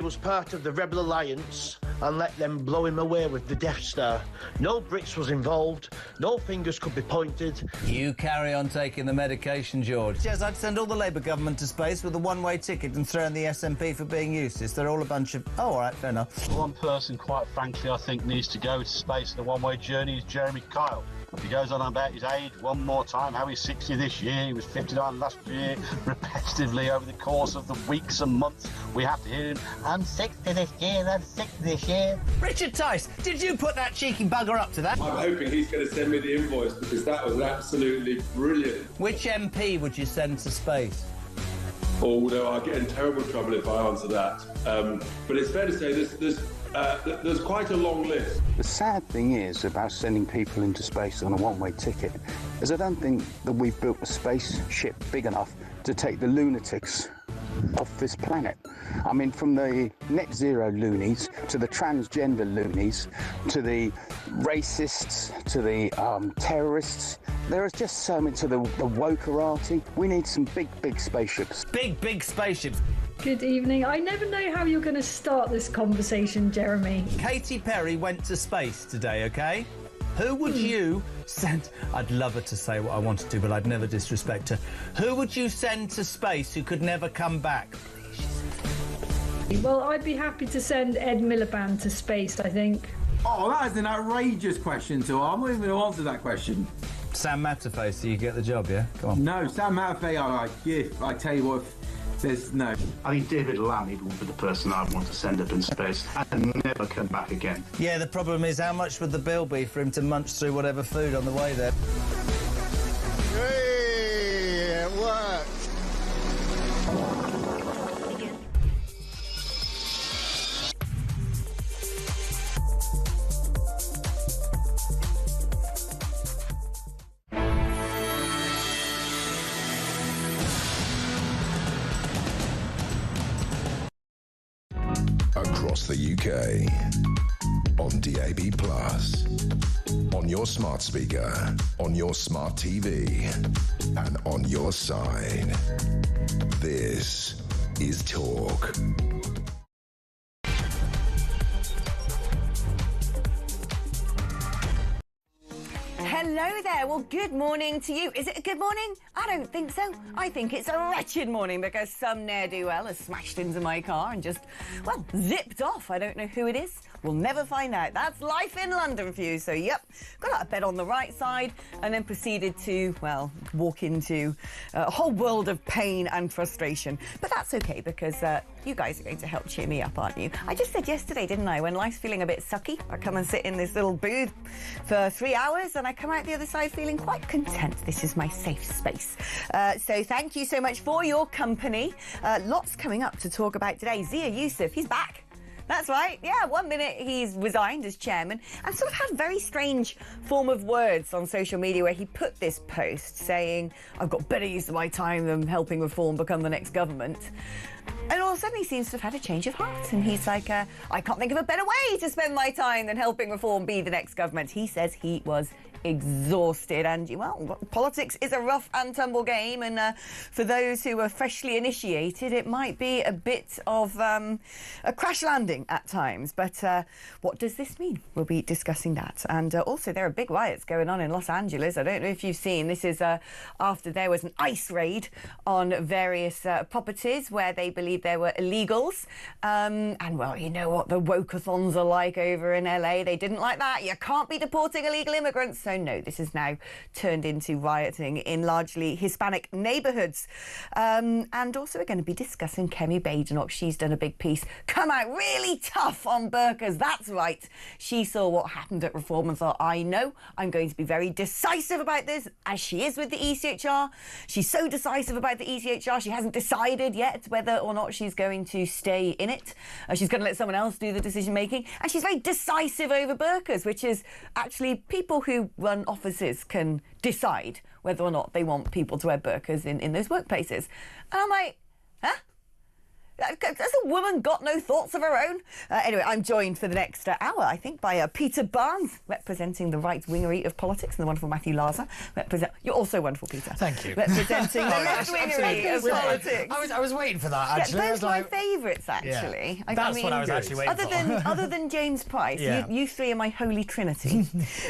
He was part of the Rebel Alliance and let them blow him away with the Death Star. No Brits was involved, no fingers could be pointed. You carry on taking the medication, George. Yes, I'd send all the Labour government to space with a one-way ticket and throw in the SNP for being useless. They're all a bunch of... Oh, all right, fair enough. One person, quite frankly, I think needs to go to space in a one-way journey is Jeremy Kyle. He goes on about his age one more time, how he's 60 this year, he was 59 last year, repetitively over the course of the weeks and months. We have to hear him, I'm 60 this year, I'm 60 this year. Richard Tice, did you put that cheeky bugger up to that? I'm hoping he's going to send me the invoice because that was absolutely brilliant. Which MP would you send to space? Although I'll get in terrible trouble if I answer that. But it's fair to say there's quite a long list. The sad thing is about sending people into space on a one-way ticket is I don't think that we've built a spaceship big enough to take the lunatics off this planet. I mean, from the net zero loonies to the transgender loonies to the racists to the terrorists, there is just so many to the wokerati. We need some big spaceships. Big spaceships. Good evening. I never know how you're going to start this conversation, Jeremy. Katy Perry went to space today, OK? Who would you send... I'd love her to say what I wanted to, but I'd never disrespect her. Who would you send to space who could never come back? Well, I'd be happy to send Ed Miliband to space, I think. Oh, that is an outrageous question to I'm not even going to answer that question. Sam Matterface, do you get the job, yeah? Go on. No, Sam Matterface, I tell you what, there's no. I think David Lammy would be the person I'd want to send up in space and never come back again. Yeah, the problem is how much would the bill be for him to munch through whatever food on the way there? Hey, it worked. Across the UK, on DAB+, on your smart speaker, on your smart TV, and on your side. This is Talk. Hello there. Well, good morning to you. Is it a good morning? I don't think so. I think it's a wretched morning because some ne'er-do-well has smashed into my car and just, well, zipped off. I don't know who it is. We'll never find out. That's life in London for you. So, yep, got out of bed on the right side and then proceeded to, well, walk into a whole world of pain and frustration. But that's okay because you guys are going to help cheer me up, aren't you? I just said yesterday, didn't I, when life's feeling a bit sucky, I come and sit in this little booth for 3 hours and I come out the other side feeling quite content. This is my safe space. So thank you so much for your company. Lots coming up to talk about today. Zia Youssef, he's back. That's right, yeah, 1 minute he's resigned as chairman and sort of had very strange form of words on social media where he put this post saying, I've got better use of my time than helping Reform become the next government. And all of a sudden he seems to have had a change of heart and he's like, I can't think of a better way to spend my time than helping Reform be the next government. He says he was exhausted and, well, politics is a rough and tumble game and for those who are freshly initiated it might be a bit of a crash landing at times, but what does this mean? We'll be discussing that. And also there are big riots going on in Los Angeles. I don't know if you've seen, this is after there was an ICE raid on various properties where they believe there were illegals and well, you know what the woke-a-thons are like over in LA. They didn't like that. You can't be deporting illegal immigrants. So no, this has now turned into rioting in largely Hispanic neighbourhoods. And also we're going to be discussing Kemi Badenoch. She's done a big piece, come out really tough on burkas. That's right. She saw what happened at Reform and thought, I know, I'm going to be very decisive about this, as she is with the ECHR. She's so decisive about the ECHR, she hasn't decided yet whether or not she's going to stay in it. She's going to let someone else do the decision-making. And she's very decisive over burkas, which is actually people who run offices can decide whether or not they want people to wear burkas in those workplaces. And I'm like, huh? Has a woman got no thoughts of her own? Anyway, I'm joined for the next hour, I think, by Peter Barnes, representing the right-wingery of politics, and the wonderful Matthew Larser. You're also wonderful, Peter. Thank you. Representing the left-wingery of politics. I was waiting for that, actually. Those are my favourites, actually. Yeah. That's what I was actually waiting for. Other than James Price, you three are my holy trinity.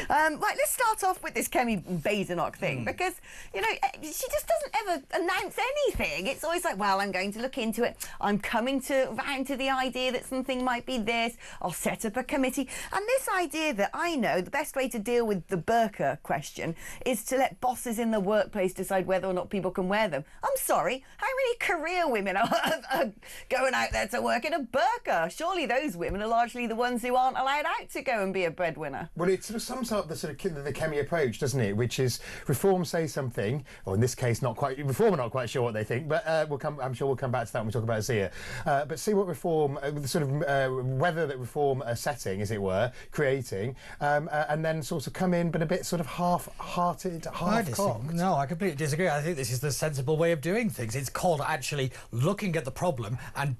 Right, let's start off with this Kemi Badenoch thing, because, you know, she just doesn't ever announce anything. It's always like, well, I'm going to look into it. I'm coming round to the idea that something might be this. I'll set up a committee. And this idea that I know the best way to deal with the burka question is to let bosses in the workplace decide whether or not people can wear them. I'm sorry, how many career women are going out there to work in a burka? Surely those women are largely the ones who aren't allowed out to go and be a breadwinner. Well, it sort of sums up the Kemi approach, doesn't it? Which is Reform say something, or in this case, Reform are not quite sure what they think, but I'm sure we'll come back to that when we talk about Zia. But see what Reform, the sort of weather that Reform are setting, as it were, creating, and then sort of come in, but a bit sort of half-hearted, half-cocked. No, I completely disagree. I think this is the sensible way of doing things. It's called actually looking at the problem and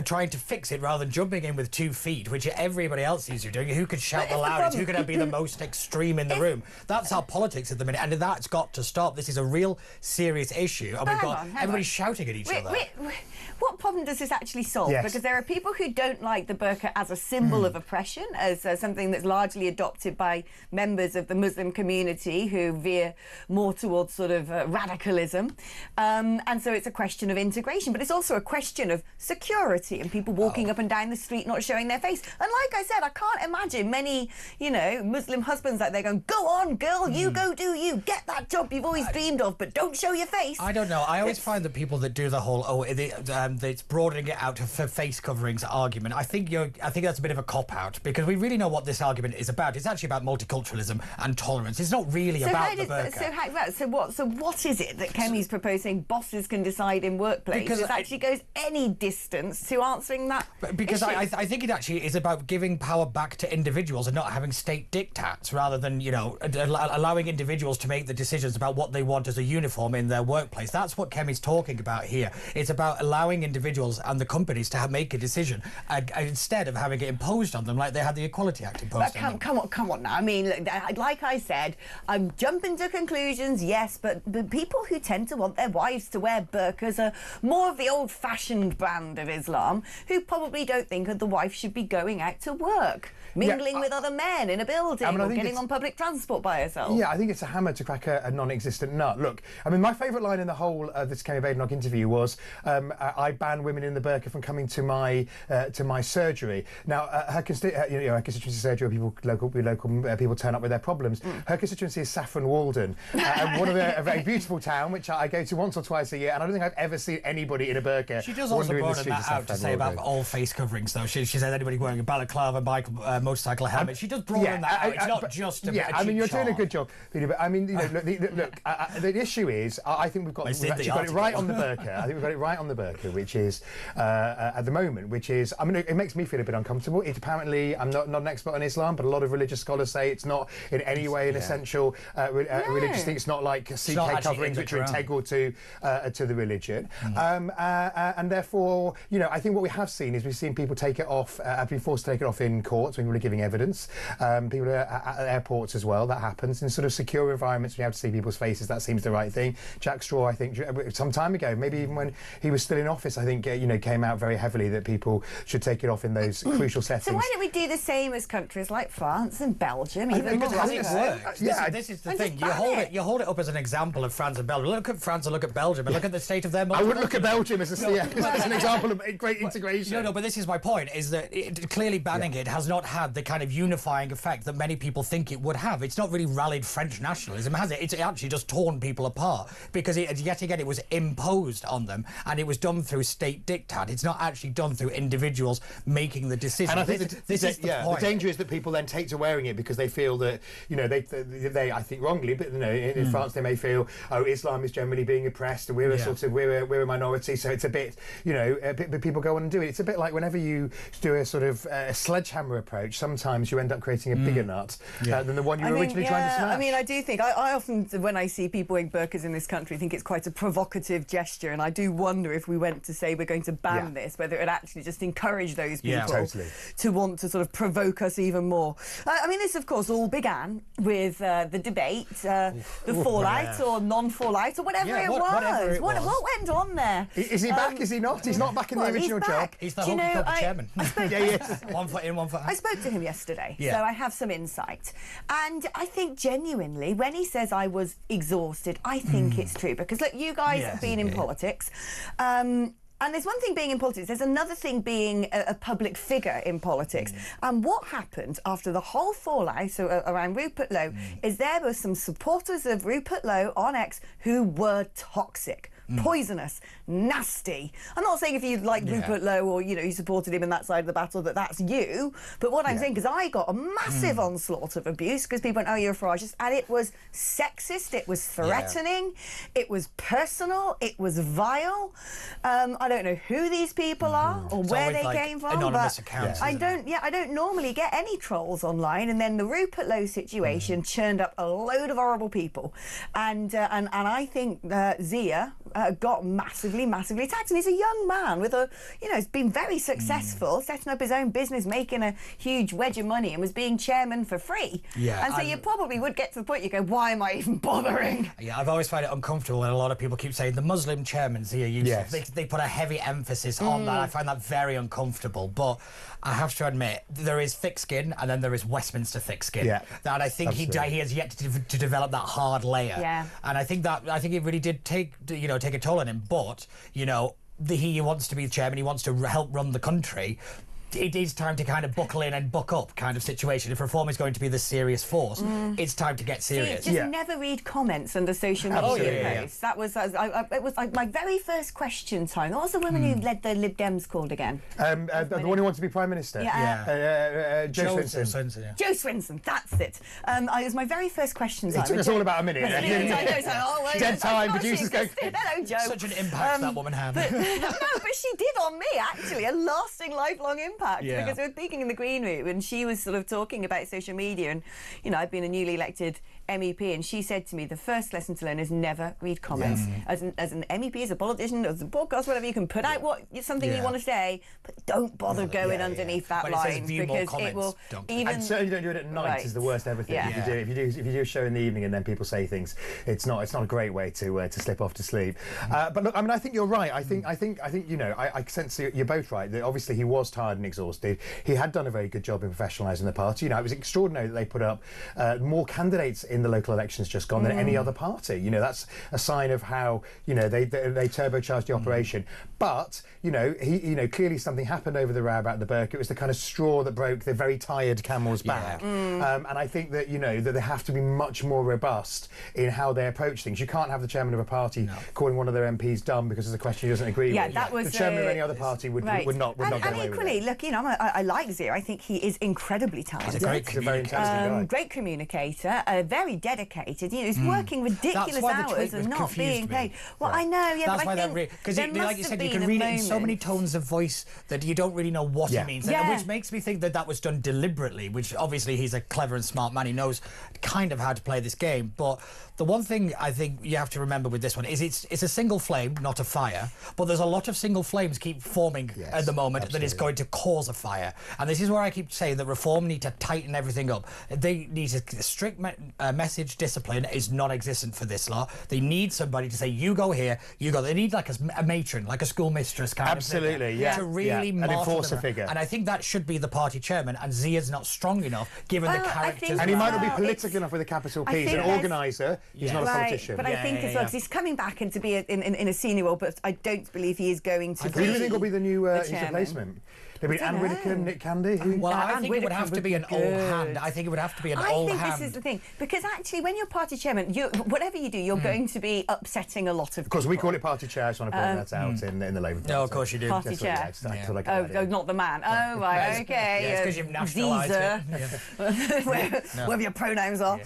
trying to fix it rather than jumping in with 2 feet, which everybody else seems to be doing. Who could shout the loudest? Who could be the most extreme in the room? That's our politics at the minute, and that's got to stop. This is a real serious issue, and we've got everybody shouting at each other. What problem does this actually solve? Yes. Because there are people who don't like the burqa as a symbol of oppression, as something that's largely adopted by members of the Muslim community who veer more towards sort of radicalism. And so it's a question of integration, but it's also a question of security and people walking up and down the street not showing their face. And like I said, I can't imagine many, you know, Muslim husbands out there going, go on, girl, you go do you, get that job you've always dreamed of, but don't show your face. I don't know. I always find that people that do the whole, it's broadening it out for face coverings argument. I think that's a bit of a cop-out, because we really know what this argument is about. It's actually about multiculturalism and tolerance. It's not really about the burqa. So what is it that Kemi's proposing bosses can decide in workplaces? Because it actually goes any distance to answering that Because issue. I think it actually is about giving power back to individuals and not having state diktats, rather than, you know, allowing individuals to make the decisions about what they want as a uniform in their workplace. That's what Kemi's talking about here. It's about allowing individuals and the companies to make a decision instead of having it imposed on them like they had the Equality Act imposed on them. Come on now. I mean, like I said, I'm jumping to conclusions, yes, but the people who tend to want their wives to wear burqas are more of the old-fashioned brand of Islam, who probably don't think that the wife should be going out to work, mingling with other men in a building, or getting on public transport by herself. Yeah, I think it's a hammer to crack a non-existent nut. Look, I mean, my favourite line in the whole of this Kemi Badenoch interview was, I ban women in the burqa from coming to my surgery. Now, her constituency surgery, local people turn up with their problems. Her constituency is Saffron Walden, a very beautiful town, which I go to once or twice a year, and I don't think I've ever seen anybody in a burqa. She does also broaden that out to say about all face coverings, though. She says anybody wearing a balaclava, motorcycle helmet. She does broaden that out. It's not just a I mean, you're doing a good job, Peter, but I mean, you know, look, the issue is, I think we've actually got it right on the burqa. I think we've got it right on the burqa, which is, at the moment, which is, I mean, it makes me feel a bit uncomfortable. It apparently, I'm not an expert on Islam, but a lot of religious scholars say it's not in any way an essential religious thing. It's not like CK coverings, which are integral to the religion. And therefore, you know, I think what we have seen is we've seen people take it off, have been forced to take it off in courts when people are giving evidence. People are at airports as well, that happens. In sort of secure environments, we have to see people's faces, that seems the right thing. Jack Straw, I think, some time ago, maybe even when he was still in office, I think, you know, came out very heavily that people should take it off in those crucial settings. So why don't we do the same as countries like France and Belgium? Even more this is the thing. You hold it up as an example of France and Belgium. Look at France and look at Belgium and look at the state of their I wouldn't look at Belgium as an example of great integration. No, but this is my point, is that clearly banning it has not had the kind of unifying effect that many people think it would have. It's not really rallied French nationalism, has it? It's actually just torn people apart, because yet again it was imposed on them, and it was done through state diktat. It's not actually done through individuals making the decision. And I think this is the point. The danger is that people then take to wearing it because they feel that, you know, they I think wrongly, but you know, in France they may feel, oh, Islam is generally being oppressed, and we're a minority, so it's a bit, you know, but people go on and do it. It's a bit like whenever you do a sort of a sledgehammer approach, sometimes you end up creating a bigger nut than the one you were originally trying to smash. I mean, I do think, I often, when I see people wearing burqas in this country, think it's quite a provocative gesture, and I do wonder if we went to say we're going going to ban this, whether it would actually just encourage those people totally. to want to sort of provoke us even more. I mean, this, of course, all began with the debate, the fallout or non-fallout or whatever it was. What went on there? Is he back? Is he not? He's not back in the original job. He's the hokey-pokey chairman. One foot in, one foot out. I spoke to him yesterday, so I have some insight. And I think genuinely, when he says I was exhausted, I think it's true. Because, look, you guys have been in politics. And there's one thing being in politics, there's another thing being a public figure in politics. And what happened after the whole fallout around Rupert Lowe is there were some supporters of Rupert Lowe on X who were toxic. Poisonous, nasty. I'm not saying if you like Rupert Lowe or you supported him in that side of the battle that's you. But what I'm saying is I got a massive onslaught of abuse because people went, "Oh, you're a ferocious," and it was sexist, it was threatening, it was personal, it was vile. I don't know who these people are or where they came from. Anonymous accounts. I don't normally get any trolls online, and then the Rupert Lowe situation churned up a load of horrible people, and I think Zia got massively attacked, and he's a young man with he's been very successful, setting up his own business, making a huge wedge of money, and was being chairman for free. And so you probably would get to the point you go, why am I even bothering? I've always found it uncomfortable when a lot of people keep saying the Muslim chairman Zia Yusuf. They put a heavy emphasis on that. I find that very uncomfortable, but I have to admit there is thick skin and then there is Westminster thick skin. And I think he has yet to develop that hard layer. And I think it really did take a toll on him. But he wants to be the chairman. He wants to help run the country. It is time to kind of buckle in and buck up kind of situation. If reform is going to be the serious force, it's time to get serious. Just never read comments under social media posts. That was it was like my very first question time. What was the woman who led the Lib Dems called again? The one who wants to be Prime Minister? Jo Swinson. Jo Swinson, that's it. It was my very first question time. It took us all about a minute. Dead time, producers go... Hello, Jo. Such an impact that woman had. But she did on me, actually, a lasting, lifelong impact. Because we were speaking in the green room and she was sort of talking about social media, and I've been a newly elected MEP, and she said to me the first lesson to learn is never read comments. As an MEP, as a politician, as a podcast, whatever, you can put out something you want to say, but don't bother going underneath that line, because it will and certainly don't do it at night. Is the worst ever thing. If you do a show in the evening and then people say things, it's not a great way to slip off to sleep. But look, I mean, I think you're right. I think I sense you're both right. That obviously he was tired and exhausted. He had done a very good job in professionalising the party. It was extraordinary that they put up more candidates in the local elections just gone than any other party. That's a sign of how they turbocharged the operation. But he clearly something happened over the row about the burka. It was the kind of straw that broke the very tired camel's back. And I think that that they have to be much more robust in how they approach things. You can't have the chairman of a party calling one of their MPs dumb because there's a question he doesn't agree with. That was the chairman of any other party would not get away with it. And equally, look, I like Zia. I think he is incredibly talented. He's a great communicator. Great communicator, very dedicated. He's working ridiculous hours and not being paid. Well, I know, that's but why I think because like you said, you can read it in so many tones of voice that you don't really know what it means, which makes me think that was done deliberately. Which obviously he's a clever and smart man. He knows kind of how to play this game. But the one thing I think you have to remember with this one is it's a single flame, not a fire. But there's a lot of single flames keep forming at the moment that is going to cause a fire. And this is where I keep saying that reform need to tighten everything up. They need a strict message. Discipline is non-existent for this lot. They need somebody to say, you go here, you go. They need like a matron, like a schoolmistress kind of figure, to really an enforcer figure. And I think that should be the party chairman. And Zia's not strong enough, given the characters. And he might not be political enough with a capital P. He's an organiser. He's not a politician. But I think as well, because he's coming back and to be in a senior role, but I don't believe he is going to be. Who do you think will be the new replacement? Maybe Anne Whittaker, Nick Candy? Well, I think it would have to be an old hand. I think it would have to be an old hand. I think this is the thing. Because actually, when you're party chairman, whatever you do, you're going to be upsetting a lot of people. Of course, we call it party chair. I just want to point that out in the Labour Party. No, of course you do. Party chair. Not the man. Oh, right, okay. Yes, because you've nationalised it. Whatever your pronouns are.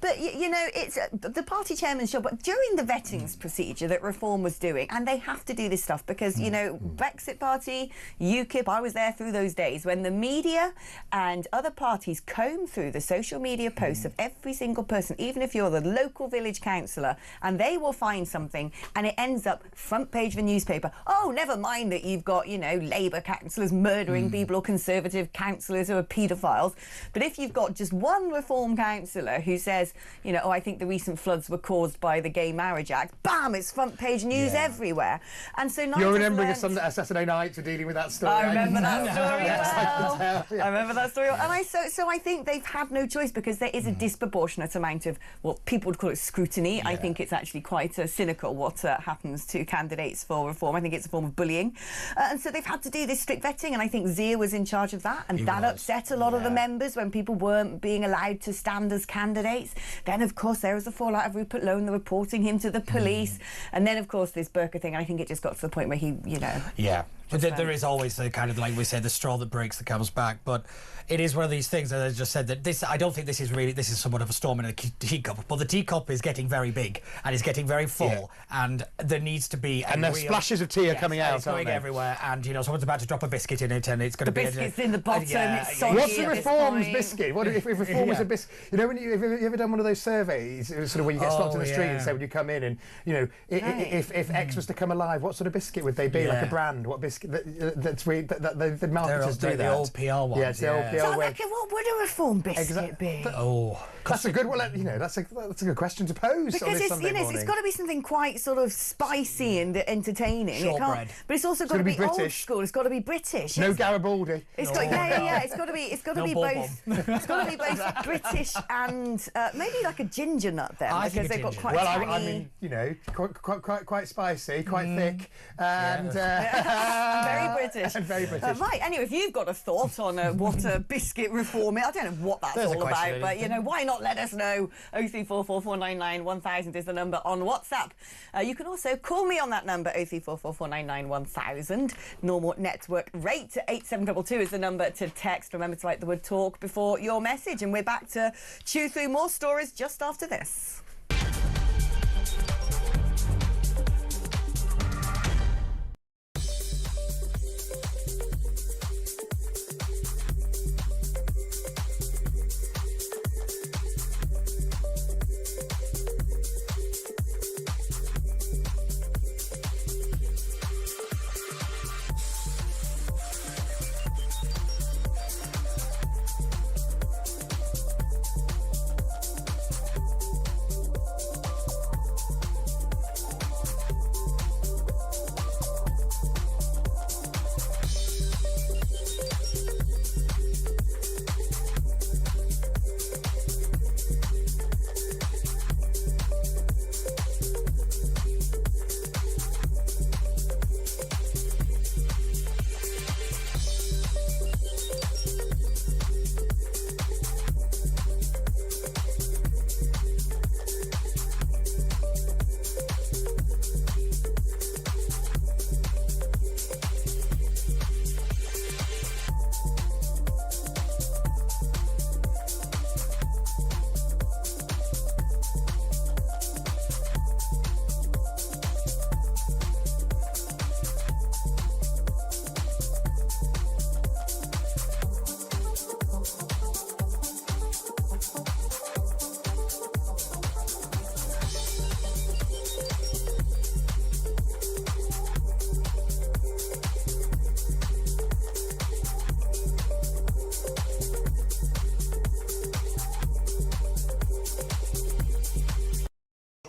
But, it's the party chairman's job. But during the vettings procedure that Reform was doing, and they have to do this stuff because, Brexit Party, Party, UKIP. I was there through those days when the media and other parties comb through the social media posts of every single person, even if you're the local village councillor, and they will find something and it ends up front page of a newspaper. Oh, never mind that you've got, you know, Labour councillors murdering people or Conservative councillors who are paedophiles. But if you've got just one Reform councillor who says, you know, oh, I think the recent floods were caused by the Gay Marriage Act, bam, it's front page news everywhere. And so you're remembering a Saturday night for dealing with that story. I remember that story well. I remember that story well. And so I think they've had no choice, because there is a disproportionate amount of what people would call it scrutiny. I think it's actually quite cynical what happens to candidates for Reform. I think it's a form of bullying. And so they've had to do this strict vetting, and I think Zia was in charge of that, and that upset a lot of the members when people weren't being allowed to stand as candidates. Then, of course, there was the fallout of Rupert Lowe, reporting him to the police, and then, of course, this burka thing. And I think it just got to the point where he, you know... Yeah, but there is always the kind of, like we said, the straw that breaks the camel's back. But it is one of these things, as I just said, that this, I don't think this is somewhat of a storm in a teacup, but the teacup is getting very big and is getting very full, and there needs to be... And there's splashes of tea are coming out, it's going everywhere, and, you know, someone's about to drop a biscuit in it, and it's going to be... The biscuit's in the bottom, it's soggy. What's the Reform's biscuit? What if Reform was a biscuit? You know, when you ever done one of those surveys, sort of when you get stopped in the street and say, when you come in, and, you know, if X was to come alive, what sort of biscuit would they be? Like a brand? What biscuit? The marketers do that. The old PR ones. Yeah, it's the old PR so way. What would a Reform biscuit be? That's a good one. You know, that's a good question to pose. Because on this it's, Sunday you know, morning. it's got to be something quite sort of spicy and entertaining. Shortbread. But it's also got to be British. old school. It's got to be British. No Garibaldi. It's got, It's got to be. It's got to be both. It's got to be both British and maybe like a ginger nut then, because they've got quite. Well, tangy... I mean, you know, quite spicy, quite thick, and very British. And very British. Right. Anyway, if you've got a thought on what a biscuit reform is, I don't know what that's all about, but you know, why not let us know? 0344499 1000 is the number on WhatsApp. You can also call me on that number, 0344499 1000. Normal network rate 8722 is the number to text. Remember to write the word talk before your message, and we're back to chew through more stories just after this.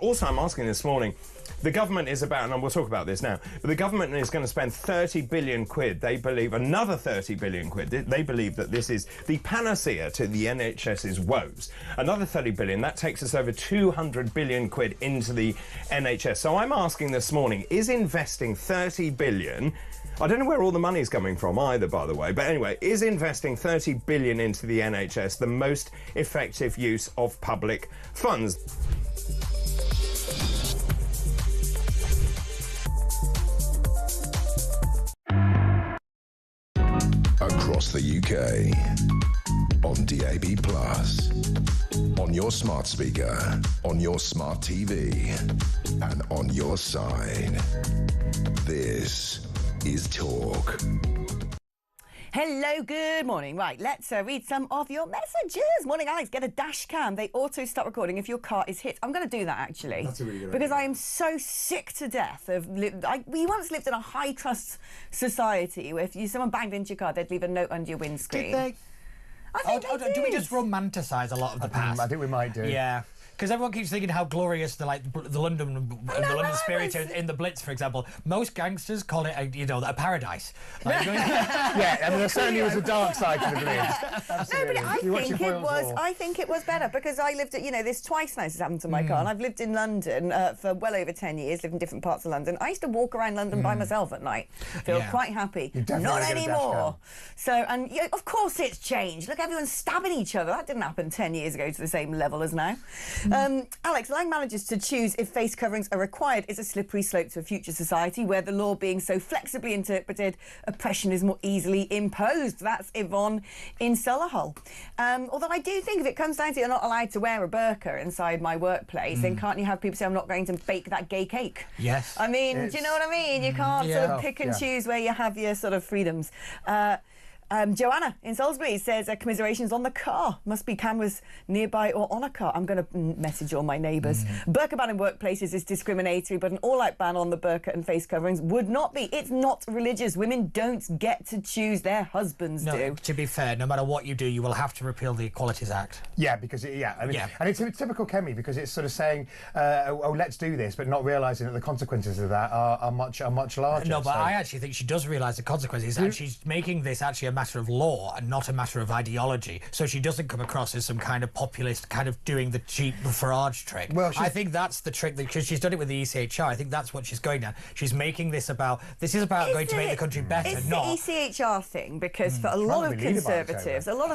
Also, I'm asking this morning, the government is about, and we'll talk about this now, but the government is going to spend 30 billion quid, they believe, another 30 billion quid. They believe that this is the panacea to the NHS's woes. Another 30 billion, that takes us over 200 billion quid into the NHS. So I'm asking this morning, is investing 30 billion... I don't know where all the money's coming from either, by the way, but anyway, is investing 30 billion into the NHS the most effective use of public funds? Across the UK, on DAB+, on your smart speaker, on your smart TV, and on your side. This is talk. Hello, good morning. Right, let's read some of your messages. Morning, Alex. Get a dash cam. They auto start recording if your car is hit. I'm going to do that, actually. That's a really good because idea. I am so sick to death of... we once lived in a high-trust society where if someone banged into your car, they'd leave a note under your windscreen. Did they? I think they did. Do we just romanticise a lot of the past? I think we might do. Yeah. Because everyone keeps thinking how glorious the London spirit is in the Blitz, for example. Most gangsters call it a paradise. Like, yeah, I mean, there certainly was a dark side to the Blitz. No, but I think it was better because I lived at, this twice now has happened to my car, and I've lived in London for well over 10 years, lived in different parts of London. I used to walk around London by myself at night, feel quite happy. Not anymore. So, and of course it's changed. Look, everyone's stabbing each other. That didn't happen 10 years ago to the same level as now. Alex, allowing managers to choose if face coverings are required is a slippery slope to a future society where the law being so flexibly interpreted, oppression is more easily imposed. That's Yvonne in Solihull. Although I do think if it comes down to you're not allowed to wear a burka inside my workplace, then can't you have people say I'm not going to bake that gay cake? Yes. I mean, do you know what I mean? You can't sort of pick and choose where you have your sort of freedoms. Joanna in Salisbury says commiserations on the car. Must be cameras nearby or on a car. I'm going to message all my neighbours. Burqa ban in workplaces is discriminatory, but an all-out ban on the burqa and face coverings would not be. It's not religious. Women don't get to choose. Their husbands do. To be fair, no matter what you do, you will have to repeal the Equalities Act. Yeah, because and it's typical Kemi because it's sort of saying, let's do this, but not realising that the consequences of that are much larger. No, but I actually think she does realise the consequences, and she's making this actually a matter of law and not a matter of ideology, so she doesn't come across as some kind of populist kind of doing the cheap Farage trick. Well, I think that's the trick, because she's done it with the ECHR. I think that's what she's going down. She's making this about going to make the country better, it's not the ECHR thing, because for a lot of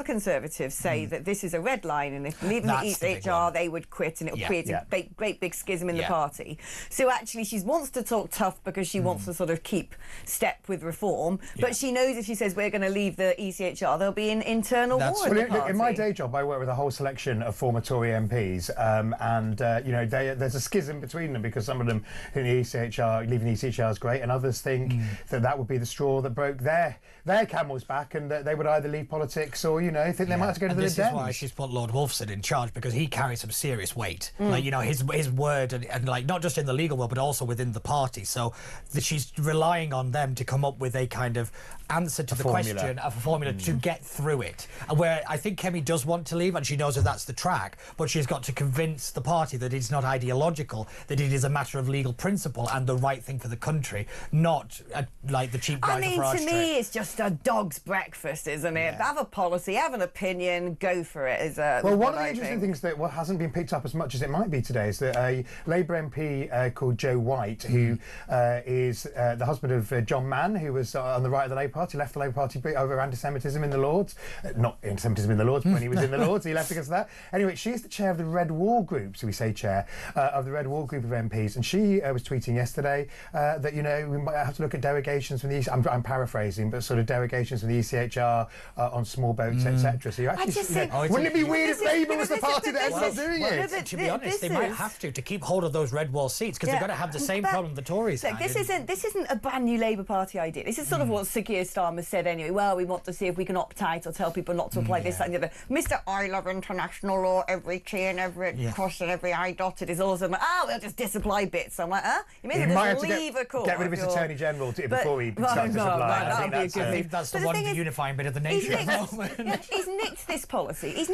conservatives say that this is a red line, and if leaving the ECHR they would quit, and it would create a great big schism in the party. So actually she wants to talk tough because she wants to sort of keep step with reform, but she knows if she says we're going to leave the ECHR, there'll be an internal war in the party. In my day job, I work with a whole selection of former Tory MPs, there's a schism between them because some of them think leaving the ECHR is great, and others think that would be the straw that broke their camel's back, and that they would either leave politics or think they might have to go to the Lib Dems. This is why she's put Lord Wolfson in charge, because he carries some serious weight. His word, and not just in the legal world, but also within the party. So she's relying on them to come up with a kind of answer to the question, a formula to get through it. Where I think Kemi does want to leave, and she knows that that's the track, but she's got to convince the party that it's not ideological, that it is a matter of legal principle and the right thing for the country, not like the cheap guy. I mean, to me, it's just a dog's breakfast, isn't it? Have a policy, have an opinion, go for it. One of the interesting things that hasn't been picked up as much as it might be today is that a Labour MP called Joe White, who is the husband of John Mann, who was on the right of the Labour Party, left the Labour Party over anti-Semitism in the Lords. Not anti-Semitism in the Lords, but when he was in the Lords, he left because of that. Anyway, she's the chair of the Red Wall Group, so we say chair, of the Red Wall Group of MPs, and she was tweeting yesterday that, we might have to look at derogations from the I'm paraphrasing, but sort of derogations from the ECHR on small boats, etc. So you actually... wouldn't it be weird if Labour was the party that ended up doing it? To be honest, they might have to keep hold of those Red Wall seats, because they're going to have the same problem the Tories had. This isn't a brand new Labour Party idea. This is sort of what Sir Keir Starmer said anyway. Well, we want to see if we can opt out or tell people not to apply this, that and the other. Mr. I love international law, every T and every cross and every I dotted is all of a sudden, we'll just disapply bits. I'm like, You may just leave a court. Get rid of his Attorney General before he starts to disapply. I think that's the one unifying bit of the nation at the moment. He's nicked this policy.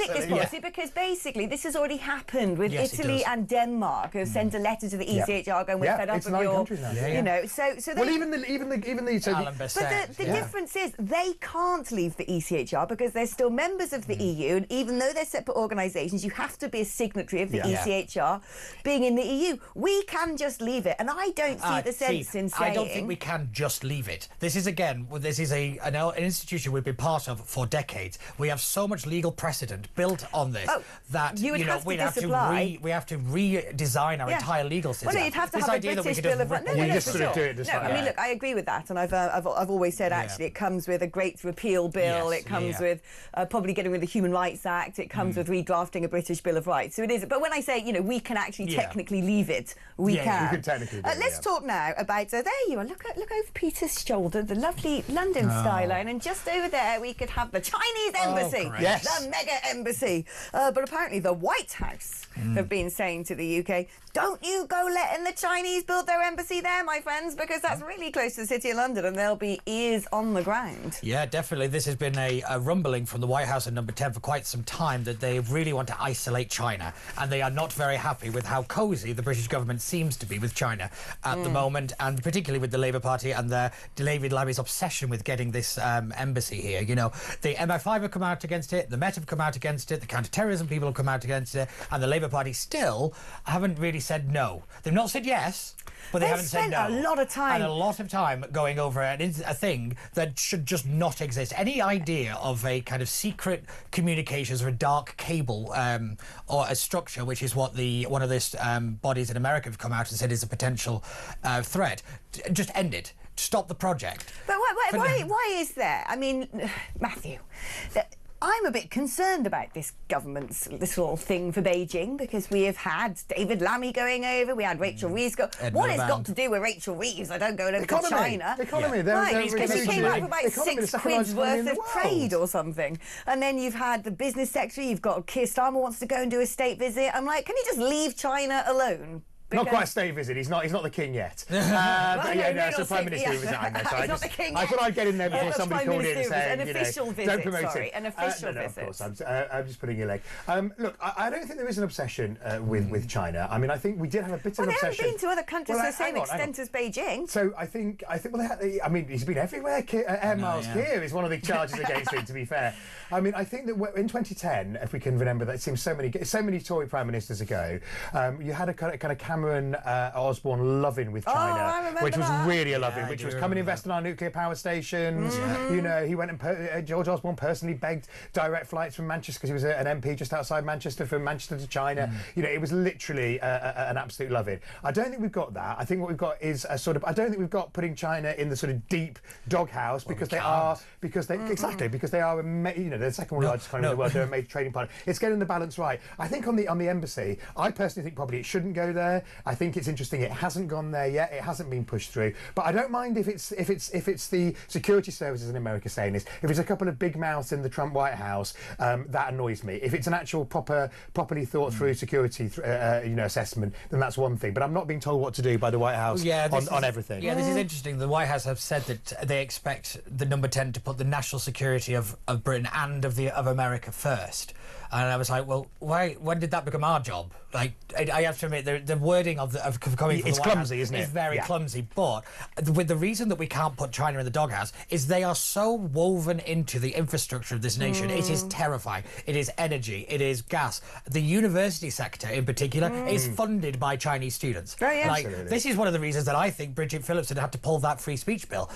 Because basically this has already happened with Italy and Denmark, who have sent a letter to the ECHR going, we're fed up of your... Even the difference is they can't leave the ECHR because they're still members of the EU, and even though they're separate organisations, you have to be a signatory of the ECHR being in the EU. We can just leave it, and I don't see the sense in saying... I don't think we can just leave it. This is an institution we've been part of for decades. We have so much legal precedent built on this that we have to redesign our entire legal system. Well, no, you'd have to have a British Bill of Rights. No, I agree with that, and I've always said actually it comes with a great repeal bill. Yes, it comes with probably getting rid of the Human Rights Act. It comes with redrafting a British Bill of Rights. So it is. But when I say, we can actually technically leave it, we can. You can technically do it, let's talk now about. There you are. Look over Peter's shoulder, the lovely London skyline, and just over there we could have the Chinese embassy, the mega embassy. But apparently the White House have been saying to the UK, don't you go letting the Chinese build their embassy there, my friends, because that's really close to the City of London and there'll be ears on the ground. Yeah, definitely. This has been a rumbling from the White House and Number 10 for quite some time that they really want to isolate China, and they are not very happy with how cosy the British government seems to be with China at the moment, and particularly with the Labour Party and David Lammy's obsession with getting this embassy here. The MI5 have come out against it, the Met have come out against it, the counter-terrorism people have come out against it, and the Labour Party still haven't really said no. They've not said yes, but they haven't said no. A lot of time. And a lot of time going over a thing that should just not exist. Any idea of a kind of secret communications or a dark cable or a structure, which is what one of these bodies in America have come out and said is a potential threat, just end it. Stop the project. But why is there? I mean, Matthew, I'm a bit concerned about this government's little thing for Beijing, because we have had David Lammy going over, we had Rachel Reeves go. What has got to do with Rachel Reeves? I don't go over to China. Economy. Because she came out with about £6 worth of trade or something. And then you've had the business secretary, you've got Keir Starmer wants to go and do a state visit. I'm like, can you just leave China alone? Not quite a state visit. He's not the king yet. So Prime Minister was I thought I'd get in there before somebody called in saying, an official visit. Don't promote it. An official visit. Of course, I'm just putting your leg. Look, I don't think there is an obsession with China. I mean, I think we did have a bit of an obsession. They haven't been to other countries to the same extent as Beijing. So I think. I mean, he's been everywhere. Air Miles here is one of the charges against him. To be fair, I mean, I think that in 2010, if we can remember, that it seems so many Tory prime ministers ago, you had a kind of Cameron Osborne loving with China, which was really a loving, which was come and invest in our nuclear power stations. He went and George Osborne personally begged direct flights from Manchester because he was an MP just outside Manchester, from Manchester to China. It was literally an absolute loving. I don't think we've got that. I think what we've got is a sort of. I don't think we've got putting China in the sort of deep doghouse because they are they're the second largest economy in the world. They're a major trading partner. It's getting the balance right. I think on the embassy, I personally think probably it shouldn't go there. I think it's interesting it hasn't gone there yet. It hasn't been pushed through. But I don't mind if it's the security services in America saying this. If it's a couple of big mouths in the Trump White House, that annoys me. If it's an actual properly thought through security assessment, then that's one thing. But I'm not being told what to do by the White House on everything. Yeah, this is interesting. The White House have said that they expect the Number 10 to put the national security of Britain and of America first. And I was like, well, when did that become our job? Like, I have to admit, the wording of coming from it's the White clumsy, House isn't it? Is very clumsy. But with the reason that we can't put China in the doghouse is they are so woven into the infrastructure of this nation. It is terrifying. It is energy. It is gas. The university sector, in particular, is funded by Chinese students. This is one of the reasons that I think Bridget Phillips had to pull that free speech bill.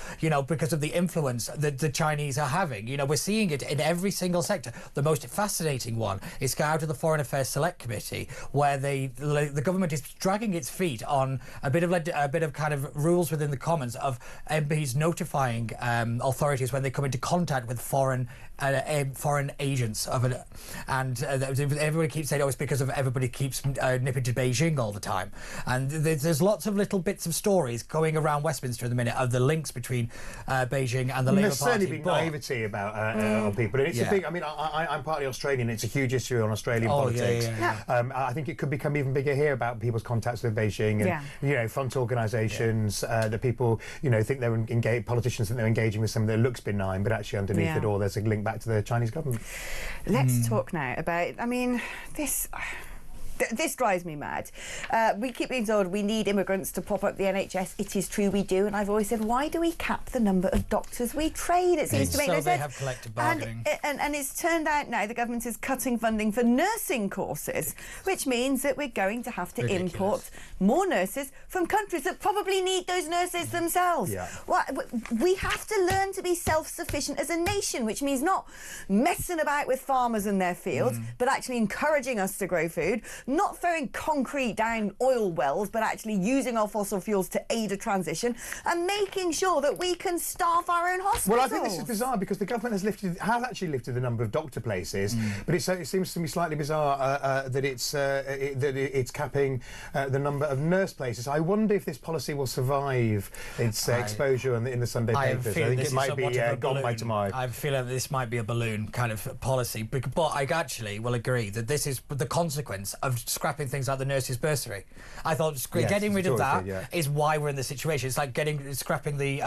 Because of the influence that the Chinese are having. We're seeing it in every single sector. The most fascinating one is go out to the Foreign Affairs Select Committee, where the government is dragging its feet on a bit of kind of rules within the Commons of MPs notifying authorities when they come into contact with foreign agents and everybody keeps saying, it's because of everybody keeps nipping to Beijing all the time, and there's lots of little bits of stories going around Westminster at the minute of the links between Beijing and the Labour Party. There's certainly been naivety about people, and it's a big. I mean, I'm partly Australian. It's a huge issue on Australian politics. I think it could become even bigger here about people's contacts with Beijing and front organisations that people think they're politicians think they're engaging with something that looks benign, but actually underneath it all there's a link back to the Chinese government. Let's talk now about, this drives me mad. We keep being told we need immigrants to prop up the NHS. It is true we do, and I've always said, why do we cap the number of doctors we train? It seems to make no sense. So they have collective bargaining. And it's turned out now the government is cutting funding for nursing courses, which means that we're going to have to import more nurses from countries that probably need those nurses themselves. We have to learn to be self-sufficient as a nation, which means not messing about with farmers and their fields, but actually encouraging us to grow food, not throwing concrete down oil wells, but actually using our fossil fuels to aid a transition and making sure that we can staff our own hospitals. Well, I think this is bizarre because the government has actually lifted the number of doctor places, but it seems to me slightly bizarre that it's capping the number of nurse places. I wonder if this policy will survive its exposure in the Sunday papers. I think it might be gone by tomorrow. I feel like this might be a balloon kind of policy, but I actually will agree that this is the consequence of scrapping things like the nurses' bursary. I thought getting rid of that is why we're in this situation. It's like scrapping the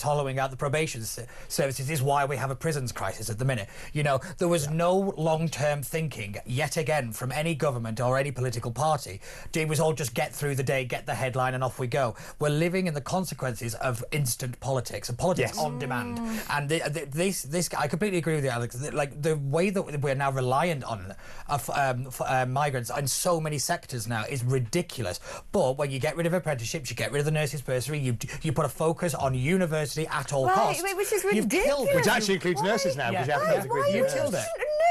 hollowing out the probation services is why we have a prisons crisis at the minute. You know, there was no long-term thinking yet again from any government or any political party. It was all just get through the day, get the headline, and off we go. We're living in the consequences of instant politics and politics on demand. And this I completely agree with you, Alex. Like the way that we're now reliant on migrants in so many sectors now is ridiculous. But when you get rid of apprenticeships, you get rid of the nurses' bursary, you put a focus on university at all costs. Which is ridiculous. Which actually includes nurses now. You killed it.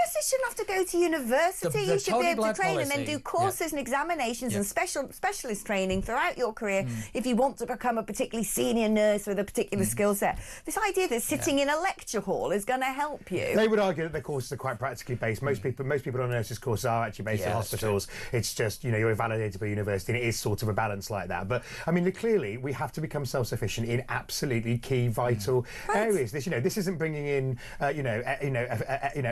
Nurses shouldn't have to go to university. You should be able to train and then do courses and examinations and specialist training throughout your career if you want to become a particularly senior nurse with a particular skill set. This idea that sitting in a lecture hall is going to help you. They would argue that the courses are quite practically based. Most people on nurses' courses are actually based in hospitals. It's just, you're validated by university, and it is sort of a balance like that. But I mean, clearly we have to become self-sufficient in absolutely key, vital areas. This isn't bringing in,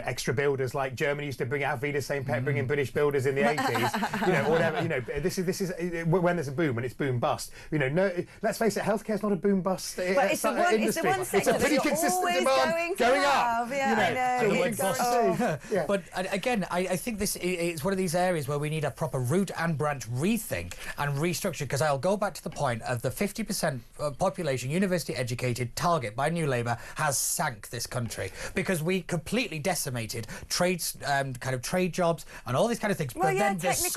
extra builders like Germany used to bring out Vida St. Pet, bring in British builders in the 80s, or whatever. This is when there's a boom, and it's boom bust. No, let's face it, healthcare's not a boom bust but it's the one sector it's a pretty consistent demand going up. But again, I think this is one of these areas where we need a proper root and branch rethink and restructure, because I'll go back to the point of the 50% population university educated target by New Labour has sank this country because we completely decimated trade jobs and all these kind of things. Well, but then there's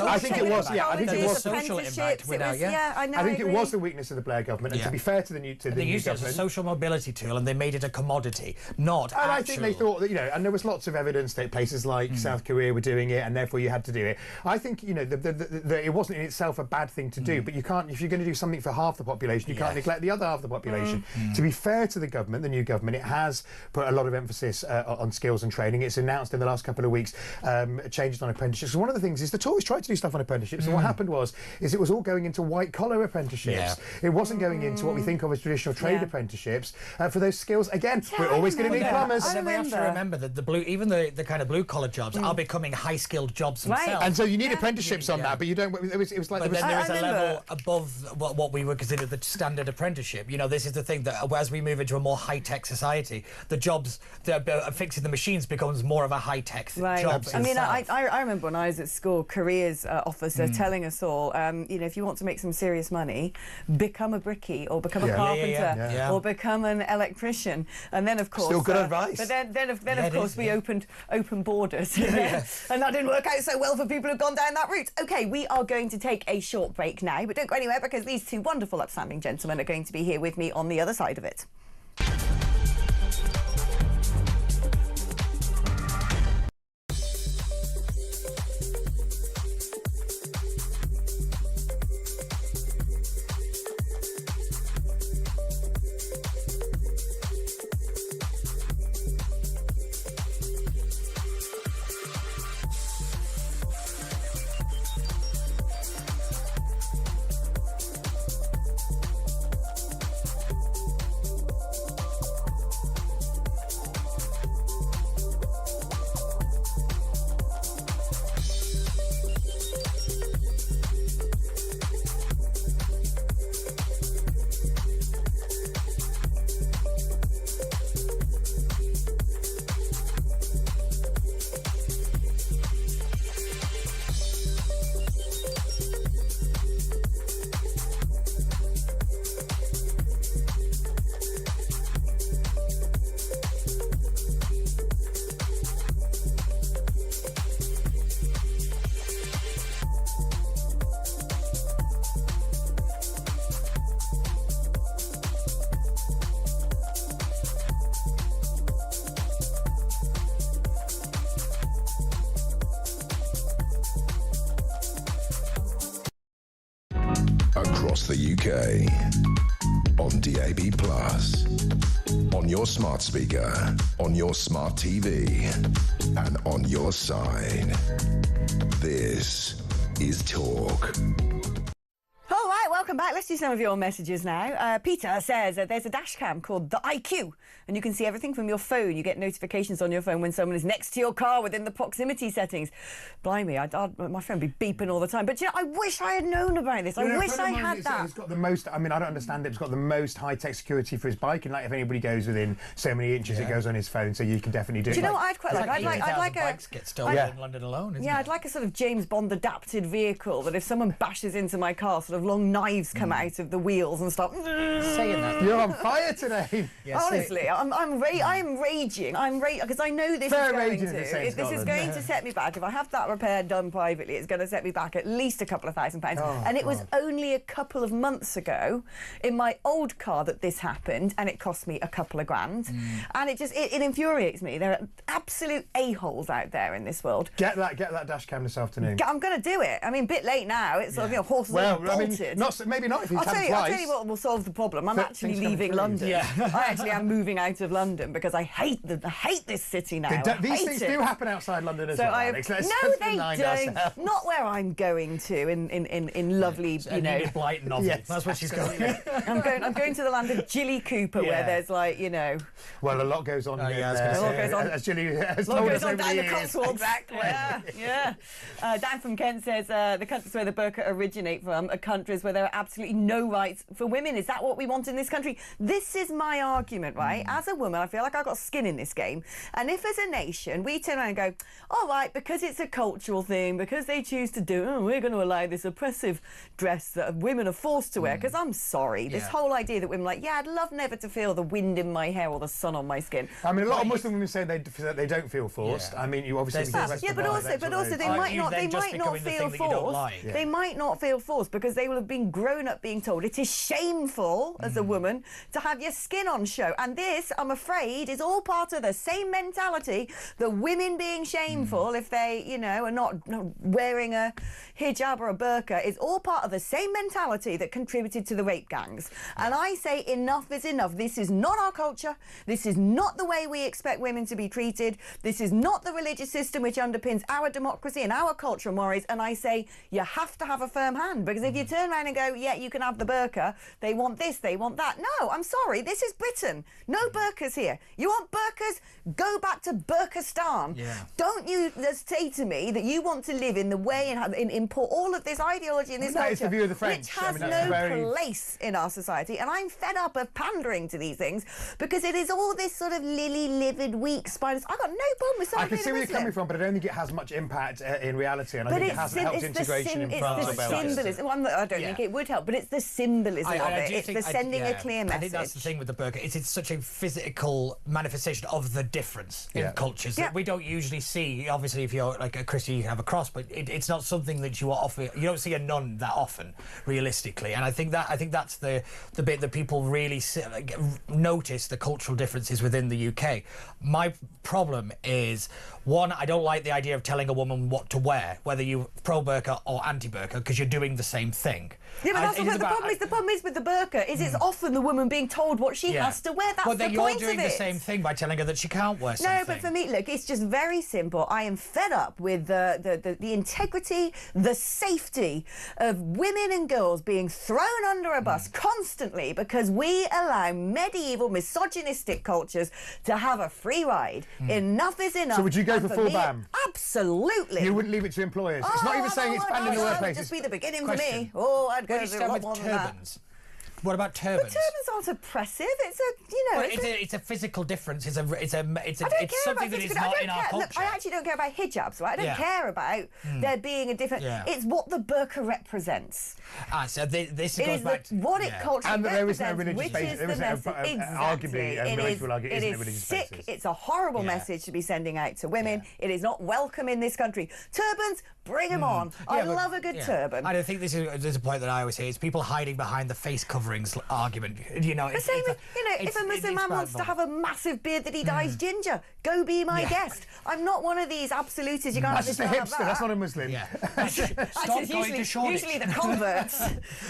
social impact without. I think it was the weakness of the Blair government, and to be fair to the new government, they used it as a social mobility tool and they made it a commodity, not and I think they thought that, and there was lots of evidence that places like South Korea were doing it, and therefore you had to do it. I think it wasn't in itself a bad thing to do, but you can't, if you're going to do something for half the population, you can't neglect the other half of the population. To be fair to the government, the new government, it has put a lot of emphasis on skills and training. It's announced in the last couple of weeks changes on apprenticeships. So one of the things is the Tories tried to do stuff on apprenticeships, and what happened is it was all going into white collar apprenticeships. It wasn't going into what we think of as traditional trade apprenticeships for those skills. Again, we're always going to need plumbers. And then we have to remember that the kind of blue collar jobs are becoming high skilled jobs themselves. And so you need apprenticeships on that, but you don't. It was like. But then there is a level above what we would consider the standard apprenticeship. This is the thing that as we move into a more high tech society, the jobs fixing the machines becomes more of a high tech job. I mean, I remember when I was at school, careers officer telling us all, if you want to make some serious money, become a brickie or become a carpenter or become an electrician. And then, of course, still good advice. But then of course, we opened open borders, and that didn't work out so well for people who've gone down that route. Okay, we are going to take a short break now, but don't go anywhere because these two wonderful, upstanding gentlemen are going to be here with me on the other side of it. across the UK. On DAB+, on your smart speaker, on your smart TV, and on your side. This is Talk. All right, welcome back. Let's do some of your messages now. Peter says there's a dash cam called the IQ, and you can see everything from your phone. You get notifications on your phone when someone is next to your car within the proximity settings. Blimey, my phone would be beeping all the time. But you know, I wish I had known about this. I wish I had that. It's got the most, I mean, I don't understand it. It's got the most high-tech security for his bike, and like if anybody goes within so many inches, it goes on his phone, so you can definitely do it. Do you know what I'd quite like? I'd like a bikes get stolen in London alone, isn't it? I'd like a sort of James Bond adapted vehicle that if someone bashes into my car, sort of long knives come out of the wheels and start saying that. You're on fire today. Honestly, I'm raging. I'm raging because I know this is going to set me back. If I have that repaired done privately, it's going to set me back at least a couple of £1,000. And it was only a couple of months ago in my old car that this happened, and it cost me a couple of grand. And it infuriates me. There are absolute a-holes out there in this world. Get that dash cam this afternoon. I'm going to do it. I mean, a bit late now. It's sort of horses are bolted. Maybe not if he's I'll tell you what will solve the problem. I'm actually leaving London. I actually am moving out of London because I hate this city now. These things do happen outside London as well, Alex. No, they don't. Not where I'm going to in lovely, Blighton novel. That's where she's going. I'm going to the land of Jilly Cooper, where there's Well, a lot goes on. A lot goes on. As Jilly has told us over down the the years. Cotswolds. Exactly. Yeah. Dan from Kent says the countries where the burqa originate from are countries where there are absolutely no rights for women. Is that what we want in this country? This is my argument, right? As a woman, I feel like I've got skin in this game. And if as a nation we turn around and go, all right, because it's a cultural thing, because they choose to do, we're going to allow this oppressive dress that women are forced to wear, because I'm sorry, this whole idea that women are like, I'd love never to feel the wind in my hair or the sun on my skin. I mean, a lot of Muslim women say they don't feel forced. I mean, you obviously... but also they might not feel forced. They might not feel forced because they will have been grown up being told it is shameful as a woman to have your skin on show. And this, I'm afraid, is all part of the same mentality that women being shameful if they, are not wearing a hijab or a burqa is all part of the same mentality that contributed to the rape gangs. And I say enough is enough. This is not our culture. This is not the way we expect women to be treated. This is not the religious system which underpins our democracy and our cultural mores. And I say you have to have a firm hand, because if you turn around and go, you can have the burqa, they want this, they want that. No, I'm sorry, this is Britain. No burqas here. You want burqas? Go back to Burkistan. Don't you say to me that you want to live in the way and import all of this ideology in this culture, it's the view of the French, which has no place in our society. And I'm fed up of pandering to these things because it is all this sort of lily-livered, weak spiders. I've got no problem with someone I can see where you're coming from, but I don't think it has much impact in reality, and I think it hasn't helped integration in France or Belgium. I don't think it would help, but it's the symbolism of it. It's the sending a clear message. I think that's the thing with the burqa. It's such a physical manifestation of the difference in cultures that we don't usually see. Obviously, if you're like a Christian, you can have a cross, but it's not something that you don't see a nun that often, realistically. And I think that's the bit that people really notice the cultural differences within the UK. My problem is, one, I don't like the idea of telling a woman what to wear, whether you're pro-burqa or anti-burqa, because you're doing the same thing. Yeah, but that's the problem is with the burqa is it's often the woman being told what she has to wear. That's the point of it. But then you're doing the same thing by telling her that she can't wear something. No, but for me, look, it's just very simple. I am fed up with the integrity, the safety of women and girls being thrown under a bus constantly because we allow medieval misogynistic cultures to have a free ride. Enough is enough. So would you go for full ban? Absolutely. You wouldn't leave it to employers? It's not even saying it's banned in the workplace. That would just be the beginning for me. Oh, I'd go to a lot more than that. What about turbans? But turbans aren't oppressive. It's it's a physical difference. It's something that is not in our culture. Look, I actually don't care about hijabs, right? I don't care about there being a different. It's what the burqa represents. So this goes back to what it culturally and there is no represents, religious basis. There is arguably a religious sick. basis. It's a horrible message to be sending out to women. It is not welcome in this country. Turbans, bring them on. I love a good turban. I don't think there's a point that I always hear. It's people hiding behind the face covering gatherings argument. You know, The same with, if a Muslim man wants to have a massive beard that he dyes ginger, go be my guest. I'm not one of these absolutists. You can't That's just a hipster. That's not a Muslim. Yeah. Stop going to Shoreditch. Usually the converts.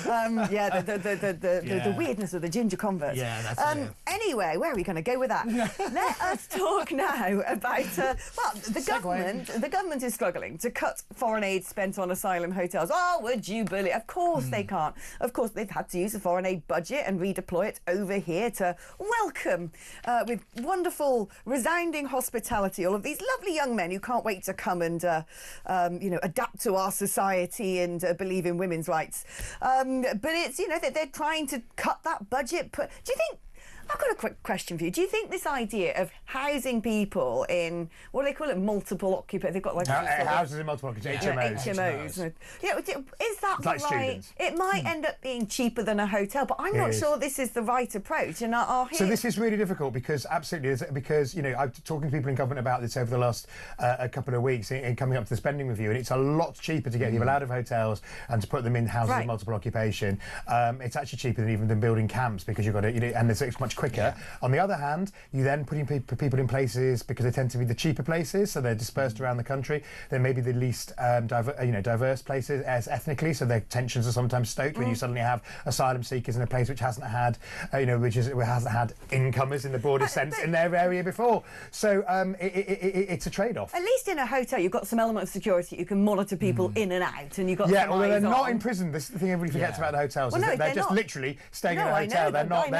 The weirdness of the ginger converts. Yeah, that's it. Anyway, where are we going to go with that? Let us talk now about the government is struggling to cut foreign aid spent on asylum hotels. Oh, would you believe? Of course they can't. Of course they've had to use the foreign aid budget and redeploy it over here to welcome with wonderful, resounding hospitality all of these lovely young men who can't wait to come and adapt to our society and believe in women's rights. But it's that they're trying to cut that budget. Do you think? I've got a quick question for you. Do you think this idea of housing people in, what do they call it, multiple occupant? They've got like houses in multiple occupancy, HMOs. Yeah, is that like the right? students. It might end up being cheaper than a hotel, but I'm not sure this is the right approach. And so this is really difficult because absolutely, because I'm talking to people in government about this over the last a couple of weeks and coming up to the spending review, and it's a lot cheaper to get people out of hotels and to put them in houses of multiple occupation. It's actually cheaper than building camps because you've got to, and it's much quicker. Yeah. On the other hand, you then putting people in places because they tend to be the cheaper places, so they're dispersed around the country. They're maybe the least diverse places ethnically, so their tensions are sometimes stoked when you suddenly have asylum seekers in a place which hasn't had, hasn't had incomers in the broadest sense in their area before. So it's a trade-off. At least in a hotel, you've got some element of security. You can monitor people in and out, and you've got although they're not in prison. This is the thing everybody forgets about the hotels. They're just literally staying in a hotel. They're not.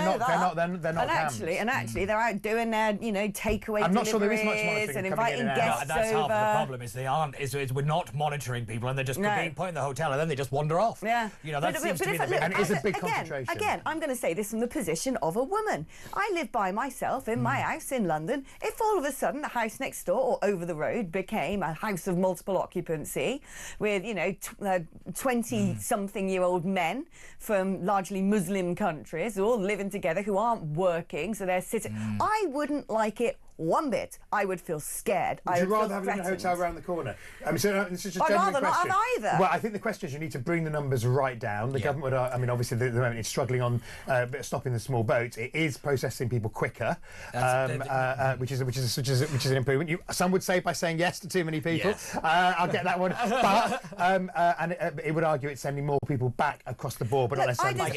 And actually, they're out doing their, takeaway I'm not deliveries sure there is much monitoring and inviting guests over. That's half the problem. Is they aren't. Is we're not monitoring people, and they're just being put in the hotel, and then they just wander off. Yeah, that seems to be the big. And it is a big concentration. Again, I'm going to say this from the position of a woman. I live by myself in my house in London. If all of a sudden the house next door or over the road became a house of multiple occupancy with 20-something-year-old men from largely Muslim countries all living together who aren't working, so they're sitting. I wouldn't like it one bit. I would feel scared. Would you rather have it in a hotel around the corner? This is just a I'd genuine rather question. not have either. Well, I think the question is you need to bring the numbers right down. The government would, obviously at the moment it's struggling on stopping the small boats. It is processing people quicker, which is an improvement. Some would say by saying yes to too many people. Yes. I'll get that one. But it would argue it's sending more people back across the board, but not necessarily my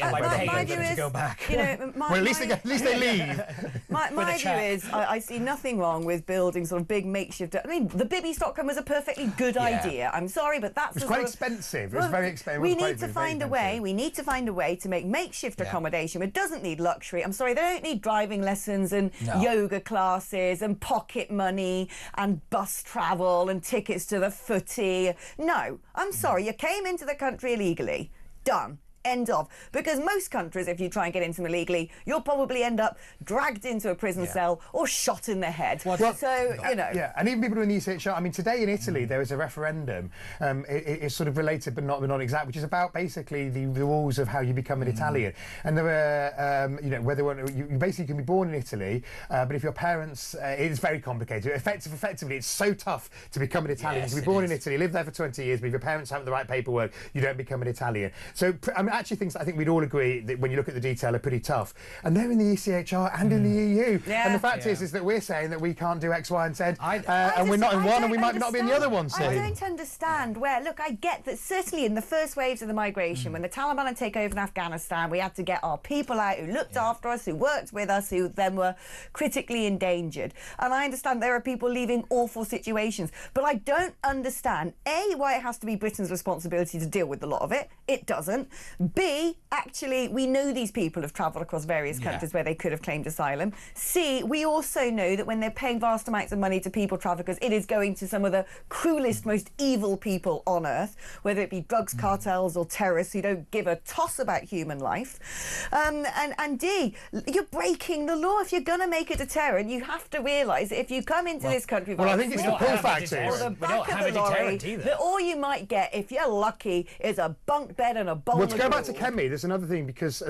view is to go back. Well, at least they leave. My view is I see nothing wrong with building sort of big makeshift. I mean, the Bibby Stockholm was a perfectly good idea. I'm sorry, but that's quite expensive. It was very expensive. We need to find a way. We need to find a way to make makeshift accommodation. It doesn't need luxury. I'm sorry, they don't need driving lessons and yoga classes and pocket money and bus travel and tickets to the footy. No, I'm sorry. You came into the country illegally. Done. End of. Because most countries, if you try and get into them illegally, you'll probably end up dragged into a prison cell or shot in the head. Yeah, and even people in the ECHR. I mean, today in Italy there is a referendum. It's sort of related but not exact, which is about basically the rules of how you become an Italian. And there are, whether you basically can be born in Italy, but if your parents, it's very complicated. Effectively, it's so tough to become an Italian. You can be born in Italy, live there for 20 years, but if your parents haven't the right paperwork, you don't become an Italian. So, actually things I think we'd all agree that when you look at the detail are pretty tough, and they're in the ECHR and in the EU. And the fact is that we're saying that we can't do X, Y and Z, and we're not in one and we might not be in the other one. I don't understand where, look, I get that certainly in the first waves of the migration, when the Taliban had taken over in Afghanistan, we had to get our people out who looked after us, who worked with us, who then were critically endangered. And I understand there are people leaving awful situations, but I don't understand, A, why it has to be Britain's responsibility to deal with a lot of it. It doesn't. B, actually, we know these people have travelled across various countries where they could have claimed asylum. C, we also know that when they're paying vast amounts of money to people traffickers, it is going to some of the cruelest, most evil people on earth, whether it be drugs cartels or terrorists who don't give a toss about human life. And D, you're breaking the law. If you're going to make a deterrent, you have to realise that if you come into this country I think it's the pull factor. Or the back of the lorry, that all you might get, if you're lucky, is a bunk bed and a bowl of go back to Kemi, there's another thing, because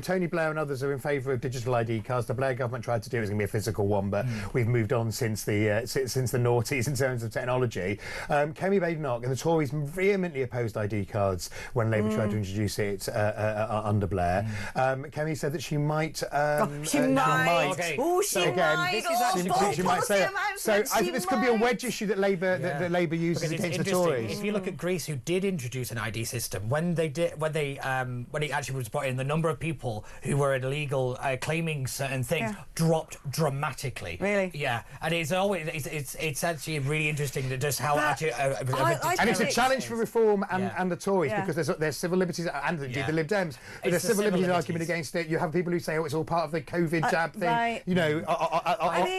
Tony Blair and others are in favour of digital ID cards. The Blair government tried to do it was going to be a physical one, but we've moved on since the noughties in terms of technology. Kemi Badenoch and the Tories vehemently opposed ID cards when Labour tried to introduce it under Blair. Kemi said that she might. She might. Okay. Oh, she might. She might say it. So I think this could be a wedge issue that Labour uses against the Tories. If you look at Greece, who did introduce an ID system, when it actually was brought in, the number of people who were illegal claiming certain things dropped dramatically. Really? Yeah, and it's actually really interesting to just how and it's a challenge for reform and the Tories because there's civil liberties and indeed the Lib Dems. But there's civil liberties argument against it. You have people who say, "Oh, it's all part of the COVID jab thing." Right. You know, I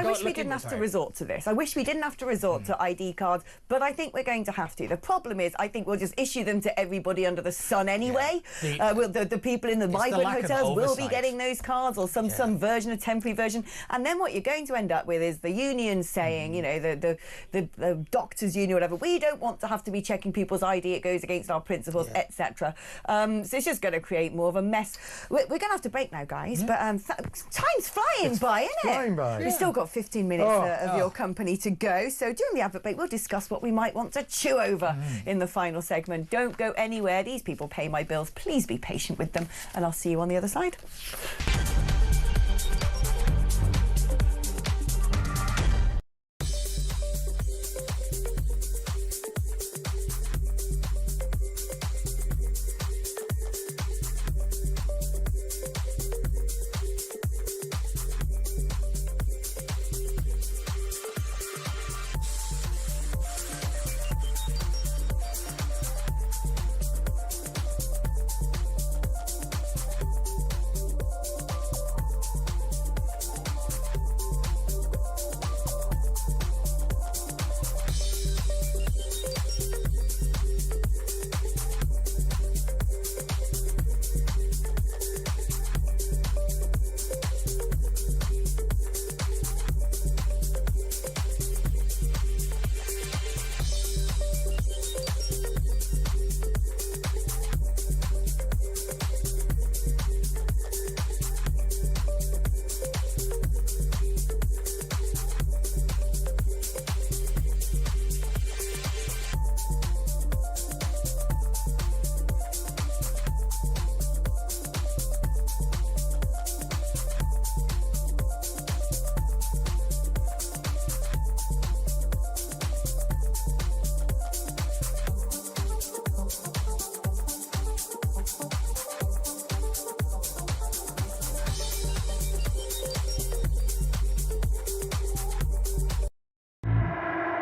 wish we didn't have to resort to this. I wish we didn't have to resort to ID cards, but I think we're going to have to. The problem is, I think we'll just issue them to everybody under the sun anyway. The people in the migrant hotels will be getting those cards, or some version, a temporary version. And then what you're going to end up with is the union saying, you know, the doctors' union, whatever, we don't want to have to be checking people's ID. It goes against our principles, etc. So it's just going to create more of a mess. We're going to have to break now, guys. But time's flying by, isn't it? Flying by. We've still got 15 minutes of your company to go. So during the advert break, we'll discuss what we might want to chew over in the final segment. Don't go anywhere. These people pay my bills. Please be patient with them, and I'll see you on the other side.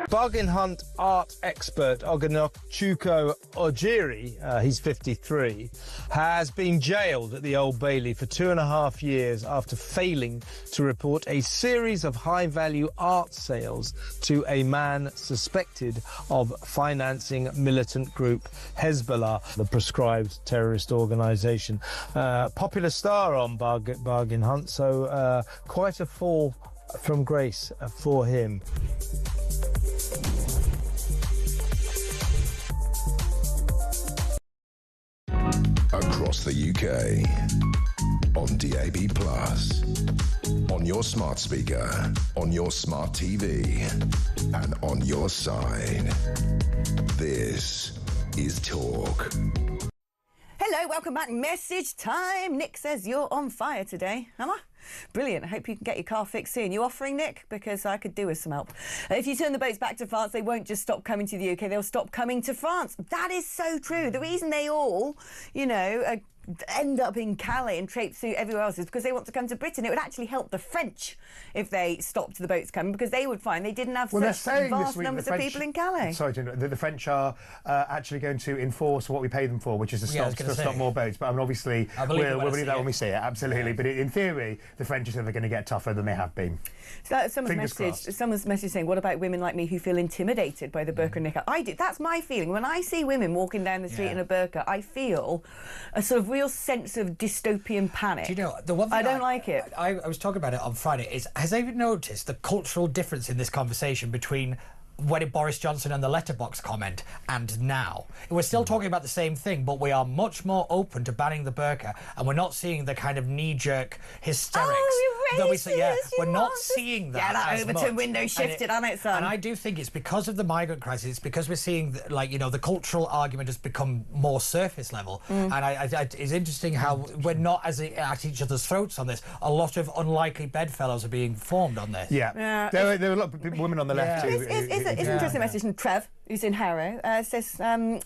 Bargain hunt art expert Ogonochuko Ojiri, he's 53, has been jailed at the Old Bailey for 2.5 years after failing to report a series of high-value art sales to a man suspected of financing militant group Hezbollah, the proscribed terrorist organisation. Popular star on Bargain Hunt, so quite a fall from grace for him. Across the UK, on DAB+, on your smart speaker, on your smart TV, and on your side. This is Talk. Hello, welcome back. Message time. Nick says you're on fire today. Am I? Brilliant. I hope you can get your car fixed soon. You offering, Nick? Because I could do with some help. If you turn the boats back to France, they won't just stop coming to the UK, they'll stop coming to France. That is so true. The reason they all, you know, end up in Calais and traipse through everywhere else is because they want to come to Britain. It would actually help the French if they stopped the boats coming, because they would find they didn't have such vast numbers of people in Calais. Sorry, the French are actually going to enforce what we pay them for, which is to stop more boats. But I mean, obviously, we'll believe that when we see it, absolutely. But in theory, the French are saying they're going to get tougher than they have been. So someone's message saying, what about women like me who feel intimidated by the burqa and niqab? I do. That's my feeling. When I see women walking down the street in a burqa, I feel a sort of real sense of dystopian panic. Do you know, the one thing I don't like it. I was talking about it on Friday. Has anyone noticed the cultural difference in this conversation between when Boris Johnson and the letterbox comment, and now. We're still talking about the same thing, but we are much more open to banning the burqa, and we're not seeing the kind of knee-jerk hysterics that we see. Yeah, we're not seeing that. Yeah, that as Overton much. window shifted on its own. And I do think it's because of the migrant crisis. It's because we're seeing, the cultural argument has become more surface level. And it's interesting how we're not at each other's throats on this. A lot of unlikely bedfellows are being formed on this. Yeah. There are a lot of women on the left who... It's an interesting message from Trev, who's in Harrow, says, when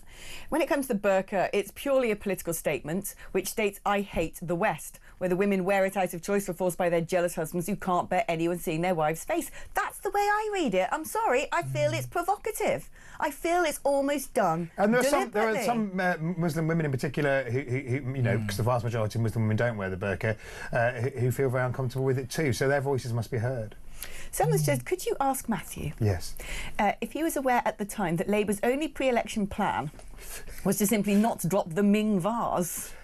it comes to the burqa, it's purely a political statement which states, I hate the West, whether women wear it out of choice or forced by their jealous husbands who can't bear anyone seeing their wife's face. That's the way I read it. I'm sorry, I feel it's provocative. I feel it's almost done. And there are some Muslim women in particular who because the vast majority of Muslim women don't wear the burqa, who feel very uncomfortable with it too. So their voices must be heard. Someone said, could you ask Matthew yes, if he was aware at the time that Labour's only pre-election plan was to simply not drop the Ming vase?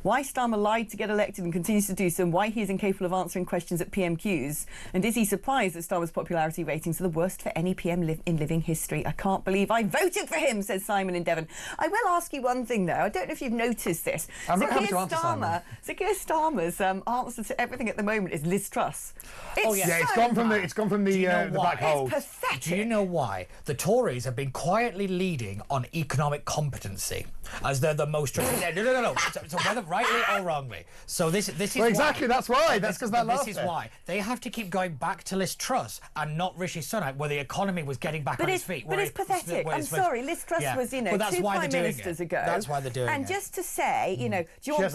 Why Starmer lied to get elected and continues to do so, and why he is incapable of answering questions at PMQs? And is he surprised that Starmer's popularity ratings are the worst for any PM in living history? I can't believe I voted for him, says Simon in Devon. I will ask you one thing, though. I don't know if you've noticed this. I'm not happy to answer, Simon. Sir Keir Starmer's answer to everything at the moment is Liz Truss. It's gone from the black hole. It's pathetic. Do you know why? The Tories have been quietly leading on economic competency, as they're the most... No. So whether rightly or wrongly. So this is well, exactly. Why. That's why. That's because that last. This is why they have to keep going back to Liz Truss and not Rishi Sunak, where the economy was getting back on its feet. But it's pathetic. I'm sorry, Liz Truss was, two prime ministers ago. That's why they're doing it. And just to say, do you want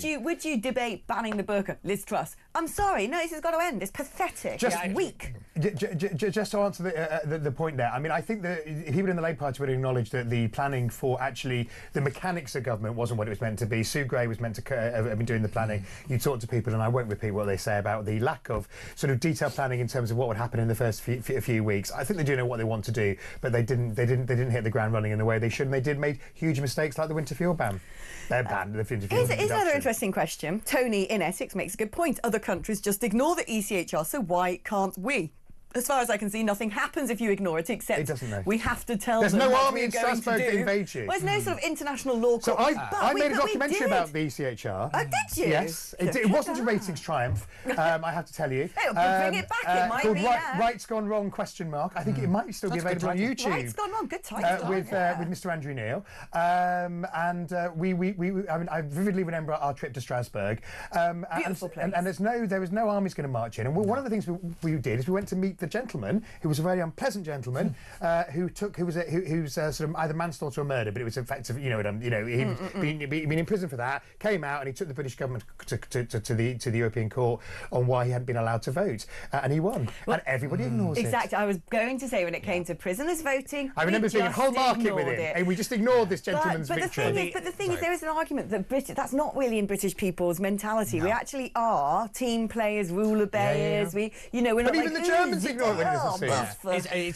to? Would you debate banning the burqa? Liz Truss. I'm sorry. No, this has got to end. It's pathetic. It's weak. Just to answer the point there, I mean, I think that people in the Labour Party would acknowledge that the planning for actually the mechanics of government wasn't what it was meant to be. Sue Gray was meant to have been doing the planning. You talk to people, and I won't repeat what they say about the lack of sort of detailed planning in terms of what would happen in the first few weeks. I think they do know what they want to do, but they didn't hit the ground running in the way they should, and they made huge mistakes like the winter fuel ban. They're banned. Here's another interesting question. Tony in Essex makes a good point. Other countries just ignore the ECHR, so why can't we? As far as I can see, nothing happens if you ignore it, except it doesn't know. We have to tell them. There's no army in Strasbourg to invade you. Well, there's no sort of international law. So I made a documentary about the ECHR. Oh, did you? Yes. It wasn't a ratings triumph, I have to tell you. Hey, bring it back. It might called be Right's Gone Wrong ? I think it might still be available on YouTube. Right's Gone Wrong. Good title. With Mr. Andrew Neil. I vividly remember our trip to Strasbourg. Beautiful place. And there was no armies going to march in. And one of the things we did is we went to meet the gentleman who was a very unpleasant gentleman who's sort of either manslaughter or murder, but it was effective. He'd been in prison for that. Came out and he took the British government to the European Court on why he hadn't been allowed to vote, and he won. And everybody ignores it. Exactly. I was going to say when it came to prisoners voting, I remember seeing a whole market with it, and we just ignored this gentleman's victory. But the thing is, there is an argument that that's not really in British people's mentality. No. We actually are team players, rule obeyers. We're not. But even the Germans ignore it.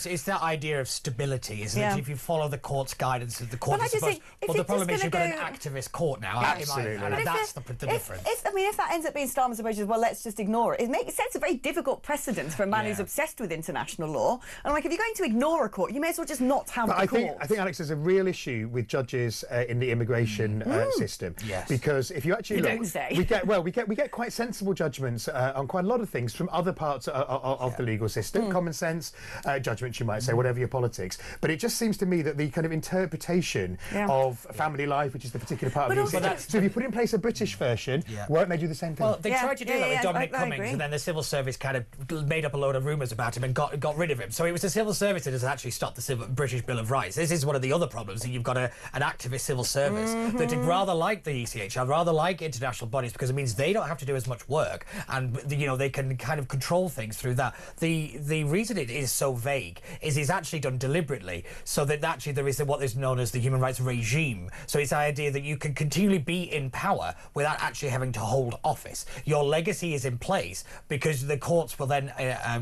It's that idea of stability, isn't it? If you follow the court's guidance, the court is supposed... Well, the problem is you've got an activist court now. Absolutely. And that's the difference. If that ends up being Starmer's approach, well, let's just ignore it. It sets a very difficult precedent for a man who's obsessed with international law. And if you're going to ignore a court, you may as well just not have the court. I think, Alex, there's a real issue with judges in the immigration system. Yes. Because if you actually look... Don't say. We get quite sensible judgments on quite a lot of things from other parts of the legal system. Common sense judgments, you might say, whatever your politics. But it just seems to me that the kind of interpretation of family life, which is the particular part of the ECHR. So if you put in place a British version, won't they do the same thing? Well, they tried to do that with Dominic Cummings, and then the civil service kind of made up a load of rumours about him and got rid of him. So it was the civil service that has actually stopped the British Bill of Rights. This is one of the other problems, that you've got an activist civil service that rather like the ECHR, rather like international bodies, because it means they don't have to do as much work, and they can kind of control things through that. The reason it is so vague is it's actually done deliberately, so that actually there is what is known as the human rights regime. So it's the idea that you can continually be in power without actually having to hold office. Your legacy is in place because the courts will then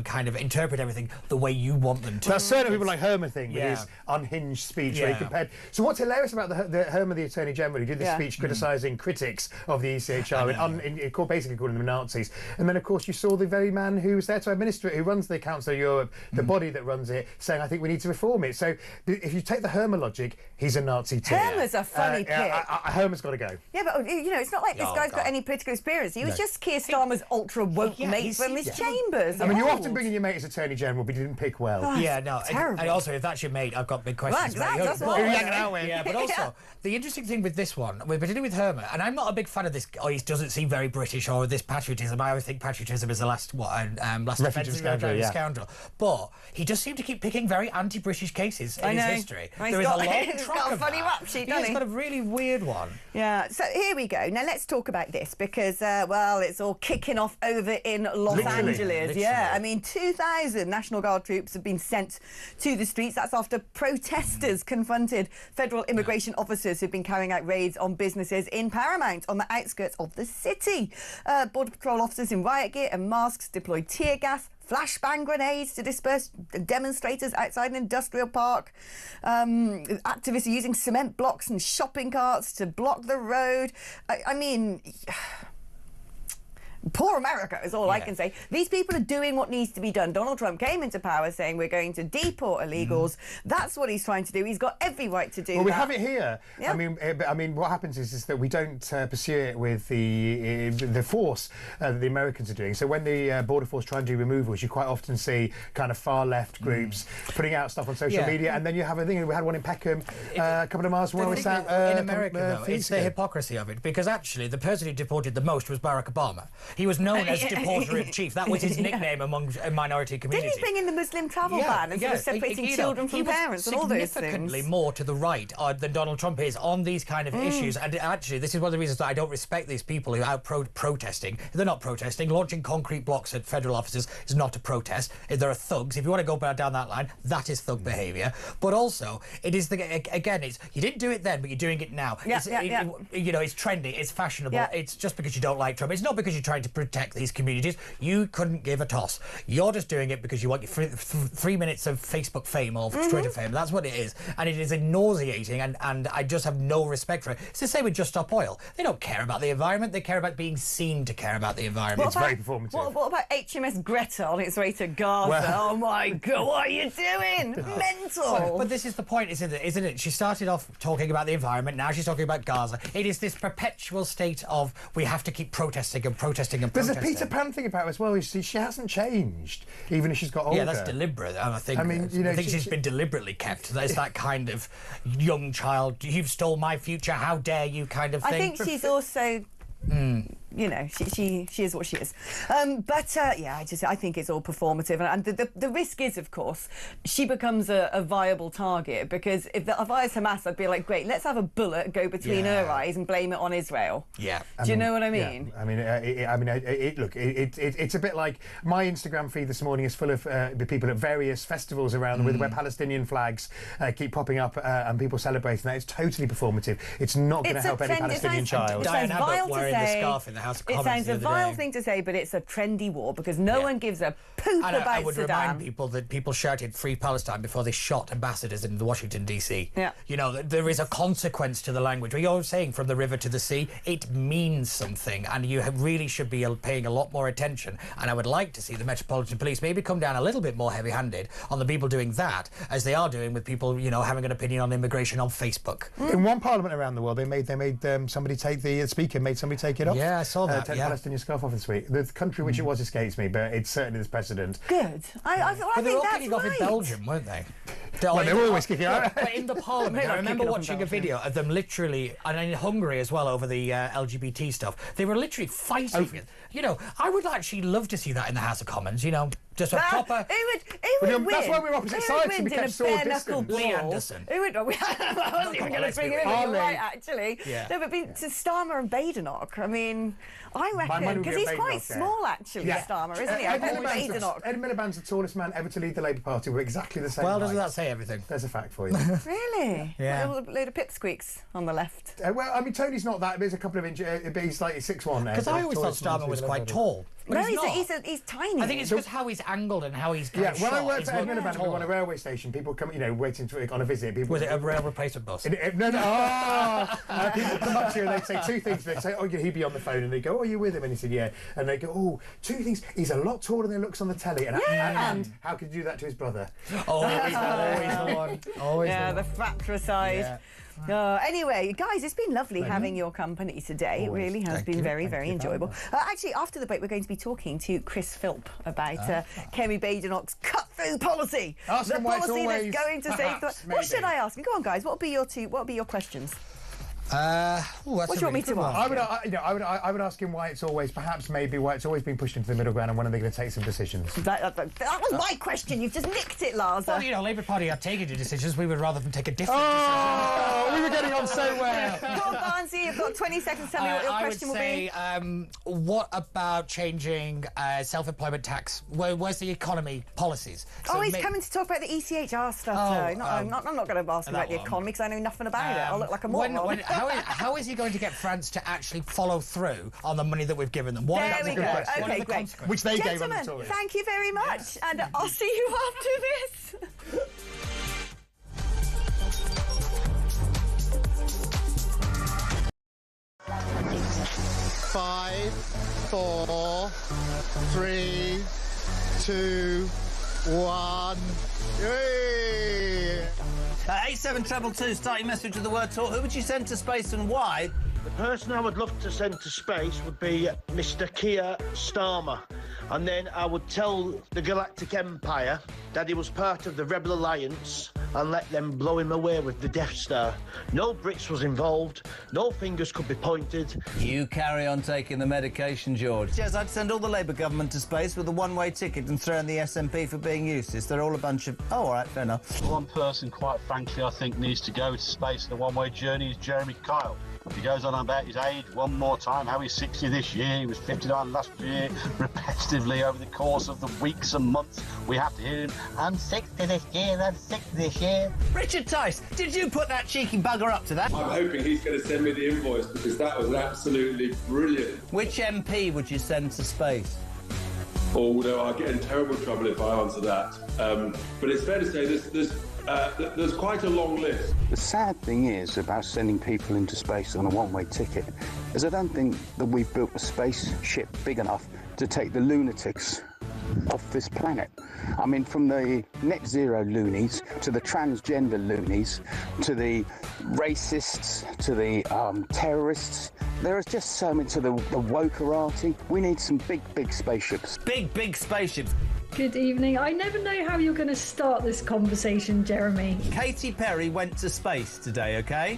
kind of interpret everything the way you want them to. That's certain people like Herman thing with his unhinged speech where he compared... So what's hilarious about the Herman, the Attorney General, who did this speech criticising critics of the ECHR, basically calling them Nazis. And then, of course, you saw the very man who was there to administer it, who runs the the Council of Europe, the body that runs it, saying, I think we need to reform it. So if you take the Hermer logic, he's a Nazi too. Hermer's a funny pick. Hermer's got to go. Yeah, but, it's not like this guy's got any political experience. He was just Keir Starmer's ultra-woke mate from his chambers. I mean, you often bring in your mate as Attorney General, but you didn't pick well. And also, if that's your mate, I've got big questions about you. But also, the interesting thing with this one, particularly with Hermer, and I'm not a big fan of this, he doesn't seem very British, or this patriotism. I always think patriotism is the last offensive scoundrel. But he just seemed to keep picking very anti-British cases in his history. There is a long track of funny rap sheet, doesn't he? He's got a really weird one. Yeah, so here we go. Now let's talk about this because, it's all kicking off over in Los Angeles. Yeah, I mean, 2,000 National Guard troops have been sent to the streets. That's after protesters confronted federal immigration officers who've been carrying out raids on businesses in Paramount on the outskirts of the city. Border Patrol officers in riot gear and masks deployed tear gas, flashbang grenades to disperse demonstrators outside an industrial park. Activists are using cement blocks and shopping carts to block the road. I mean... Poor America is all I can say. These people are doing what needs to be done. Donald Trump came into power saying we're going to deport illegals. That's what he's trying to do. He's got every right to do that. Well, we have it here. Yeah. I mean, what happens is that we don't pursue it with the force that the Americans are doing. So when the Border Force try and do removals, you quite often see kind of far-left groups putting out stuff on social media, and then you have a thing. We had one in Peckham a couple of miles from where we sat. In America, though, it's the hypocrisy of it, because actually the person who deported the most was Barack Obama. He was known as deporter-in-chief. That was his nickname among minority communities. Didn't he bring in the Muslim travel ban and sort of separating children from parents and all those things? Significantly more to the right than Donald Trump is on these kind of issues. And actually, this is one of the reasons that I don't respect these people who are out protesting. They're not protesting. Launching concrete blocks at federal offices is not a protest. There are thugs. If you want to go down that line, that is thug behaviour. But also, it is you didn't do it then, but you're doing it now. It's trendy. It's fashionable. It's just because you don't like Trump. It's not because you're trying to protect these communities. You couldn't give a toss. You're just doing it because you want your 3 minutes of Facebook fame or Twitter fame. That's what it is. And it is nauseating, and I just have no respect for it. It's the same with Just Stop Oil. They don't care about the environment. They care about being seen to care about the environment. It's very performative. What about HMS Greta on its way to Gaza? Oh my God, what are you doing? Mental. But this is the point, isn't it? She started off talking about the environment. Now she's talking about Gaza. It is this perpetual state of we have to keep protesting and protesting and protesting. There's a Peter Pan thing about her as well. You see, she hasn't changed, even if she's got older. Yeah, that's deliberate. I think she's been deliberately kept. There's that kind of young child. You've stole my future. How dare you? Kind of thing. I think she's also. She is what she is. I think it's all performative, and the risk is, of course, she becomes a viable target, because if I was Hamas, I'd be like, great, let's have a bullet go between her eyes and blame it on Israel. Yeah. Do you know what I mean? Yeah. It's a bit like my Instagram feed this morning is full of people at various festivals around where Palestinian flags keep popping up and people celebrating that. It's totally performative. It's not going to help any Palestinian child. Diane Abbott wearing the scarf in the House of Commons. It sounds a vile thing to say, but it's a trendy war because no one gives a poop about Saddam. I would remind people that people shouted "Free Palestine" before they shot ambassadors in Washington D.C. Yeah. There is a consequence to the language. You're saying from the river to the sea, it means something, and you really should be paying a lot more attention. And I would like to see the Metropolitan Police maybe come down a little bit more heavy-handed on the people doing that, as they are doing with people, having an opinion on immigration on Facebook. In one parliament around the world, they made somebody take the speaker made somebody take it off. Yeah, I saw that. Take the Palestinian scarf off this week. The country which it was escapes me, but it's certainly this precedent. Good. I but they think were all that's kicking off in Belgium, weren't they? Well, they were always kicking out. But in the parliament, I remember watching a video of them literally, and in Hungary as well, over the LGBT stuff. They were literally fighting. I would actually love to see that in the House of Commons. Just a proper. Who would win? That's why we're opposite sides, so we kept sword distance. Lee Anderson. Who would? I wasn't even going to bring it in. You're right, actually. Yeah. No, but to Starmer and Badenoch. I mean, I reckon because he's quite small, actually. Starmer, isn't he? Ed Miliband's the tallest man ever to lead the Labour Party. We're exactly the same. Well, doesn't that say everything? There's a fact for you. Really? Yeah. A load of pipsqueaks on the left. Tony's not that. There's a couple of inches, but he's like 6'1". Because I always thought Starmer was quite tall. No, he's tiny. I think it's just how he's angled and how he's kind of when I shot. worked at Miliband on a railway station, people come, waiting on a visit. People, was it a rail replacement bus? No. People come up to you and they say two things. They say, "Oh, he'd be on the phone," and they go, "Oh, are you with him?" And he said, "Yeah." And they go, "Oh, two things. He's a lot taller than he looks on the telly." And how could you do that to his brother? Always the one. Always the fratricide. Anyway, guys, it's been lovely having your company today. It really has been very, very enjoyable. Actually, after the break, we're going to be talking to Chris Philp about Kemi Badenoch's cut-through policy. Ask the him why it's policy always that's going to save the... What should I ask him? Go on, guys. What would be your questions? What do you want me to ask? I would ask him why it's always been pushed into the middle ground, and when are they going to take some decisions? That was my question. You've just nicked it, Lars. Well, Labour Party are taking the decisions. We would rather them take a different decision. We were getting on so well. Go on, Barnsley. You've got 20 seconds. Tell me what your question will be. What about changing self-employment tax? Where's the economy policies? He's coming to talk about the ECHR stuff. I'm not going to ask about the economy because I know nothing about it. I'll look like a moron. How is he going to get France to actually follow through on the money that we've given them? There we go. Okay, great. Which they gave on the Tories. Thank you very much, and I'll see you after this. 5, 4, 3, 2, 1. Yay! 8722, start your message with the word talk. Who would you send to space and why? The person I would love to send to space would be Mr. Keir Starmer. And then I would tell the Galactic Empire that he was part of the Rebel Alliance and let them blow him away with the Death Star. No Brits was involved, no fingers could be pointed. You carry on taking the medication, George. Yes, I'd send all the Labour government to space with a one-way ticket and throw in the SNP for being useless. They're all a bunch of... Oh, all right, fair enough. One person, quite frankly, I think needs to go to space in a one-way journey is Jeremy Kyle. He goes on about his age one more time, how he's 60 this year, he was 59 last year, repetitively over the course of the weeks and months. We have to hear him, I'm 60 this year, I'm 60 this year. Richard Tice, did you put that cheeky bugger up to that? I'm hoping he's going to send me the invoice because that was absolutely brilliant. Which MP would you send to space? Oh, no, I'll get in terrible trouble if I answer that. But it's fair to say there's quite a long list. The sad thing is about sending people into space on a one-way ticket is I don't think that we've built a spaceship big enough to take the lunatics off this planet. I mean, from the net zero loonies to the transgender loonies to the racists to the terrorists. There is just so many to the wokerati. We need some big spaceships. Big spaceships. Good evening. I never know how you're going to start this conversation, Jeremy. Katy Perry went to space today, OK?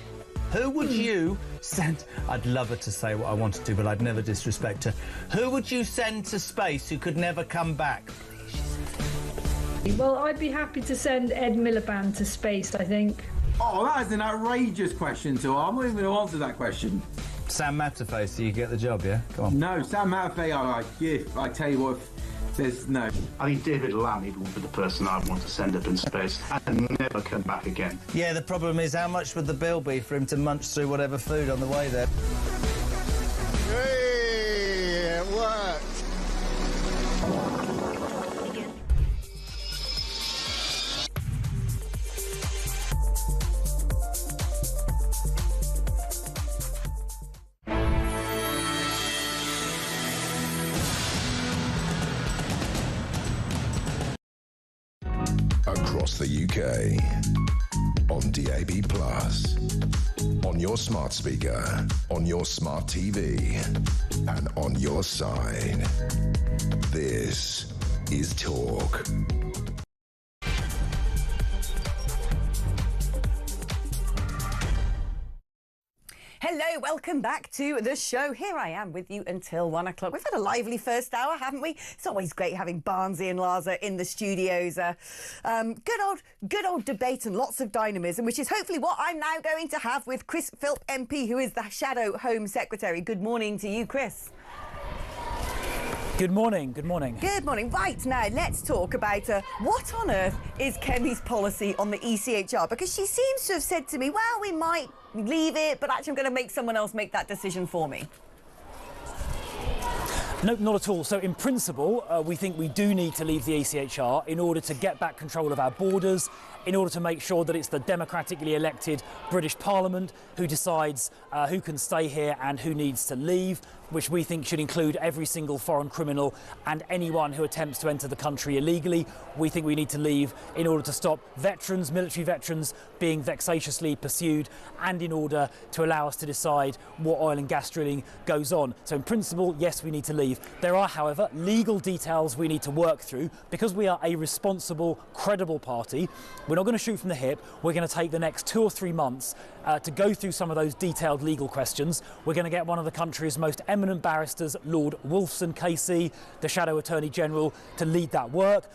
Who would you send... I'd love her to say what I wanted to, but I'd never disrespect her. Who would you send to space who could never come back? Well, I'd be happy to send Ed Miliband to space, I think. Oh, that is an outrageous question, so I'm not even going to answer that question. Sam Matterface, do you get the job, yeah? Come on. No, Sam Matterface, I tell you what... There's no. I think David Lammy would be the person I'd want to send up in space and never come back again. Yeah, the problem is how much would the bill be for him to munch through whatever food on the way there? Hey, it worked. Across the UK, on DAB+, on your smart speaker, on your smart TV, and on your side. This is Talk. Hello, welcome back to the show. Here I am with you until 1 o'clock. We've had a lively first hour, haven't we? It's always great having Barnsley and Larsa in the studios. Good old debate and lots of dynamism, which is hopefully what I'm now going to have with Chris Philp MP, who is the Shadow Home Secretary. Good morning to you, Chris. Good morning, good morning. Good morning. Right, now let's talk about what on earth is Kemi's policy on the ECHR? Because she seems to have said to me, well, we might leave it, but actually I'm going to make someone else make that decision for me. No, not at all. So in principle, we think we do need to leave the ECHR in order to get back control of our borders, in order to make sure that it's the democratically elected British Parliament who decides who can stay here and who needs to leave, which we think should include every single foreign criminal and anyone who attempts to enter the country illegally. We think we need to leave in order to stop veterans, military veterans, being vexatiously pursued, and in order to allow us to decide what oil and gas drilling goes on. So in principle, yes, we need to leave. There are, however, legal details we need to work through. Because we are a responsible, credible party, we're not going to shoot from the hip. We're going to take the next 2 or 3 months to go through some of those detailed legal questions. We're going to get one of the country's most eminent barristers, Lord Wolfson KC, the Shadow Attorney General, to lead that work.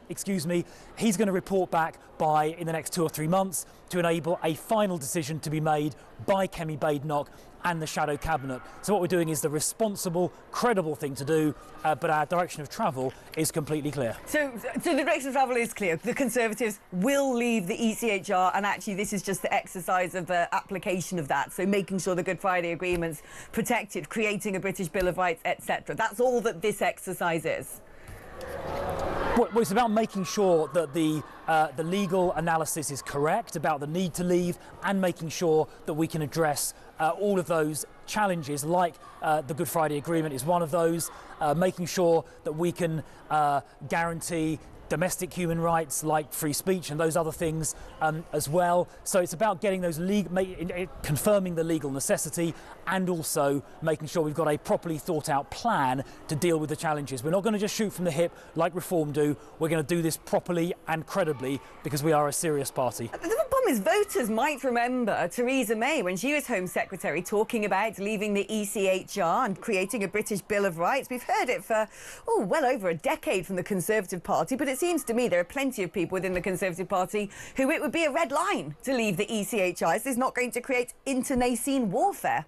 Excuse me. He's going to report back in the next 2 or 3 months to enable a final decision to be made by Kemi Badenoch and the Shadow Cabinet. So what we're doing is the responsible, credible thing to do, but our direction of travel is completely clear. So the direction of travel is clear. The Conservatives will leave the ECHR, and actually this is just the exercise of the application of that. So making sure the Good Friday Agreement's protected, creating a British Bill of Rights, etc. That's all that this exercise is. Well, it's about making sure that the legal analysis is correct about the need to leave, and making sure that we can address all of those challenges, like the Good Friday Agreement is one of those, making sure that we can guarantee domestic human rights like free speech and those other things as well. So it's about getting those confirming the legal necessity, and also making sure we've got a properly thought out plan to deal with the challenges. We're not going to just shoot from the hip like Reform do. We're going to do this properly and credibly, because we are a serious party. The problem is voters might remember Theresa May when she was Home Secretary talking about leaving the ECHR and creating a British Bill of Rights. We've heard it for well over a decade from the Conservative Party, but it seems to me there are plenty of people within the Conservative Party who it would be a red line to leave the ECHR. This is not going to create internecine warfare.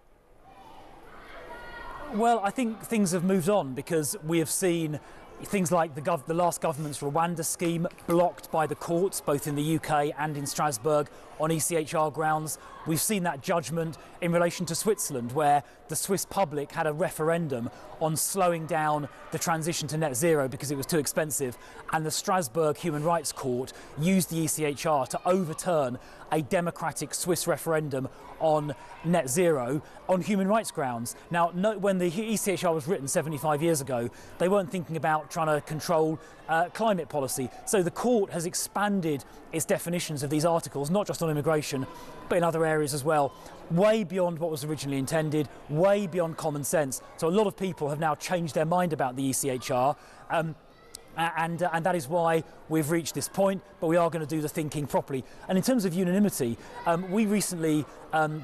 Well, I think things have moved on, because we have seen things like the last government's Rwanda scheme blocked by the courts, both in the UK and in Strasbourg, on ECHR grounds. We've seen that judgment in relation to Switzerland, where the Swiss public had a referendum on slowing down the transition to net zero because it was too expensive, and the Strasbourg Human Rights Court used the ECHR to overturn a democratic Swiss referendum on net zero on human rights grounds. Now, when the ECHR was written 75 years ago, they weren't thinking about trying to control climate policy. So the court has expanded its definitions of these articles, not just on immigration, but in other areas as well, way beyond what was originally intended, way beyond common sense. So a lot of people have now changed their mind about the ECHR. And that is why we've reached this point, but we are going to do the thinking properly. And in terms of unanimity, we recently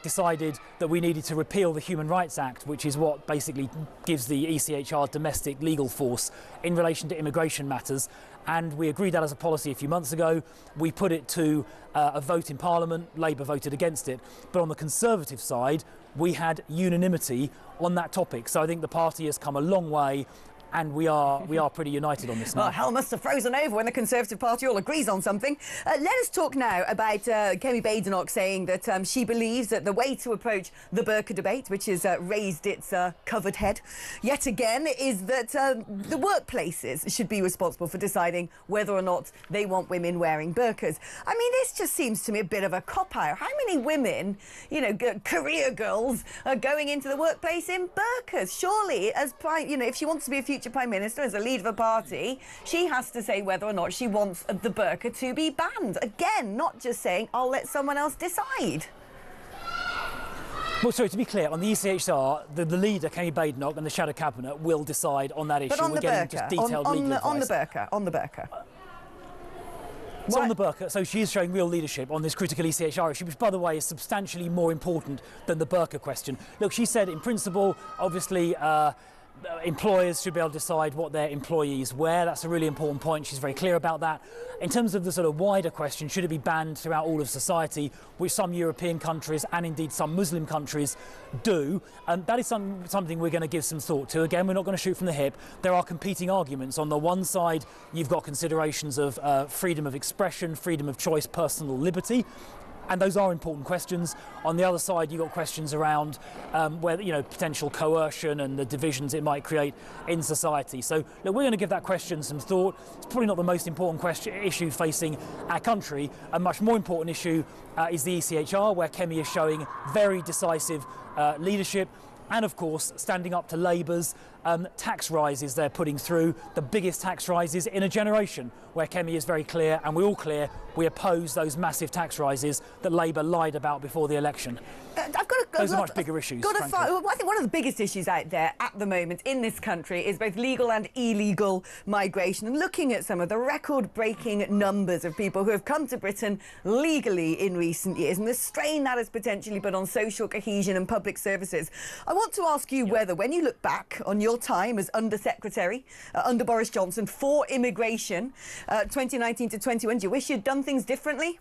decided that we needed to repeal the Human Rights Act, which is what basically gives the ECHR domestic legal force in relation to immigration matters. And we agreed that as a policy a few months ago. We put it to a vote in Parliament. Labour voted against it. But on the Conservative side, we had unanimity on that topic. So I think the party has come a long way, and we are pretty united on this now. Well, hell must have frozen over when the Conservative Party all agrees on something. Let us talk now about Kemi Badenoch saying that she believes that the way to approach the burka debate, which has raised its covered head yet again, is that the workplaces should be responsible for deciding whether or not they want women wearing burkas. I mean, this just seems to me a bit of a cop-out. How many women, career girls, are going into the workplace in burkas? Surely, as if she wants to be a future Prime Minister, as a leader of a party, she has to say whether or not she wants the burqa to be banned. Again, not just saying, I'll let someone else decide. Well, sorry, to be clear, on the ECHR, the leader, Kemi Badenoch, and the Shadow Cabinet will decide on that issue. But on the burqa, on the burqa. So on the burqa, so she is showing real leadership on this critical ECHR issue, which, by the way, is substantially more important than the burqa question. Look, she said, in principle, obviously, employers should be able to decide what their employees wear. That's a really important point. She's very clear about that. In terms of the sort of wider question, should it be banned throughout all of society, which some European countries and indeed some Muslim countries do, that is something we're going to give some thought to. Again, we're not going to shoot from the hip. There are competing arguments. On the one side, you've got considerations of freedom of expression, freedom of choice, personal liberty. And those are important questions. On the other side, you've got questions around where, you know, potential coercion and the divisions it might create in society. So look, we're going to give that question some thought. It's probably not the most important issue facing our country. A much more important issue is the ECHR, where Kemi is showing very decisive leadership. And of course, standing up to Labour's tax rises they're putting through, the biggest tax rises in a generation, where Kemi is very clear, and we're all clear, we oppose those massive tax rises that Labour lied about before the election. Those are much bigger issues. I think one of the biggest issues out there at the moment in this country is both legal and illegal migration. And looking at some of the record-breaking numbers of people who have come to Britain legally in recent years, and the strain that has potentially put on social cohesion and public services, I want to ask you whether, when you look back on your time as Under-Secretary under Boris Johnson for immigration, 2019 to 21, do you wish you'd done things differently?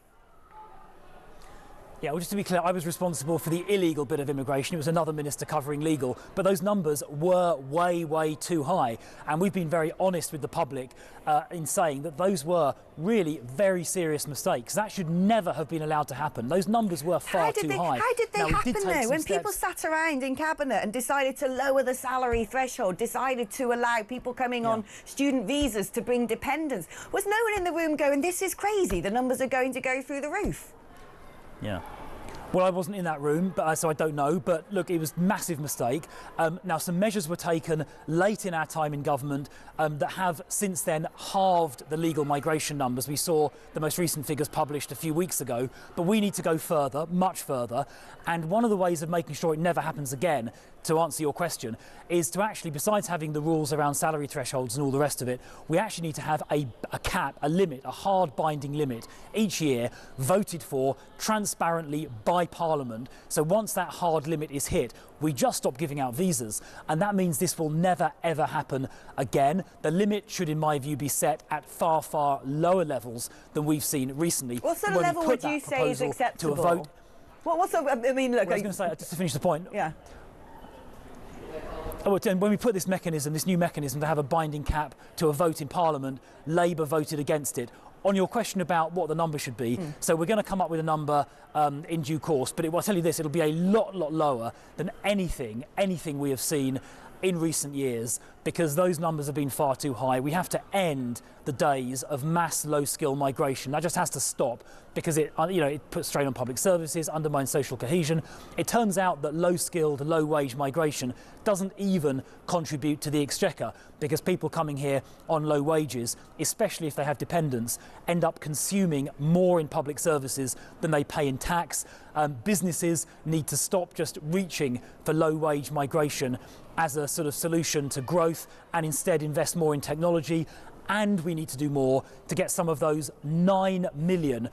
Yeah, well, just to be clear, I was responsible for the illegal bit of immigration. It was another minister covering legal. But those numbers were way, way too high. And we've been very honest with the public in saying that those were really very serious mistakes. That should never have been allowed to happen. Those numbers were far too high. How did they happen, though? When people sat around in Cabinet and decided to lower the salary threshold, decided to allow people coming on student visas to bring dependents, was no one in the room going, this is crazy, the numbers are going to go through the roof? Yeah. Well, I wasn't in that room, so I don't know. But look, it was a massive mistake. Now, some measures were taken late in our time in government that have since then halved the legal migration numbers. We saw the most recent figures published a few weeks ago, but we need to go further, much further. And one of the ways of making sure it never happens again, to answer your question, is to actually, besides having the rules around salary thresholds and all the rest of it, we actually need to have a cap, a limit, a hard binding limit each year, voted for transparently by Parliament. So once that hard limit is hit, we just stop giving out visas. And that means this will never, ever happen again. The limit should, in my view, be set at far, far lower levels than we've seen recently. What sort of level would you say is acceptable? To a vote, what's the, I mean, look... Well, I was going to say, just to finish the point... Yeah. When we put this mechanism, this new mechanism, to have a binding cap to a vote in Parliament, Labour voted against it. On your question about what the number should be, so we're going to come up with a number in due course, but I'll tell you this, it'll be a lot lower than anything we have seen in recent years, because those numbers have been far too high. We have to end the days of mass low-skill migration. That just has to stop, because it puts strain on public services, undermines social cohesion. It turns out that low-skilled, low-wage migration doesn't even contribute to the exchequer, because people coming here on low wages, especially if they have dependents, end up consuming more in public services than they pay in tax. Businesses need to stop just reaching for low-wage migration as a sort of solution to growth, and instead invest more in technology. And we need to do more to get some of those 9 million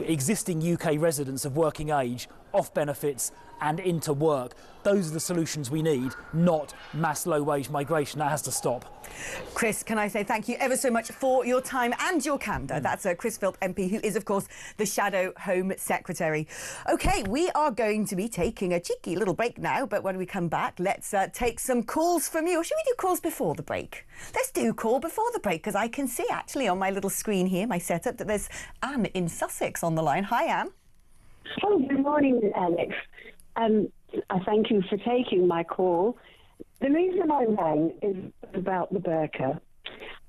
existing UK residents of working age off benefits and into work. Those are the solutions we need, not mass low-wage migration. That has to stop. Chris, can I say thank you ever so much for your time and your candour. That's Chris Philp MP, who is, of course, the Shadow Home Secretary. OK, we are going to be taking a cheeky little break now, but when we come back, let's take some calls from you. Or should we do calls before the break? Let's do call before the break, because I can see, actually, on my little screen here, my setup, that there's Anne in Sussex on the line. Hi, Anne. Oh, good morning, Alex. I thank you for taking my call. The reason I rang is about the burka.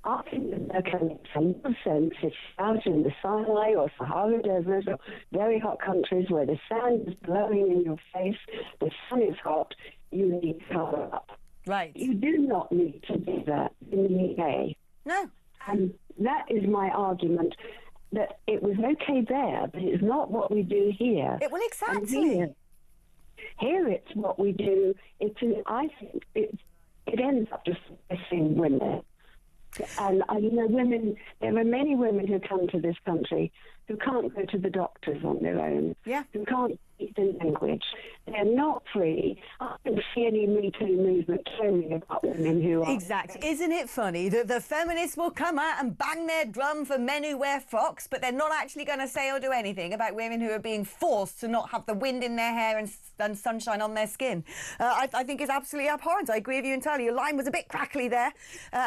I think the burka makes a lot of sense if out in the Sinai or Sahara Desert or very hot countries where the sand is blowing in your face, the sun is hot, you need to cover up. Right. You do not need to do that in the UK. No. And that is my argument, that it was okay there, but it's not what we do here. Well, exactly. Here it's what we do. I think it ends up just oppressing women. And, women, there are many women who come to this country who can't go to the doctors on their own, who can't speak the language. They're not free. I don't see any Me Too movement caring about women who are... Exactly. Isn't it funny that the feminists will come out and bang their drum for men who wear frocks, but they're not actually going to say or do anything about women who are being forced to not have the wind in their hair and sunshine on their skin? I think it's absolutely abhorrent. I agree with you entirely. Your line was a bit crackly there,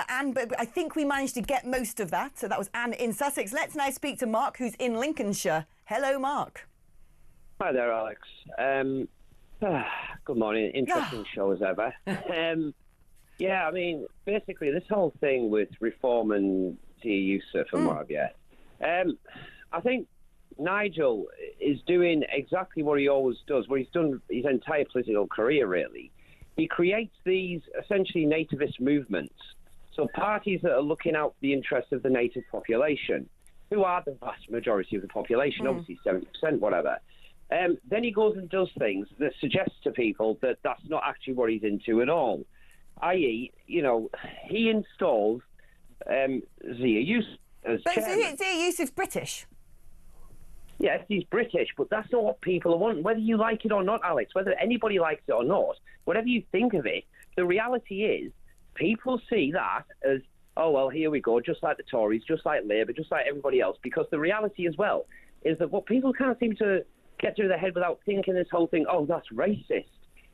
Anne, but I think we managed to get most of that. So that was Anne in Sussex. Let's now speak to Mark, who's in Lincolnshire. Hello, Mark. Hi there, Alex. Good morning. Interesting show as ever. Yeah, I mean, basically, this whole thing with reform and Yusuf and what have you, I think Nigel is doing exactly what he always does, what he's done his entire political career, really. He creates these essentially nativist movements. So parties that are looking out for the interests of the native population, who are the vast majority of the population, obviously 70%, whatever. Then he goes and does things that suggest to people that that's not actually what he's into at all. I.e., you know, he installs Zia Yusuf as chairman. Zia Yusuf's British. Yes, he's British, but that's not what people want. Whether you like it or not, Alex, whether anybody likes it or not, whatever you think of it, the reality is people see that as, oh, well, here we go, just like the Tories, just like Labour, just like everybody else, because the reality as well is that what people can't seem to get through their head without thinking this whole thing, oh, that's racist,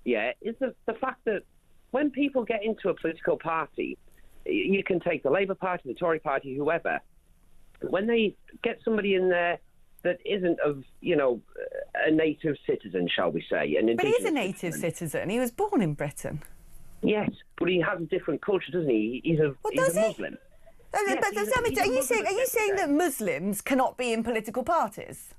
is the fact that when people get into a political party, you can take the Labour Party, the Tory Party, whoever, when they get somebody in there that isn't of, you know, a native citizen, shall we say. But he is a native citizen. He was born in Britain. Yes, but he has a different culture, doesn't he? He's a Muslim. Are you saying that Muslims cannot be in political parties?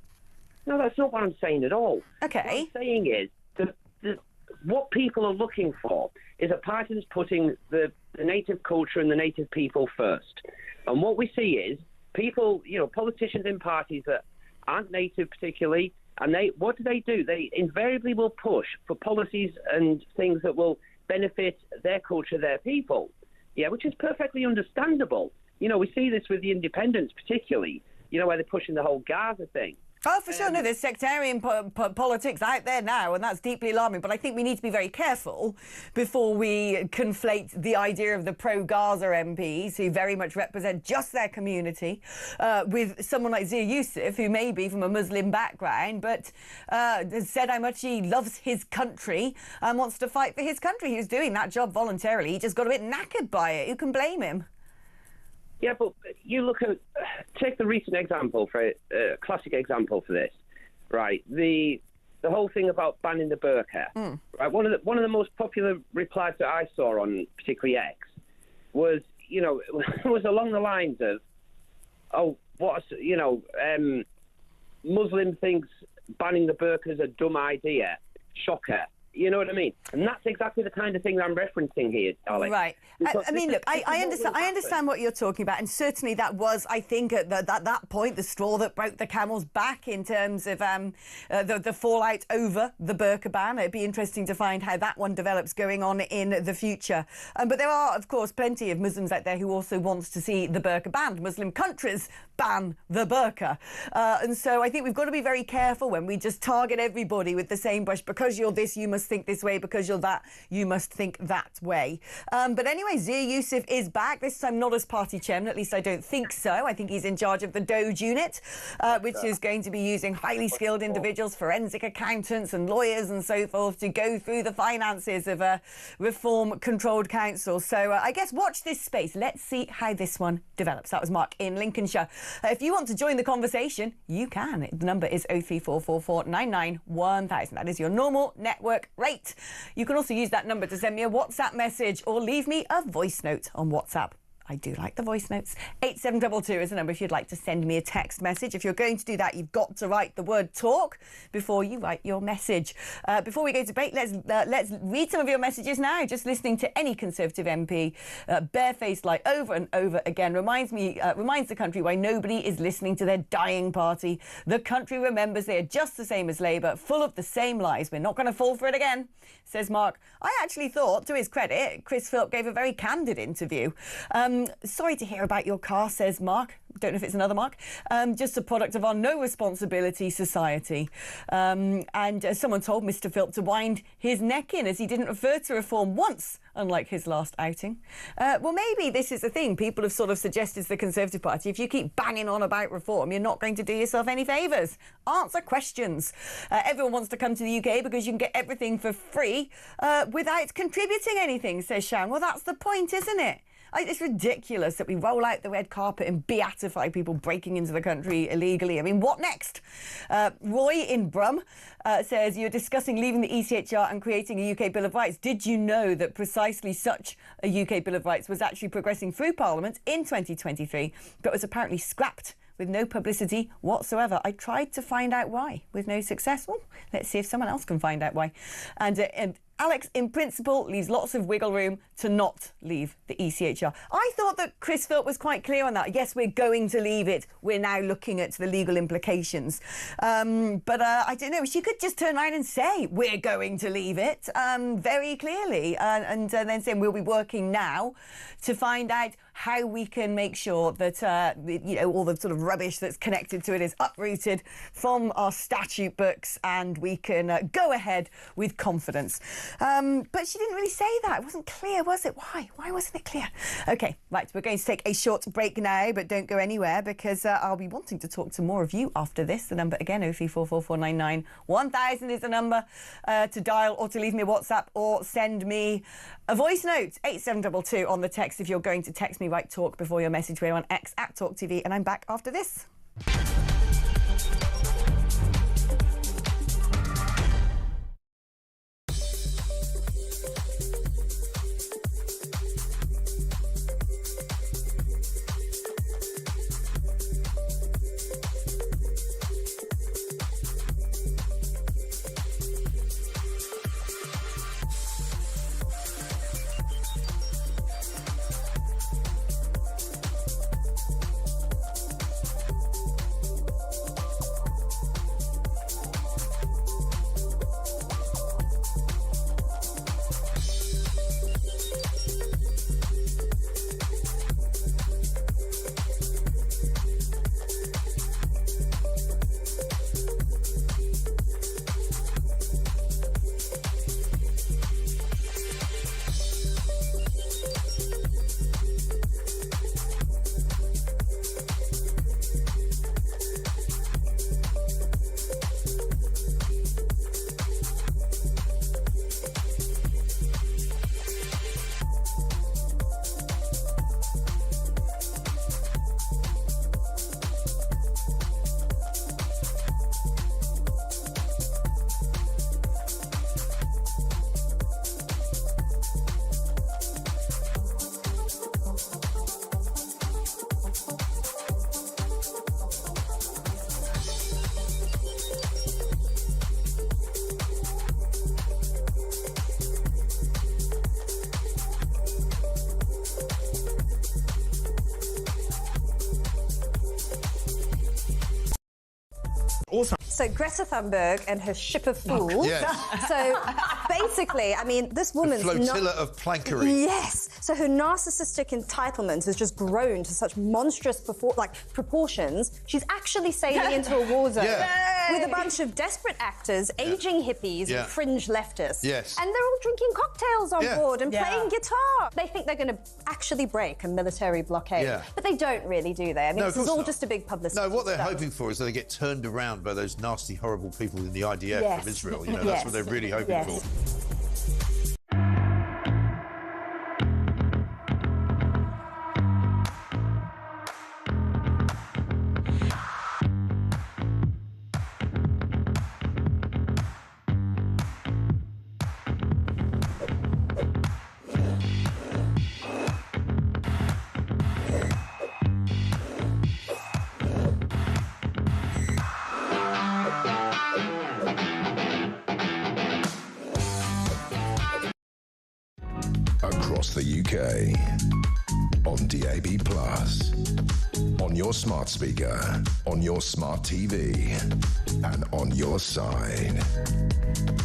No, that's not what I'm saying at all. Okay. What I'm saying is that what people are looking for is a party that's putting the native culture and the native people first. And what we see is people, you know, politicians in parties that aren't native particularly, and what do? They invariably will push for policies and things that will benefit their culture, their people, which is perfectly understandable. You know, we see this with the independents particularly, you know, where they're pushing the whole Gaza thing. Oh, for sure. No, there's sectarian politics out there now, and that's deeply alarming. But I think we need to be very careful before we conflate the idea of the pro-Gaza MPs, who very much represent just their community, with someone like Zia Yusuf, who may be from a Muslim background, but has said how much he loves his country and wants to fight for his country. He was doing that job voluntarily. He just got a bit knackered by it. Who can blame him? Yeah, but you look at, take the recent example for classic example for this, right? The whole thing about banning the burqa, right? One of the most popular replies that I saw on particularly X was, you know, was along the lines of, oh, Muslim thinks banning the burqa is a dumb idea, shocker. You know what I mean? And that's exactly the kind of thing that I'm referencing here, Alex. Right. I mean, look, I understand what you're talking about, and certainly that was, I think, at that point, the straw that broke the camel's back in terms of the fallout over the burqa ban. It'd be interesting to find how that one develops going on in the future. But there are, of course, plenty of Muslims out there who also want to see the burqa banned. Muslim countries ban the burqa. And so I think we've got to be very careful when we just target everybody with the same brush. Because you're this, you must think this way. Because you're that, you must think that way. But anyway, Zia Yusuf is back, this time not as party chairman, at least I don't think so. I think he's in charge of the Doge unit, which is going to be using highly skilled individuals, forensic accountants and lawyers and so forth to go through the finances of a reform-controlled council. So I guess watch this space. Let's see how this one develops. That was Mark in Lincolnshire. If you want to join the conversation, you can. The number is 03444 99 1000. That is your normal network rate. You can also use that number to send me a WhatsApp message or leave me a voice note on WhatsApp. I do like the voice notes. 8722 is the number if you'd like to send me a text message. If you're going to do that, you've got to write the word talk before you write your message. Before we go to debate, let's read some of your messages now. Just listening to any Conservative MP barefaced lie over and over again reminds the country why nobody is listening to their dying party. The country remembers they are just the same as Labour, full of the same lies. We're not going to fall for it again, says Mark. I actually thought, to his credit, Chris Philp gave a very candid interview. Sorry to hear about your car, says Mark. Don't know if it's another Mark. Just a product of our no responsibility society. And someone told Mr. Philp to wind his neck in as he didn't refer to reform once, unlike his last outing. Well, maybe this is the thing. People have sort of suggested to the Conservative Party, if you keep banging on about reform, you're not going to do yourself any favours. Answer questions. Everyone wants to come to the UK because you can get everything for free without contributing anything, says Shan. Well, that's the point, isn't it? It's ridiculous that we roll out the red carpet and beatify people breaking into the country illegally. I mean, what next? Roy in Brum says, you're discussing leaving the ECHR and creating a UK Bill of Rights. Did you know that precisely such a UK Bill of Rights was actually progressing through Parliament in 2023, but was apparently scrapped with no publicity whatsoever? I tried to find out why, with no success. Well, let's see if someone else can find out why. And Alex, in principle, leaves lots of wiggle room to not leave the ECHR. I thought that Chris Philp was quite clear on that. Yes, we're going to leave it. We're now looking at the legal implications. But I don't know. She could just turn around and say, we're going to leave it very clearly. And then saying we'll be working now to find out how we can make sure that, all the sort of rubbish that's connected to it is uprooted from our statute books and we can go ahead with confidence. But she didn't really say that. It wasn't clear, was it? Why? Why wasn't it clear? OK, right, we're going to take a short break now, but don't go anywhere because I'll be wanting to talk to more of you after this. The number again, 0344499 1000 is the number to dial or to leave me a WhatsApp or send me a voice note. 8722 on the text if you're going to text me right talk before your message. We're on X at talkTV and I'm back after this. So Greta Thunberg and her ship of fools. Yes. So basically, I mean, this woman's flotilla of plankery. Yes. So her narcissistic entitlement has just grown to such monstrous proportions. She's actually sailing into a war zone with a bunch of desperate actors, aging hippies, and fringe leftists. Yes. And they're all drinking cocktails on board and playing guitar. They think they're going to actually break a military blockade, but they don't really, do they? I mean, this is all just a big publicity. No, what they're hoping for is that they get turned around by those nasty, horrible people in the IDF from Israel. You know, that's what they're really hoping for. Across the UK, on DAB+, on your smart speaker, on your smart TV, and on your side.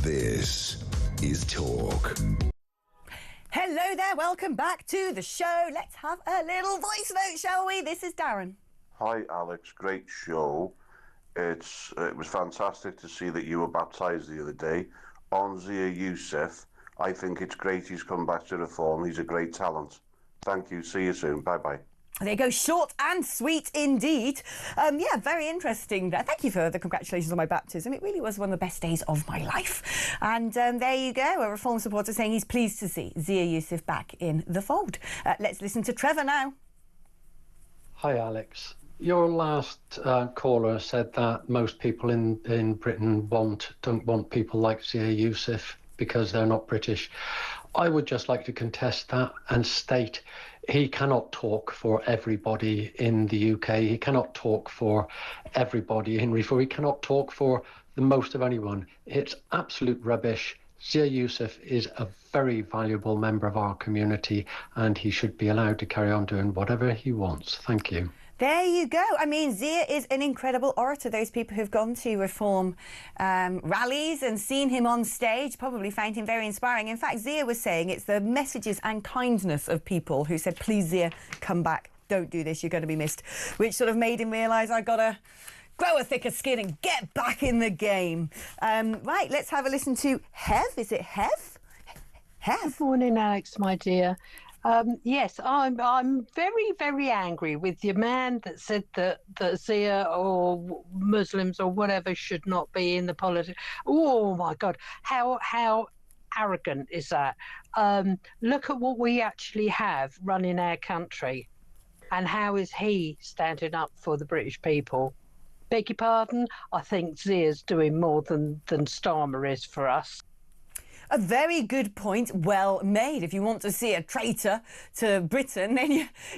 This is Talk. Hello there, welcome back to the show. Let's have a little voice note, shall we? This is Darren. Hi, Alex. Great show. It was fantastic to see that you were baptised the other day. Onzia Youssef. I think it's great he's come back to reform. He's a great talent. Thank you. See you soon. Bye-bye. There you go, short and sweet indeed. Yeah, very interesting. Thank you for the congratulations on my baptism. It really was one of the best days of my life. And there you go, a Reform supporter saying he's pleased to see Zia Youssef back in the fold. Let's listen to Trevor now. Hi, Alex. Your last caller said that most people in Britain don't want people like Zia Youssef because they're not British. I would just like to contest that and state he cannot talk for everybody in the UK. He cannot talk for everybody in Reform. He cannot talk for the most of anyone. It's absolute rubbish. Zia Youssef is a very valuable member of our community and he should be allowed to carry on doing whatever he wants. Thank you. There you go. I mean, Zia is an incredible orator. Those people who've gone to Reform rallies and seen him on stage probably find him very inspiring. In fact, Zia was saying it's the messages and kindness of people who said, please, Zia, come back. Don't do this. You're going to be missed. Which sort of made him realise, I've got to grow a thicker skin and get back in the game. Right, let's have a listen to Hev. Is it Hev? Hev. Good morning, Alex, my dear. Yes, I'm very, very angry with your man that said that Zia or Muslims or whatever should not be in the politics. Oh my God, how arrogant is that? Look at what we actually have running our country, and how is he standing up for the British people? Beg your pardon. I think Zia's doing more than Starmer is for us. A very good point, well made. If you want to see a traitor to Britain, then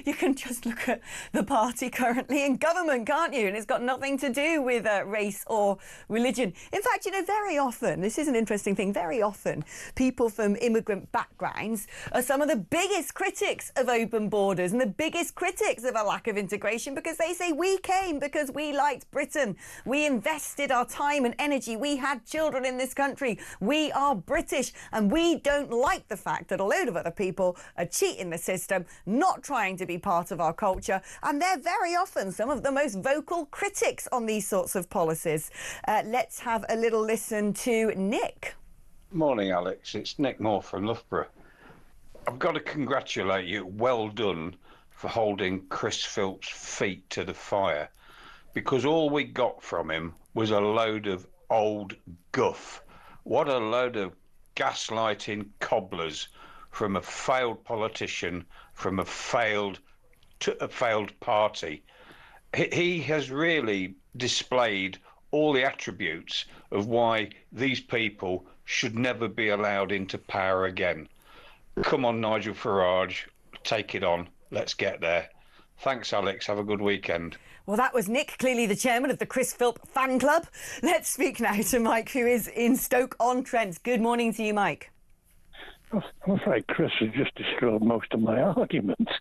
you can just look at the party currently in government, can't you? And it's got nothing to do with race or religion. In fact, you know, very often, this is an interesting thing, very often people from immigrant backgrounds are some of the biggest critics of open borders and the biggest critics of a lack of integration, because they say we came because we liked Britain. We invested our time and energy. We had children in this country. We are British. And we don't like the fact that a load of other people are cheating the system, not trying to be part of our culture, and they're very often some of the most vocal critics on these sorts of policies. Let's have a little listen to Nick. Morning, Alex. It's Nick Moore from Loughborough. I've got to congratulate you. Well done for holding Chris Phillips' feet to the fire, because all we got from him was a load of old guff. What a load of gaslighting cobblers from a failed politician, from a failed party. He has really displayed all the attributes of why these people should never be allowed into power again. Come on, Nigel Farage, take it on. Let's get there. Thanks, Alex. Have a good weekend. Well, that was Nick, clearly the chairman of the Chris Philp fan club. Let's speak now to Mike, who is in Stoke-on-Trent. Good morning to you, Mike. I'm afraid Chris has just destroyed most of my arguments.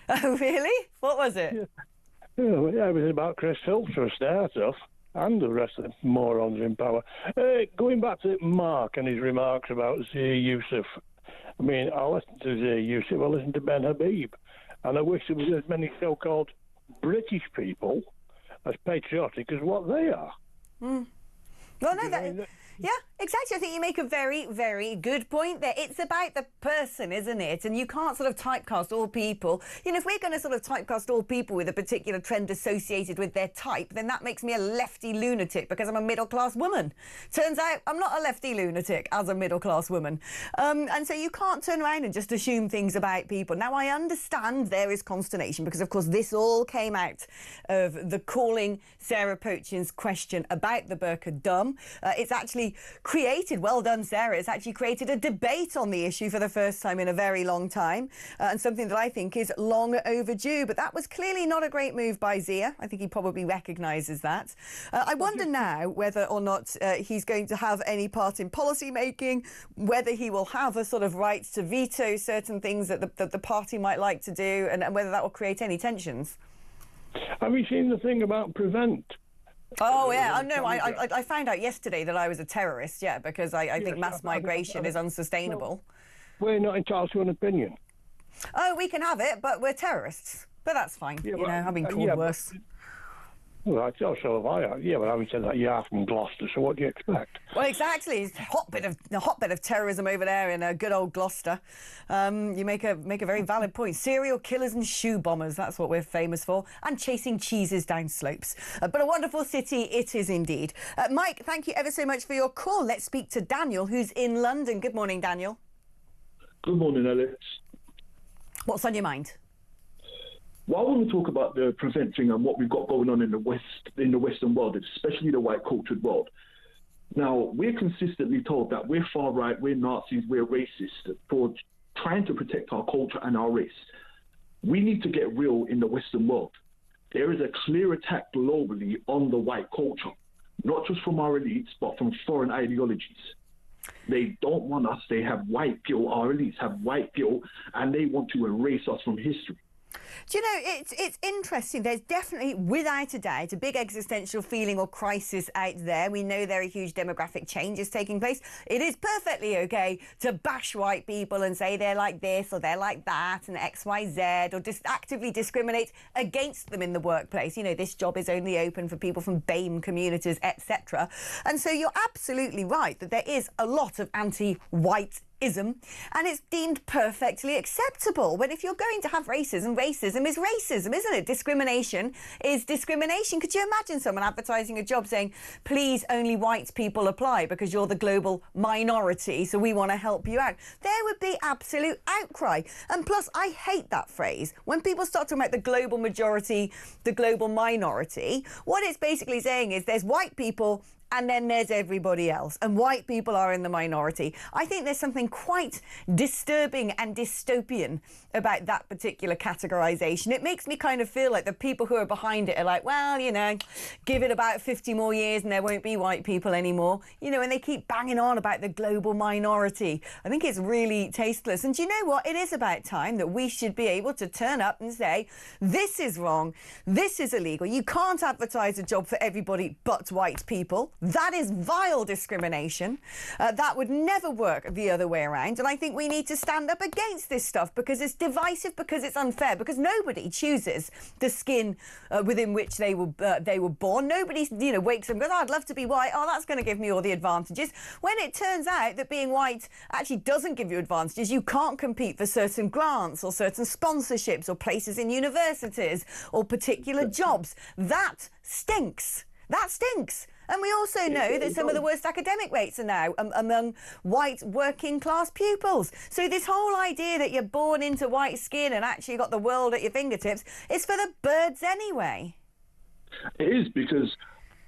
Oh, really? What was it? Yeah, everything about Chris Phillips for a start off, and the rest of the morons in power. Going back to Mark and his remarks about Zia Youssef. I mean, I listen to Zia Youssef, I listen to Ben Habib, and I wish there was as many so-called British people as patriotic as what they are. Mm. Well, no, yeah, exactly. I think you make a very, very good point there. It's about the person, isn't it? And you can't sort of typecast all people. You know, if we're going to sort of typecast all people with a particular trend associated with their type, then that makes me a lefty lunatic because I'm a middle-class woman. Turns out I'm not a lefty lunatic as a middle-class woman. And so you can't turn around and just assume things about people. Now, I understand there is consternation because, of course, this all came out of the calling Sarah Pochin's question about the burqa dumb. It's actually created, well done Sarah, it's actually created a debate on the issue for the first time in a very long time, and something that I think is long overdue. But that was clearly not a great move by Zia. I think he probably recognises that. I wonder now whether or not he's going to have any part in policy making, whether he will have a sort of right to veto certain things that the party might like to do, and whether that will create any tensions. Have you seen the thing about Prevent? Oh, yeah. No, I found out yesterday that I was a terrorist, yeah, because I think mass migration is unsustainable. We're not entitled to an opinion. Oh, we can have it, but we're terrorists. But that's fine. Yeah, you know, I've been called worse. Right, so have I. Yeah, but having said that, you're from Gloucester, so what do you expect? Well, exactly. It's a hotbed of terrorism over there in good old Gloucester. You make a very valid point. Serial killers and shoe bombers, that's what we're famous for. And chasing cheeses down slopes. But a wonderful city it is indeed. Mike, thank you ever so much for your call. Let's speak to Daniel, who's in London. Good morning, Daniel. Good morning, Alex. What's on your mind? Well, I want to talk about the preventing and what we've got going on in the Western world, especially the white cultured world. Now, we're consistently told that we're far right, we're Nazis, we're racist for trying to protect our culture and our race. We need to get real in the Western world. There is a clear attack globally on the white culture, not just from our elites, but from foreign ideologies. They don't want us. They have white guilt. Our elites have white guilt, and they want to erase us from history. Do you know, it's interesting. There's definitely, without a doubt, a big existential feeling or crisis out there. We know there are huge demographic changes taking place. It is perfectly okay to bash white people and say they're like this or they're like that and X, Y, Z, or just actively discriminate against them in the workplace. You know, this job is only open for people from BAME communities, etc. And so you're absolutely right that there is a lot of anti-white ism, and it's deemed perfectly acceptable. But if you're going to have racism, racism is racism, isn't it? Discrimination is discrimination. Could you imagine someone advertising a job saying, please, only white people apply because you're the global minority, so we want to help you out? There would be absolute outcry. And plus, I hate that phrase. When people start talking about the global majority, the global minority, what it's basically saying is there's white people and then there's everybody else, and white people are in the minority. I think there's something quite disturbing and dystopian about that particular categorisation. It makes me kind of feel like the people who are behind it are like, well, you know, give it about 50 more years and there won't be white people anymore. You know, and they keep banging on about the global minority. I think it's really tasteless. And do you know what? It is about time that we should be able to turn up and say, this is wrong, this is illegal. You can't advertise a job for everybody but white people. That is vile discrimination. That would never work the other way around. And I think we need to stand up against this stuff because it's divisive, because it's unfair, because nobody chooses the skin within which they were born. Nobody, you know, wakes up and goes, oh, I'd love to be white. Oh, that's going to give me all the advantages. When it turns out that being white actually doesn't give you advantages, you can't compete for certain grants or certain sponsorships or places in universities or particular jobs. That stinks. That stinks. And we also know that some of the worst academic rates are now among white working class pupils. So this whole idea that you're born into white skin and actually got the world at your fingertips is for the birds anyway. It is, because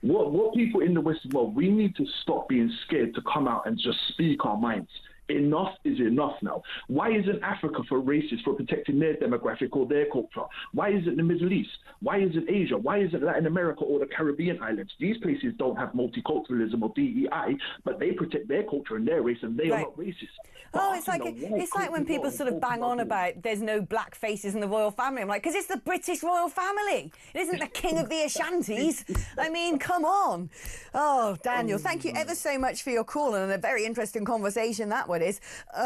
what people in the Western world, we need to stop being scared to come out and just speak our minds. Enough is enough now. Why isn't Africa for racists for protecting their demographic or their culture? Why isn't the Middle East? Why isn't Asia? Why isn't Latin America or the Caribbean islands? These places don't have multiculturalism or DEI, but they protect their culture and their race, and they are not racist. Oh, it's like when people sort of bang on about there's no black faces in the royal family. I'm like, because it's the British royal family. It isn't the King of the Ashantis. I mean, come on. Oh, Daniel, thank you ever so much for your call, and a very interesting conversation that one is.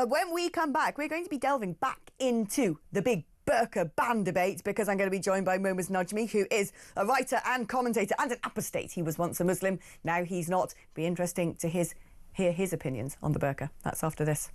When we come back, we're going to be delving back into the big burka ban debate, because I'm going to be joined by Momus Najmi, who is a writer and commentator and an apostate. He was once a Muslim, now he's not. Be interesting to hear his opinions on the burka. That's after this.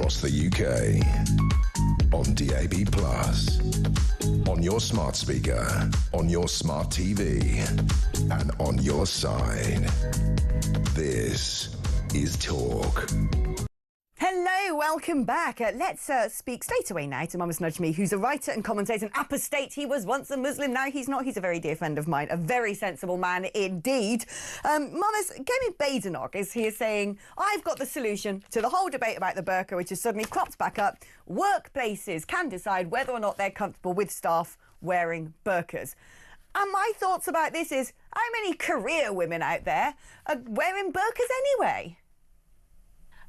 across the UK. On DAB+, on your smart speaker, on your smart TV, and on your side. This is Talk. Hello, welcome back. Let's speak straight away now to Mamas Nudge Me, who's a writer and commentator, an apostate. He was once a Muslim, now he's not. He's a very dear friend of mine, a very sensible man indeed. Mamas, Kemi Badenoch is here saying, I've got the solution to the whole debate about the burqa, which has suddenly cropped back up. Workplaces can decide whether or not they're comfortable with staff wearing burqas. And my thoughts about this is, how many career women out there are wearing burqas anyway?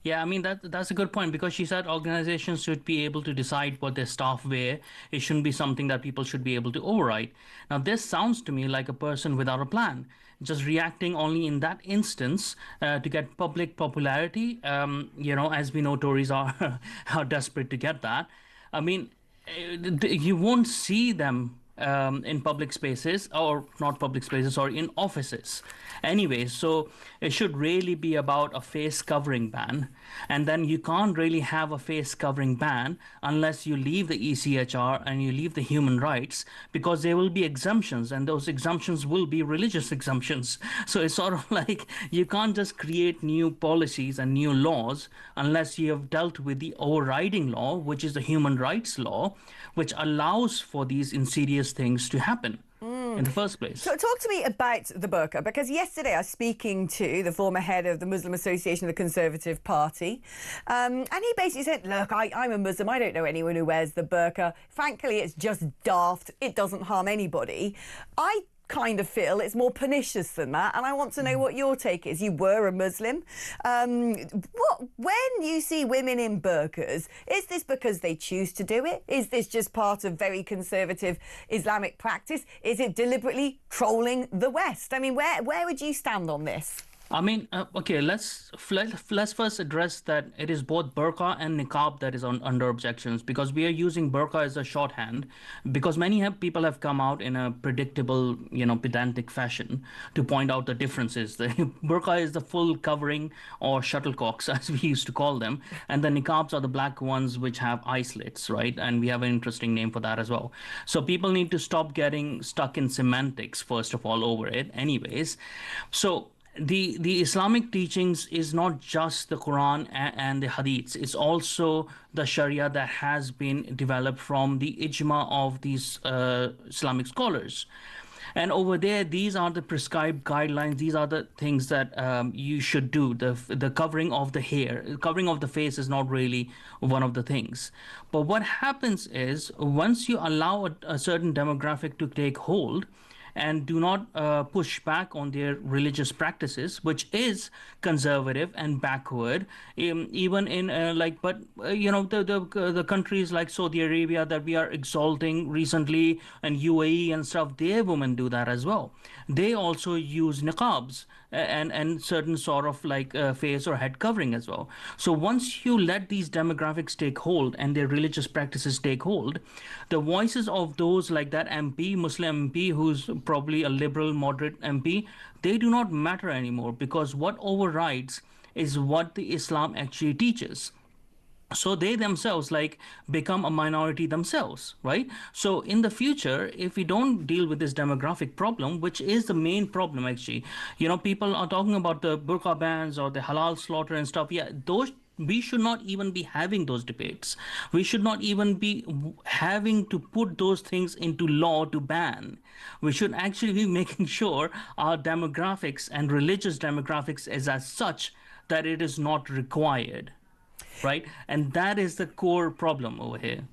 Yeah, I mean, that's a good point, because she said organizations should be able to decide what their staff wear. It shouldn't be something that people should be able to override. Now, this sounds to me like a person without a plan, just reacting only in that instance to get public popularity. As we know, Tories are desperate to get that. I mean, you won't see them in public spaces, or not public spaces, or in offices anyway. So it should really be about a face covering ban. And then you can't really have a face covering ban unless you leave the ECHR and you leave the human rights, because there will be exemptions, and those exemptions will be religious exemptions. So it's sort of like you can't just create new policies and new laws unless you have dealt with the overriding law, which is the human rights law, which allows for these insidious things to happen in the first place. So talk to me about the burqa, because yesterday I was speaking to the former head of the Muslim Association of the Conservative Party, and he basically said, look, I'm a Muslim, I don't know anyone who wears the burqa. Frankly, it's just daft. It doesn't harm anybody. I kind of feel it's more pernicious than that, and I want to know what your take is. You were a Muslim. When you see women in burqas, is this because they choose to do it? Is this just part of very conservative Islamic practice? Is it deliberately trolling the West? I mean, where would you stand on this? I mean, okay, let's first address that it is both burqa and niqab that is under objections, because we are using burqa as a shorthand, because many people have come out in a predictable, pedantic fashion to point out the differences. The burqa is the full covering, or shuttlecocks as we used to call them, and the niqabs are the black ones which have eye slits, right? And we have an interesting name for that as well. So people need to stop getting stuck in semantics, first of all, over it anyways. So the Islamic teachings is not just the Quran and the Hadiths. It's also the Sharia that has been developed from the ijma of these Islamic scholars. And over there, these are the prescribed guidelines. These are the things that you should do. The covering of the hair, covering of the face is not really one of the things. But what happens is, once you allow a certain demographic to take hold, and do not push back on their religious practices, which is conservative and backward, even in the countries like Saudi Arabia that we are exalting recently, and UAE and stuff, their women do that as well. They also use niqabs and certain sort of face or head covering as well. So once you let these demographics take hold and their religious practices take hold, the voices of those like that MP, Muslim MP, who's probably a liberal moderate MP, they do not matter anymore, because what overrides is what the Islam actually teaches. So they themselves become a minority themselves, right? So in the future, if we don't deal with this demographic problem, which is the main problem actually, people are talking about the burqa bans or the halal slaughter and stuff. Yeah, we should not even be having those debates. We should not even be having to put those things into law to ban. We should actually be making sure our demographics and religious demographics is as such that it is not required. Right? And that is the core problem over here.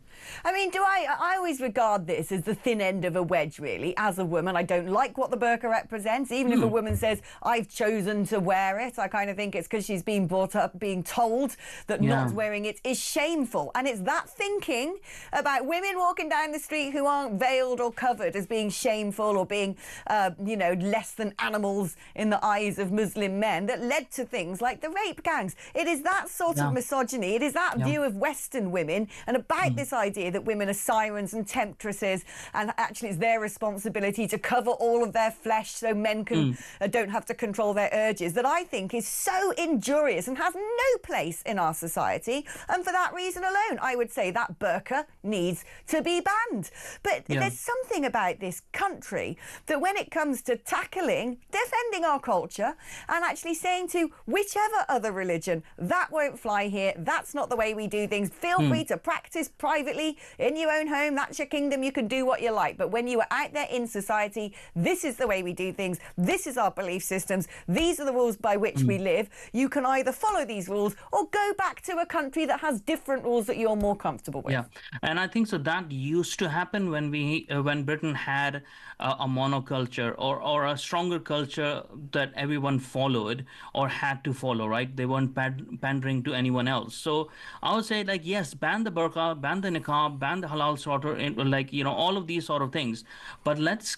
I mean, I always regard this as the thin end of a wedge, really. As a woman, I don't like what the burqa represents. Even if a woman says, I've chosen to wear it, I kind of think it's because she's been brought up being told that not wearing it is shameful. And it's that thinking about women walking down the street who aren't veiled or covered as being shameful or being, less than animals in the eyes of Muslim men that led to things like the rape gangs. It is that sort of misogyny. It is that view of Western women and about this idea idea that women are sirens and temptresses, and actually it's their responsibility to cover all of their flesh so men can don't have to control their urges, that I think is so injurious and has no place in our society. And for that reason alone, I would say that burqa needs to be banned. But there's something about this country that when it comes to tackling, defending our culture and actually saying to whichever other religion, that won't fly here, that's not the way we do things, feel free to practice privately in your own home, that's your kingdom, you can do what you like. But when you are out there in society, this is the way we do things, this is our belief systems, these are the rules by which we live. You can either follow these rules or go back to a country that has different rules that you're more comfortable with. Yeah, and I think so that used to happen when when Britain had a monoculture or a stronger culture that everyone followed or had to follow, right? They weren't pandering to anyone else. So I would say, like, yes, ban the burqa, ban the niqab, ban the halal slaughter, like, you know, all of these sort of things. But let's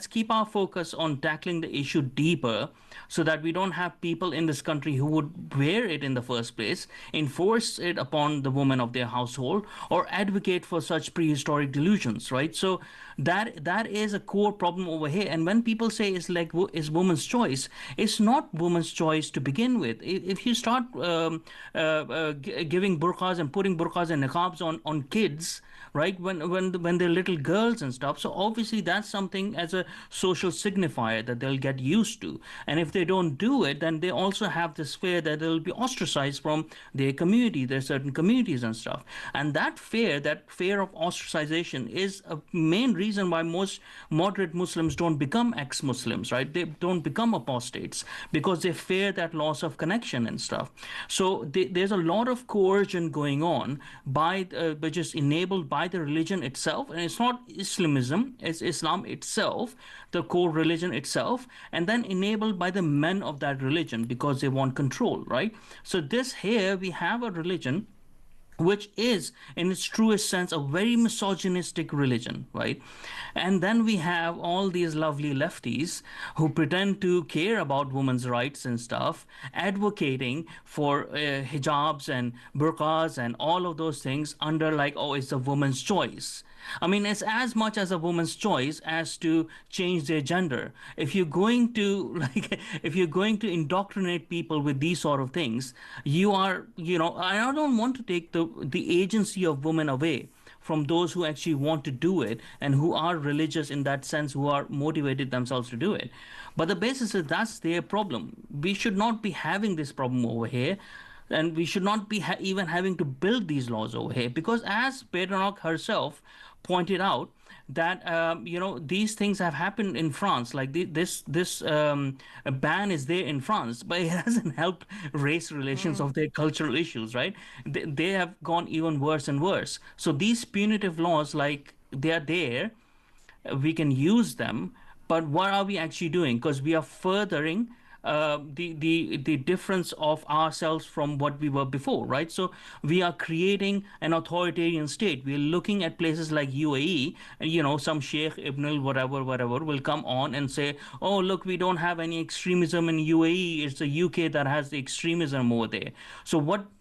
keep our focus on tackling the issue deeper, so that we don't have people in this country who would wear it in the first place, enforce it upon the women of their household, or advocate for such prehistoric delusions, right? So that is a core problem over here. And when people say it's like it's woman's choice, it's not woman's choice to begin with. If you start giving burqas and putting burqas and niqabs on kids, right, when they're little girls and stuff, so obviously that's something as a social signifier that they'll get used to. And if they don't do it, then they also have this fear that they'll be ostracized from their community, their certain communities and stuff. And that fear of ostracization is a main reason why most moderate Muslims don't become ex-Muslims, right? They don't become apostates because they fear that loss of connection and stuff. So there's a lot of coercion going on which is enabled by the religion itself. And it's not Islamism, it's Islam itself, the core religion itself, and then enabled by the men of that religion because they want control, right? So here we have a religion which is, in its truest sense, a very misogynistic religion, right? And then we have all these lovely lefties who pretend to care about women's rights and stuff, advocating for hijabs and burqas and all of those things under like, oh, it's a woman's choice. I mean, it's as much as a woman's choice as to change their gender. If you're going to indoctrinate people with these sort of things, you are, you know, I don't want to take the agency of women away from those who actually want to do it and who are religious in that sense, who are motivated themselves to do it. But the basis is that's their problem. We should not be having this problem over here. And we should not be even having to build these laws over here, because as Pedronok herself pointed out, that these things have happened in France. Like this ban is there in France, but it hasn't helped race relations of their cultural issues, right? They have gone even worse and worse. So these punitive laws, like, they are there, we can use them, but what are we actually doing? Because we are furthering the difference of ourselves from what we were before, right? So we are creating an authoritarian state. We're looking at places like UAE, and, you know, some Sheikh Ibn whatever will come on and say, oh, look, we don't have any extremism in UAE. It's the UK that has the extremism over there. So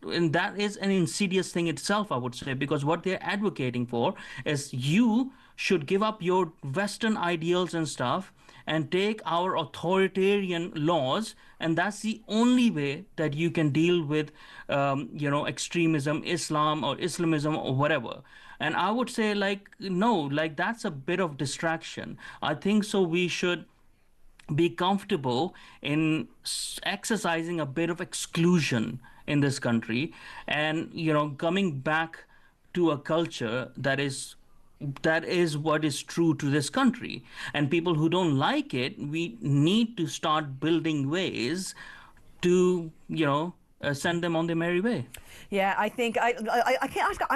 and that is an insidious thing itself, I would say, because what they're advocating for is you should give up your Western ideals and stuff and take our authoritarian laws, and that's the only way that you can deal with, extremism, Islam or Islamism or whatever. And I would say, like, no, like, that's a bit of distraction. I think so we should be comfortable in exercising a bit of exclusion in this country and, you know, coming back to a culture that is what is true to this country. And people who don't like it, we need to start building ways to, send them on their merry way. Yeah, I think I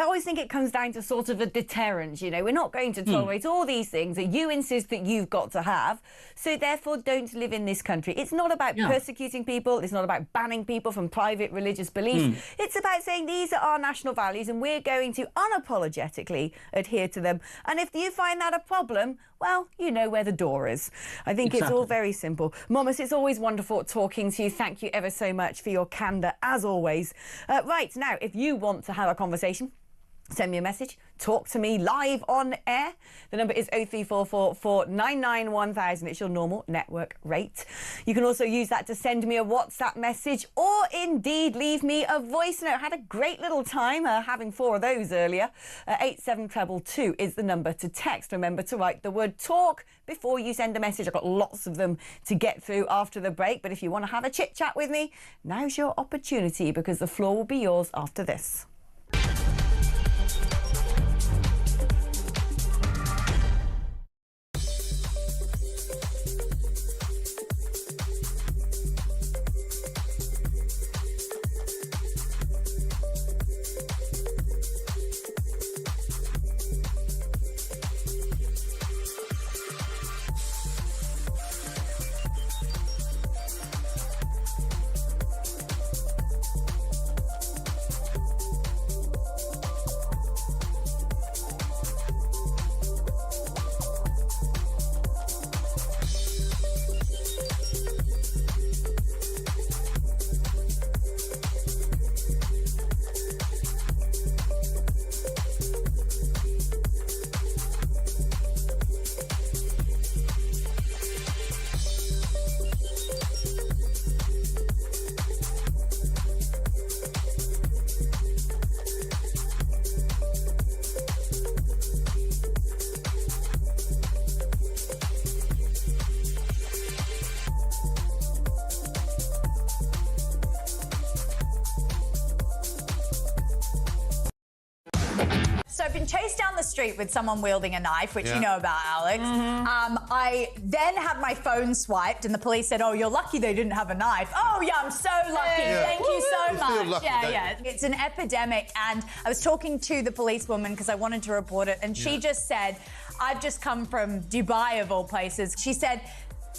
always think it comes down to sort of a deterrent. You know, we're not going to tolerate all these things that you insist that you've got to have, so therefore don't live in this country. It's not about persecuting people. It's not about banning people from private religious beliefs. It's about saying these are our national values and we're going to unapologetically adhere to them. And if you find that a problem, well, you know where the door is. I think It's all very simple. Momus, it's always wonderful talking to you. Thank you ever so much for your candour, as always. Right, now, if you want to have a conversation Send me a message. Talk to me live on air. The number is 03444 999 1000. It's your normal network rate. You can also use that to send me a WhatsApp message or indeed leave me a voice note. Had a great little time having 4 of those earlier. 87222 is the number to text. Remember to write the word talk before you send a message. I've got lots of them to get through after the break, but if you want to have a chit chat with me, now's your opportunity because the floor will be yours after this. So I've been chased down the street with someone wielding a knife, which you know about, Alex. I then had my phone swiped and the police said, oh, you're lucky they didn't have a knife. Oh, yeah, I'm so lucky. Thank you so much. Lucky, It's an epidemic. And I was talking to the policewoman because I wanted to report it. And she just said, I've just come from Dubai, of all places. She said,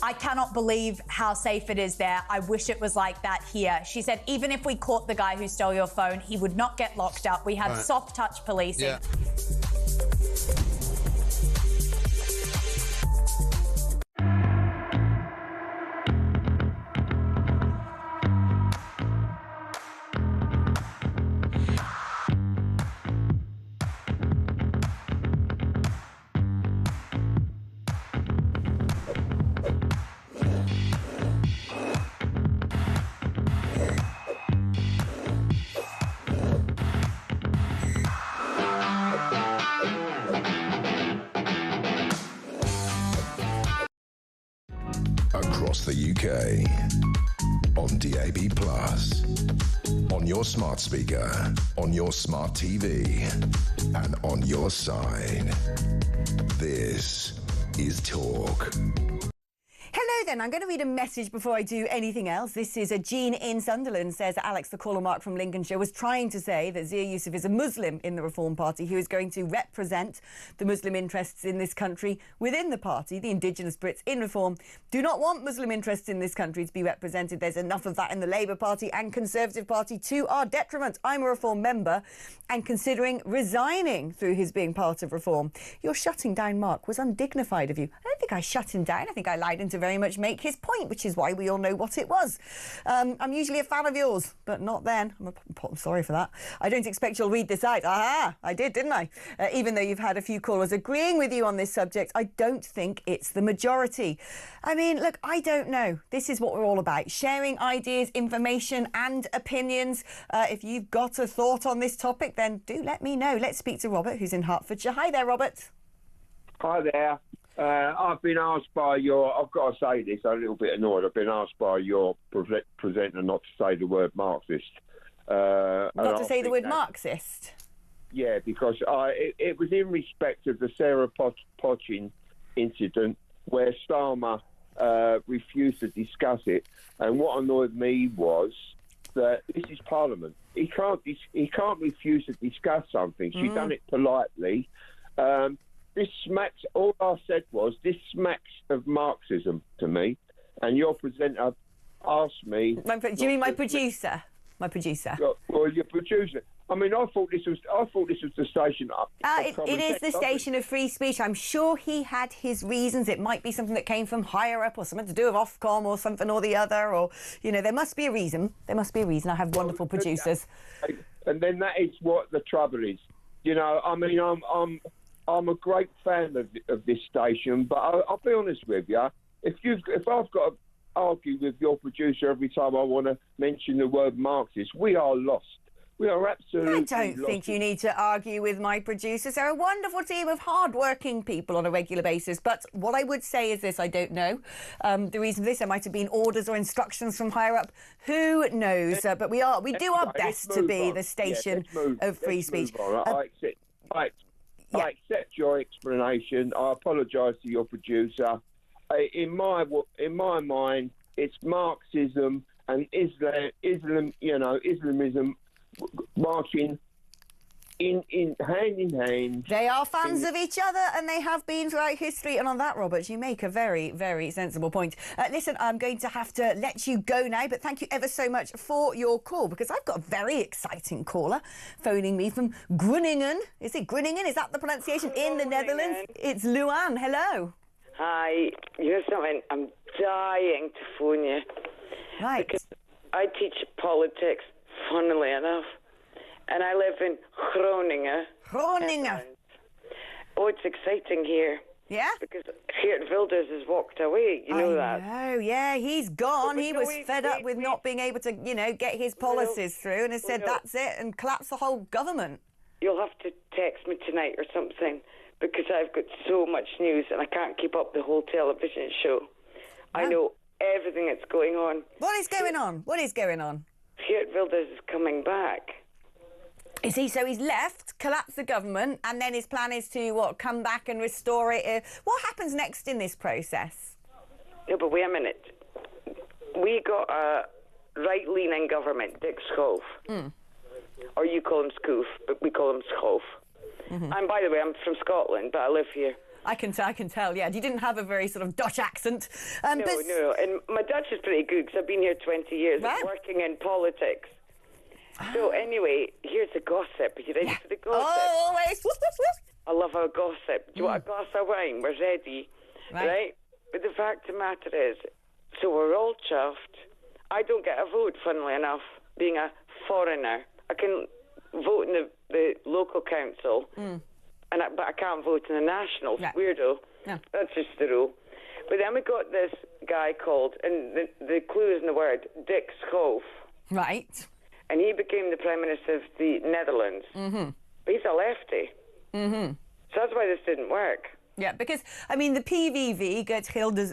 I cannot believe how safe it is there. I wish it was like that here. She said, even if we caught the guy who stole your phone, he would not get locked up. We have soft touch policing. Yeah. Across the UK, on DAB+, on your smart speaker, on your smart TV, and on your side. This is Talk. Hello then, I'm going to read a message before I do anything else. This is a Jean in Sunderland, says Alex, the caller Mark from Lincolnshire, was trying to say that Zia Yusuf is a Muslim in the Reform Party who is going to represent the Muslim interests in this country within the party. The indigenous Brits in Reform do not want Muslim interests in this country to be represented. There's enough of that in the Labour Party and Conservative Party to our detriment. I'm a Reform member and considering resigning through his being part of Reform. Your shutting down Mark was undignified of you. I don't think I shut him down. I think I allowed him to very much make his point, which is why we all know what it was. I'm usually a fan of yours, but not then. I'm sorry for that. I don't expect you'll read this out. Aha, I did, didn't I? Even though you've had a few callers agreeing with you on this subject, I don't think it's the majority. I mean, look, I don't know. This is what we're all about. Sharing ideas, information and opinions. If you've got a thought on this topic, then do let me know. Let's speak to Robert, who's in Hertfordshire. Hi there, Robert. Hi there. I've been asked by I've got to say this, I'm a little bit annoyed. I've been asked by your presenter not to say the word Marxist. Not to say the word Marxist? Yeah, because it was in respect of the Sarah Pochin incident where Starmer refused to discuss it. And what annoyed me was that this is Parliament. He can't refuse to discuss something. She's done it politely. This smacks, all I said was, this smacks of Marxism to me. And your presenter asked me... Do you mean my producer? My producer? Well, your producer. I mean, I thought this was the station. It is the station of free speech. I'm sure he had his reasons. It might be something that came from higher up or something to do with Ofcom or something or the other. Or, you know, there must be a reason. There must be a reason. I have wonderful producers. And then that is what the trouble is. You know, I mean, I'm a great fan of this station, but I'll be honest with you. If I've got to argue with your producer every time I want to mention the word Marxist, we are lost. We are absolutely lost. I don't think you need to argue with my producers. They're a wonderful team of hard-working people on a regular basis. But what I would say is this, I don't know. The reason for this, there might have been orders or instructions from higher up. Who knows? But we do our best to be the station of free speech. I accept your explanation. I apologise to your producer. In my mind, it's Marxism and Islamism marching in hand in hand. They are fans of each other, and they have been throughout history. And on that, Robert, you make a very, very sensible point. Listen, I'm going to have to let you go now, but thank you ever so much for your call, because I've got a very exciting caller phoning me from Groningen. Is it Groningen? Is that the pronunciation? In the Netherlands? It's Luan. Hello. Hi. You know something? I'm dying to phone you. Right. Because I teach politics, funnily enough. And I live in Groningen. Groningen. Oh, it's exciting here. Yeah? Because Geert Wilders has walked away. You know that. Oh, yeah, he's gone. He was fed up with not being able to, get his policies through, and has said that's it, and collapsed the whole government. You'll have to text me tonight or something, because I've got so much news and I can't keep up the whole television show. I know everything that's going on. What is going on? What is going on? Geert Wilders is coming back. Is he? So he's left, collapsed the government, and then his plan is to, come back and restore it? What happens next in this process? No, but wait a minute. We got a right-leaning government, Dick Schoof. Or you call him Scoof, but we call him Schoof. And by the way, I'm from Scotland, but I live here. I can tell, yeah. You didn't have a very sort of Dutch accent. No. And my Dutch is pretty good, because I've been here 20 years working in politics. So anyway, here's the gossip. Are you ready for the gossip? Oh, always. I love our gossip. Do you want a glass of wine? We're ready. Right? But the fact of the matter is, so we're all chuffed. I don't get a vote, funnily enough, being a foreigner. I can vote in the local council, but I can't vote in the national. Weirdo. Yeah. That's just the rule. But then we got this guy called, and the clue is in the word, Dick Schoof. Right. And he became the Prime Minister of the Netherlands. But he's a lefty. So that's why this didn't work. Yeah, because, the PVV, Geert Wilders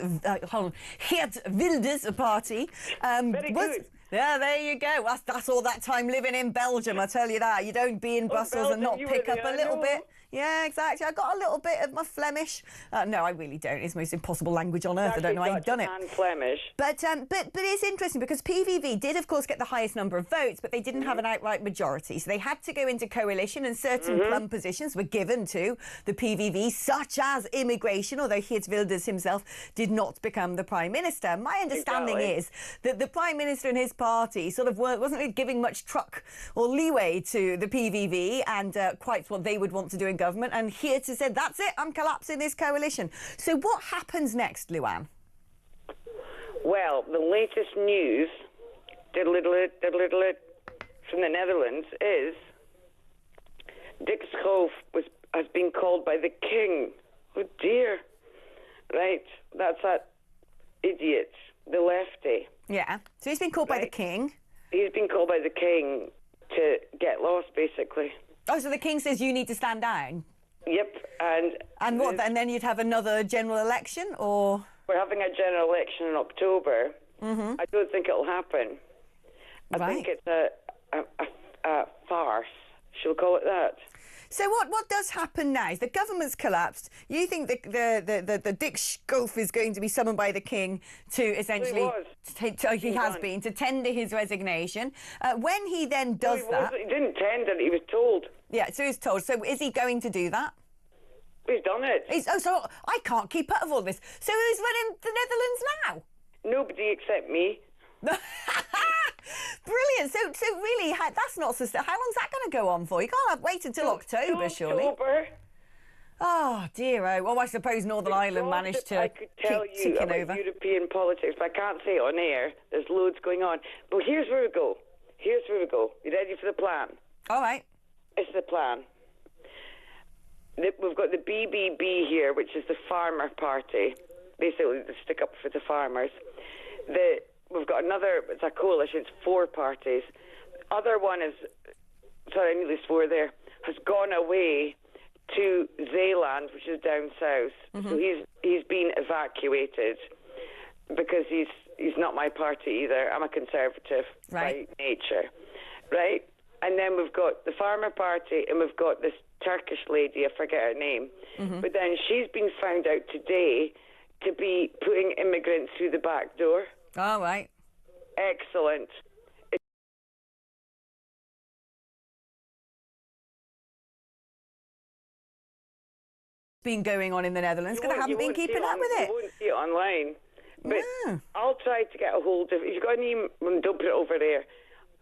party, Very good. Yeah, there you go. That's all that time living in Belgium, I tell you that. You don't be in Brussels and not pick up a little bit. Yeah, exactly. I got a little bit of my Flemish. No, I really don't. It's the most impossible language on earth. I don't know how you've done it. Flemish. But it's interesting because PVV did, of course, get the highest number of votes, but they didn't have an outright majority. So they had to go into coalition, and certain plum positions were given to the PVV, such as immigration, although Geert Wilders himself did not become the Prime Minister. My understanding is that the Prime Minister and his party sort of wasn't really giving much truck or leeway to the PVV and quite what they would want to do in government, and Geert has said, that's it, I'm collapsing this coalition. So what happens next, Luan? Well, the latest news, from the Netherlands is Dick Schoof has been called by the King. Oh dear. Right, that's that idiot, the lefty. Yeah, so he's been called by the King. He's been called by the King to get lost, basically. Oh, so the King says you need to stand down? Yep, and what? And then you'd have another general election, or? We're having a general election in October. I don't think it'll happen. I think it's a farce. Shall we call it that? So what does happen now? The government's collapsed. You think the Dick Schoof is going to be summoned by the King to essentially... He has been, to tender his resignation. When he then does that... He didn't tender it, he was told. Yeah, so he's told. So is he going to do that? He's done it. So I can't keep up with all this. So who's running the Netherlands now? Nobody except me. Brilliant. So really, that's not sustainable. How long's that going to go on for? You can't wait until October, surely. October. Oh, dear. Oh, I suppose Northern Ireland managed to keep ticking over. European politics, but I can't say it on air. There's loads going on. But here's where we go. You ready for the plan? All right. It's the plan. We've got the BBB here, which is the Farmer Party, basically the stick up for the farmers. We've got another, it's a coalition, it's 4 parties. Other one is, sorry, I nearly swore there, has gone away to Zeeland, which is down south. So he's been evacuated because he's not my party either. I'm a Conservative by nature, right? And then we've got the Farmer Party, and we've got this Turkish lady, I forget her name, but then she's been found out today to be putting immigrants through the back door. Oh, right. Excellent. Been going on in the Netherlands because I haven't been keeping up with it. You won't see it online. But I'll try to get a hold of, if you've got an email, don't put it over there.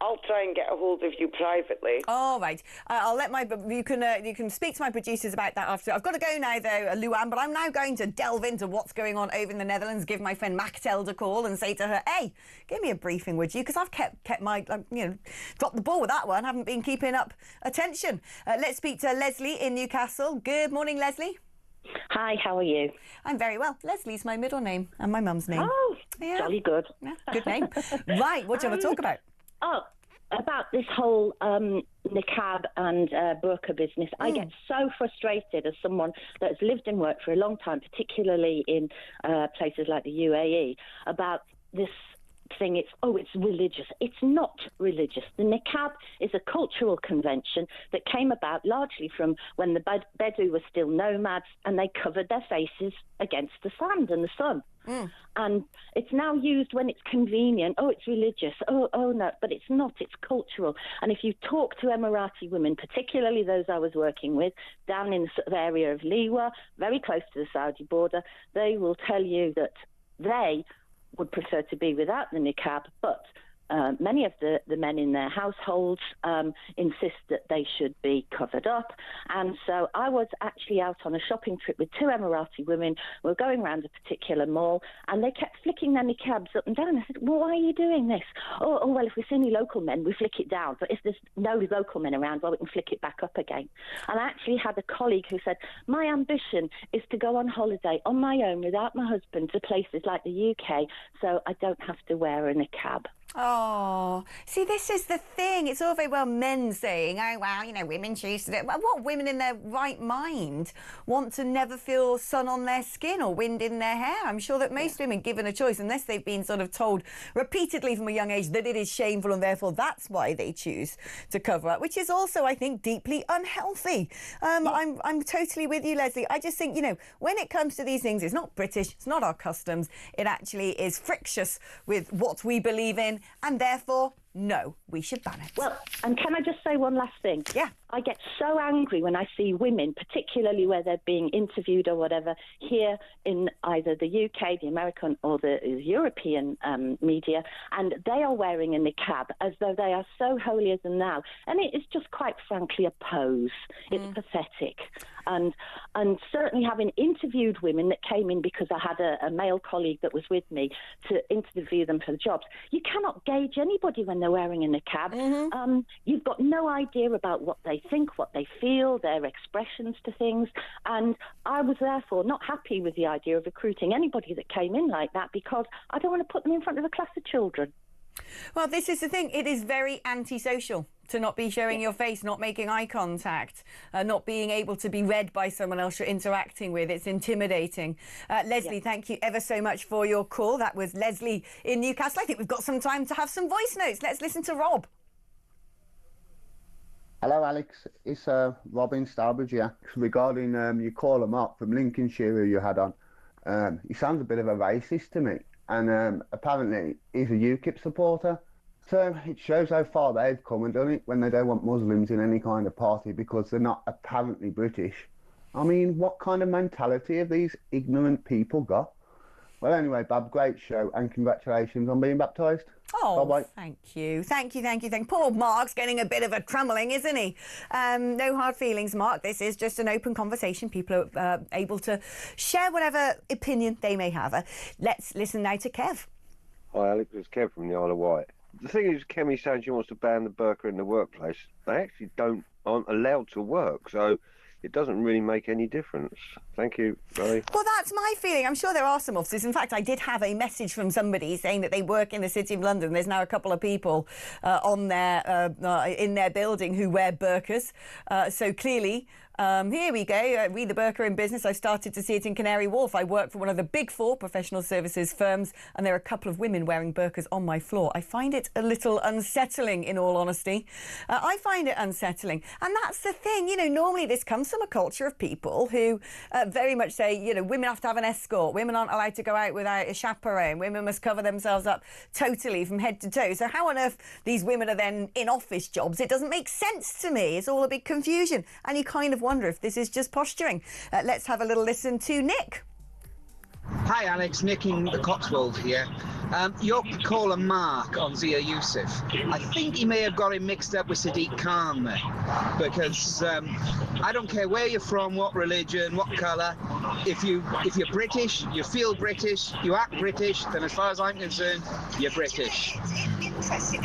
I'll try and get a hold of you privately. All right. I'll let you can speak to my producers about that after. I've got to go now, though, Luann, but I'm now going to delve into what's going on over in the Netherlands, give my friend Machteld a call and say to her, hey, give me a briefing, would you? Because I've kept my, dropped the ball with that one, haven't been keeping up attention. Let's speak to Leslie in Newcastle. Good morning, Leslie. Hi, how are you? I'm very well. Leslie's my middle name and my mum's name. Oh, jolly good. Yeah, good name. Right, what do you want to talk about? Oh, about this whole niqab and burqa business. I get so frustrated as someone that's lived and worked for a long time, particularly in places like the UAE, about this thing. It's religious. It's not religious. The niqab is a cultural convention that came about largely from when the Bedouin were still nomads and they covered their faces against the sand and the sun. And it's now used when it's convenient. Oh, it's religious. Oh no, but it's not. It's cultural. And if you talk to Emirati women, particularly those I was working with down in the sort of area of Liwa, very close to the Saudi border, they will tell you that they would prefer to be without the niqab, but many of the men in their households insist that they should be covered up. And so I was actually out on a shopping trip with 2 Emirati women. We were going around a particular mall, and they kept flicking their niqabs up and down. I said, well, why are you doing this? Oh, well, if we see any local men, we flick it down. But if there's no local men around, well, we can flick it back up again. And I actually had a colleague who said, my ambition is to go on holiday on my own without my husband to places like the UK, so I don't have to wear a niqab. Oh, see, this is the thing. It's all very well men saying, oh, well, women choose to do it. Well, what women in their right mind want to never feel sun on their skin or wind in their hair? I'm sure that most women, given a choice, unless they've been sort of told repeatedly from a young age that it is shameful and therefore that's why they choose to cover up, which is also, I think, deeply unhealthy. I'm totally with you, Leslie. I just think, when it comes to these things, it's not British, it's not our customs. It actually is frictious with what we believe in, and therefore, no, we should ban it. Well, and can I just say one last thing? Yeah. I get so angry when I see women, particularly where they're being interviewed or whatever, here in either the UK, the American or the European media, and they are wearing a niqab as though they are so holier than thou. And it is just quite frankly a pose. It's pathetic. And certainly having interviewed women that came in because I had a male colleague that was with me to interview them for the jobs, you cannot gauge anybody when they're wearing a niqab. You've got no idea about what they think, what they feel, their expressions to things. And I was therefore not happy with the idea of recruiting anybody that came in like that because I don't want to put them in front of a class of children. Well, this is the thing. It is very antisocial to not be showing your face, not making eye contact, not being able to be read by someone else you're interacting with. It's intimidating. Leslie, thank you ever so much for your call. That was Leslie in Newcastle. I think we've got some time to have some voice notes. Let's listen to Rob. Hello, Alex. It's Rob in Starbridge here. Regarding you call him up from Lincolnshire who you had on. He sounds a bit of a racist to me. And apparently he's a UKIP supporter. So it shows how far they've come and done it when they don't want Muslims in any kind of party because they're not apparently British. I mean, what kind of mentality have these ignorant people got? Well, anyway, Bob, great show and congratulations on being baptised. Oh, bye-bye. Thank you. Poor Mark's getting a bit of a trummeling, isn't he? No hard feelings, Mark. This is just an open conversation. People are able to share whatever opinion they may have. Let's listen now to Kev. Hi, Alex. It's Kev from the Isle of Wight. The thing is, Kemi saying she wants to ban the burqa in the workplace. They actually aren't allowed to work. So it doesn't really make any difference. Thank you, Ray. Well, that's my feeling. I'm sure there are some officers. In fact, I did have a message from somebody saying that they work in the City of London. There's now a couple of people in their building who wear burkas. So clearly, here we go. Read the burqa in business. I started to see it in Canary Wharf. I work for one of the big 4 professional services firms, and there are a couple of women wearing burqas on my floor. I find it a little unsettling, in all honesty. I find it unsettling. And that's the thing. You know, normally this comes from a culture of people who very much say, you know, women have to have an escort. Women aren't allowed to go out without a chaperone. Women must cover themselves up totally from head to toe. So how on earth these women are then in office jobs? It doesn't make sense to me. It's all a big confusion. And you kind of wonder if this is just posturing. Let's have a little listen to Nick. Hi Alex, Nick in the Cotswolds here. Your caller Mark on Zia Yusuf, I think he may have got him mixed up with Sadiq Khan there, because I don't care where you're from, what religion, what colour, if you're British, you feel British, you act British, then as far as I'm concerned, you're British.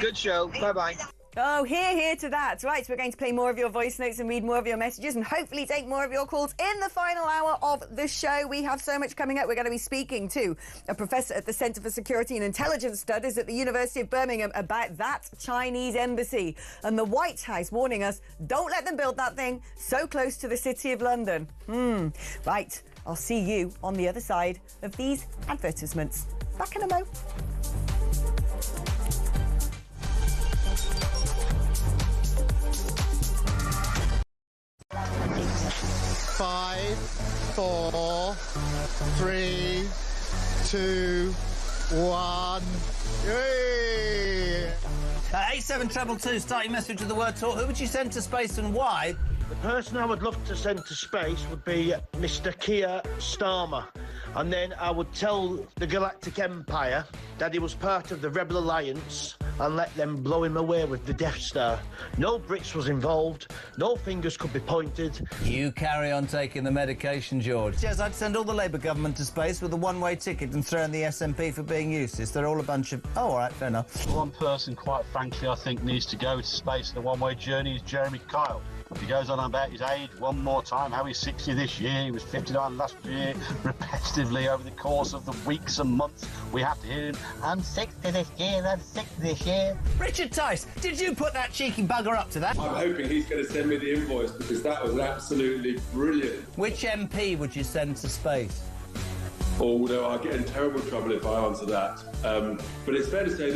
Good show, bye-bye. Oh, hear to that. Right, so we're going to play more of your voice notes and read more of your messages and hopefully take more of your calls in the final hour of the show. We have so much coming up. We're going to be speaking to a professor at the Centre for Security and Intelligence Studies at the University of Birmingham about that Chinese embassy and the White House warning us, don't let them build that thing so close to the City of London. Right, I'll see you on the other side of these advertisements. Back in a mo. Five, 4, 3, 2, 1. Yay! 8722, start your message with the word talk. Who would you send to space and why? The person I would love to send to space would be Mr. Keir Starmer. And then I would tell the Galactic Empire that he was part of the Rebel Alliance and let them blow him away with the Death Star. No Brits was involved, no fingers could be pointed. You carry on taking the medication, George. Yes, I'd send all the Labour government to space with a one-way ticket and throw in the SNP for being useless. They're all a bunch of... Oh, all right, fair enough. One person, quite frankly, I think needs to go to space in a one-way journey is Jeremy Kyle. He goes on about his age one more time, how he's 60 this year, he was 59 last year, repetitively over the course of the weeks and months. We have to hear him, I'm 60 this year, I'm 60 this year. Richard Tice, did you put that cheeky bugger up to that? I'm hoping he's going to send me the invoice because that was absolutely brilliant. Which MP would you send to space? Although I'll get in terrible trouble if I answer that. But it's fair to say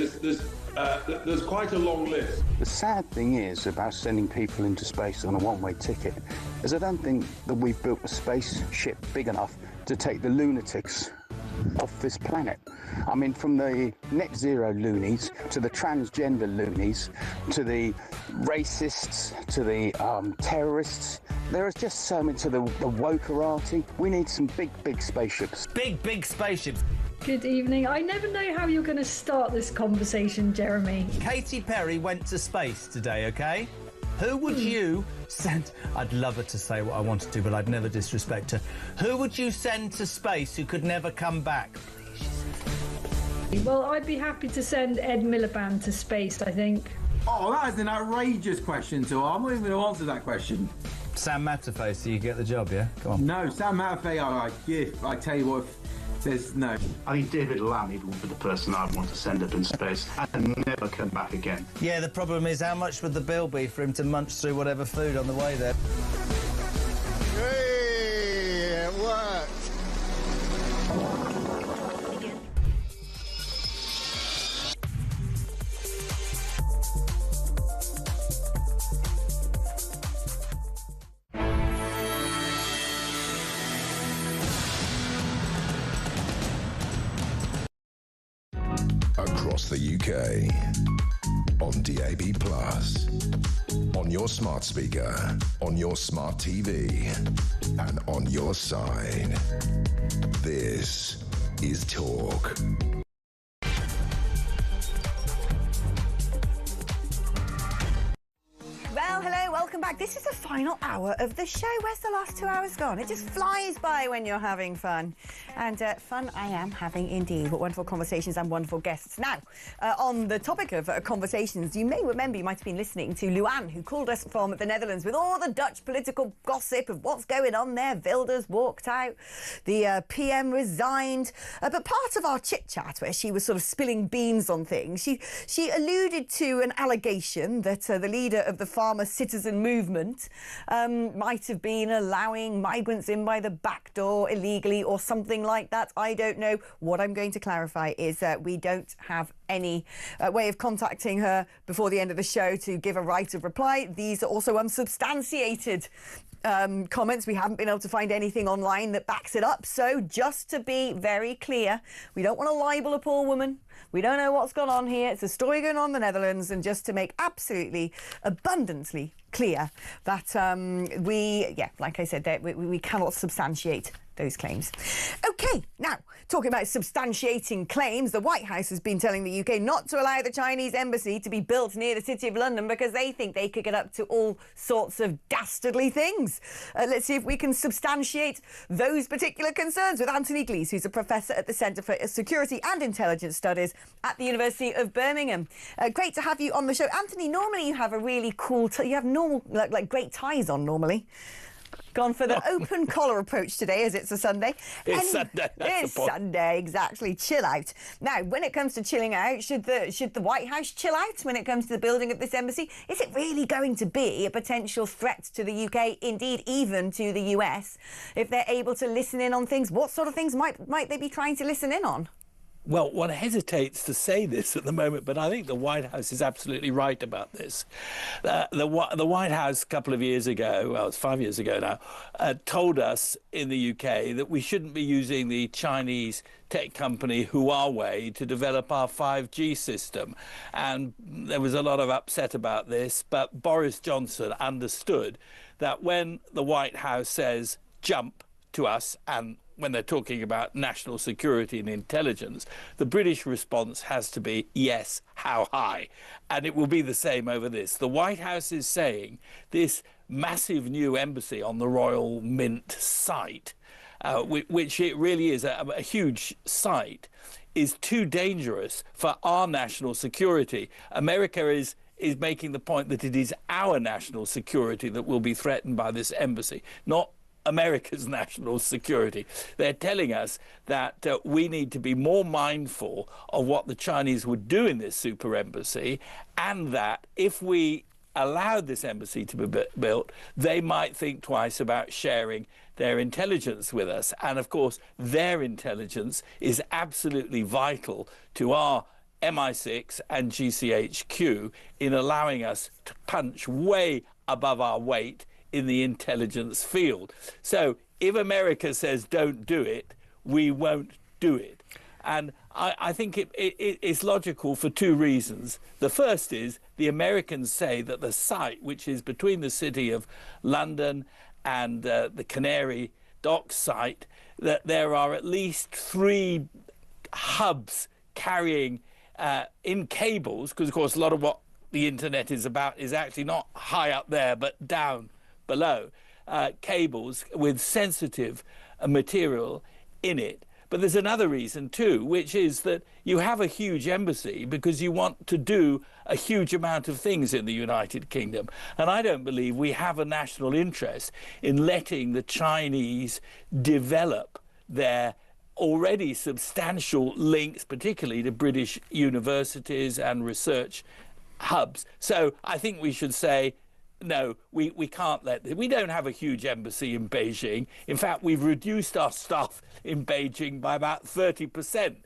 there's quite a long list. The sad thing is about sending people into space on a one-way ticket is I don't think that we've built a spaceship big enough to take the lunatics off this planet. I mean, from the net zero loonies to the transgender loonies to the racists to the terrorists, there is just so much to the wokerati. We need some big spaceships. Big spaceships. Good evening. I never know how you're going to start this conversation, Jeremy. Katy Perry went to space today, OK? Who would you send... I'd love her to say what I wanted to, but I'd never disrespect her. Who would you send to space who could never come back? Well, I'd be happy to send Ed Miliband to space, I think. Oh, that is an outrageous question to I'm not even going to answer that question. Sam Matterface, so you get the job, yeah? Come on. No, Sam Matterface, I tell you what... Says no. I think David Lammy would be the person I'd want to send up in space and never come back again. Yeah, the problem is how much would the bill be for him to munch through whatever food on the way there? Hey, it worked. Across the UK, on DAB+, on your smart speaker, on your smart TV, and on your side. This is Talk. Well, hello, welcome welcome back. This is the final hour of the show. Where's the last 2 hours gone? It just flies by when you're having fun. And fun I am having indeed. What wonderful conversations and wonderful guests. Now, on the topic of conversations, you may remember, you might have been listening to Luan, who called us from the Netherlands with all the Dutch political gossip of what's going on there. Wilders walked out, the PM resigned. But part of our chit-chat, where she was sort of spilling beans on things, she alluded to an allegation that the leader of the farmer citizen movement might have been allowing migrants in by the back door illegally or something like that. I don't know. What I'm going to clarify is that we don't have any way of contacting her before the end of the show to give a right of reply. These are also unsubstantiated comments. We haven't been able to find anything online that backs it up. So just to be very clear, we don't want to libel a poor woman. We don't know what's gone on here. It's a story going on in the Netherlands. And just to make absolutely abundantly clear that like I said, that we cannot substantiate those claims. OK, now, talking about substantiating claims, the White House has been telling the UK not to allow the Chinese embassy to be built near the City of London because they think they could get up to all sorts of dastardly things. Let's see if we can substantiate those particular concerns with Anthony Glees, who's a professor at the Centre for Security and Intelligence Studies at the University of Birmingham. Great to have you on the show. Anthony, normally you have a really cool... you have normal, like great ties on normally. Gone for the open collar approach today, as it's a Sunday. It's Sunday. It's Sunday, exactly. Chill out. Now, when it comes to chilling out, should the White House chill out when it comes to the building of this embassy? Is it really going to be a potential threat to the UK, indeed even to the US, if they're able to listen in on things? What sort of things might they be trying to listen in on? Well, one hesitates to say this at the moment, but I think the White House is absolutely right about this. The White House a couple of years ago, well, it's 5 years ago now, told us in the UK that we shouldn't be using the Chinese tech company Huawei to develop our 5G system. And there was a lot of upset about this, but Boris Johnson understood that when the White House says jump to us, and when they're talking about national security and intelligence, the British response has to be, yes, how high? And it will be the same over this. The White House is saying this massive new embassy on the Royal Mint site, which it really is a huge site, is too dangerous for our national security. America is making the point that it is our national security that will be threatened by this embassy, not America's national security. They're telling us that we need to be more mindful of what the Chinese would do in this super embassy, and that if we allowed this embassy to be built, they might think twice about sharing their intelligence with us. And of course, their intelligence is absolutely vital to our MI6 and GCHQ in allowing us to punch way above our weight in the intelligence field. So if America says don't do it, we won't do it. And I think it's logical for two reasons. The first is the Americans say that the site, which is between the City of London and the Canary Dock site, that there are at least 3 hubs carrying in cables, because of course a lot of what the internet is about is actually not high up there but down below, cables with sensitive material in it. But there's another reason too, which is that you have a huge embassy because you want to do a huge amount of things in the United Kingdom. And I don't believe we have a national interest in letting the Chinese develop their already substantial links, particularly to British universities and research hubs. So I think we should say, no, we can't let this. We don't have a huge embassy in Beijing. In fact, we've reduced our staff in Beijing by about 30%.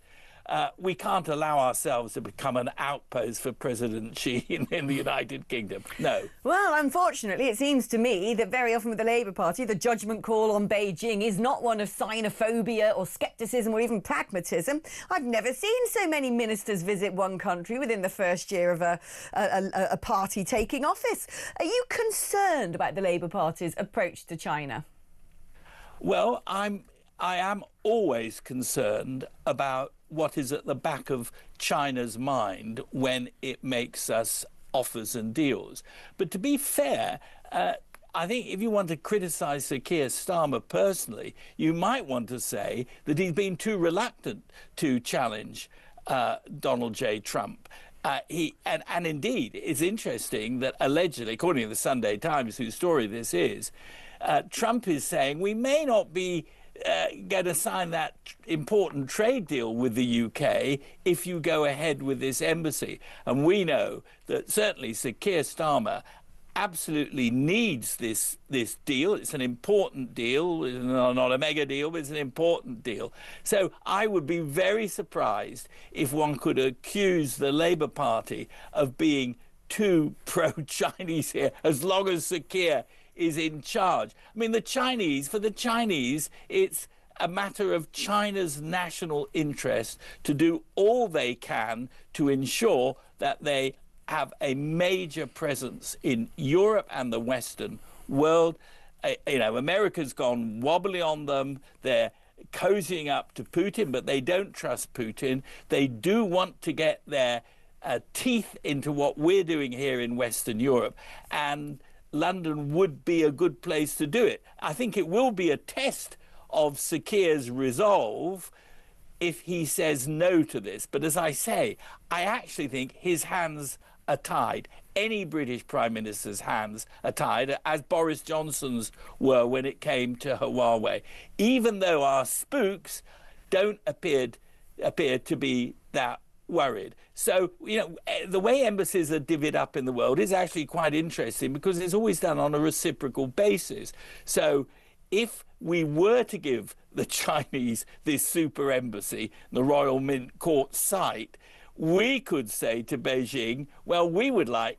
We can't allow ourselves to become an outpost for President Xi in the United Kingdom. No. Well, unfortunately, it seems to me that very often with the Labour Party, the judgment call on Beijing is not one of xenophobia or scepticism or even pragmatism. I've never seen so many ministers visit one country within the first year of a party taking office. Are you concerned about the Labour Party's approach to China? Well, I am always concerned about what is at the back of China's mind when it makes us offers and deals. But to be fair, I think if you want to criticise Sir Keir Starmer personally, you might want to say that he's been too reluctant to challenge Donald J. Trump. And indeed, it's interesting that allegedly, according to the Sunday Times, whose story this is, Trump is saying we may not be going to sign that important trade deal with the UK if you go ahead with this embassy. And we know that certainly Sir Keir Starmer absolutely needs this deal. It's an important deal, not a mega deal, but it's an important deal. So I would be very surprised if one could accuse the Labour Party of being too pro-Chinese here, as long as Sir Keir is in charge. I mean, for the Chinese, it's a matter of China's national interest to do all they can to ensure that they have a major presence in Europe and the Western world. America's gone wobbly on them. They're cozying up to Putin, but they don't trust Putin. They do want to get their teeth into what we're doing here in Western Europe, and London would be a good place to do it. I think it will be a test of Sir Keir's resolve if he says no to this. But as I say, I actually think his hands are tied. Any British Prime Minister's hands are tied, as Boris Johnson's were when it came to Huawei, even though our spooks don't appear to be that worried. So, the way embassies are divvied up in the world is actually quite interesting because it's always done on a reciprocal basis. So if we were to give the Chinese this super embassy, the Royal Mint Court site, we could say to Beijing, well, we would like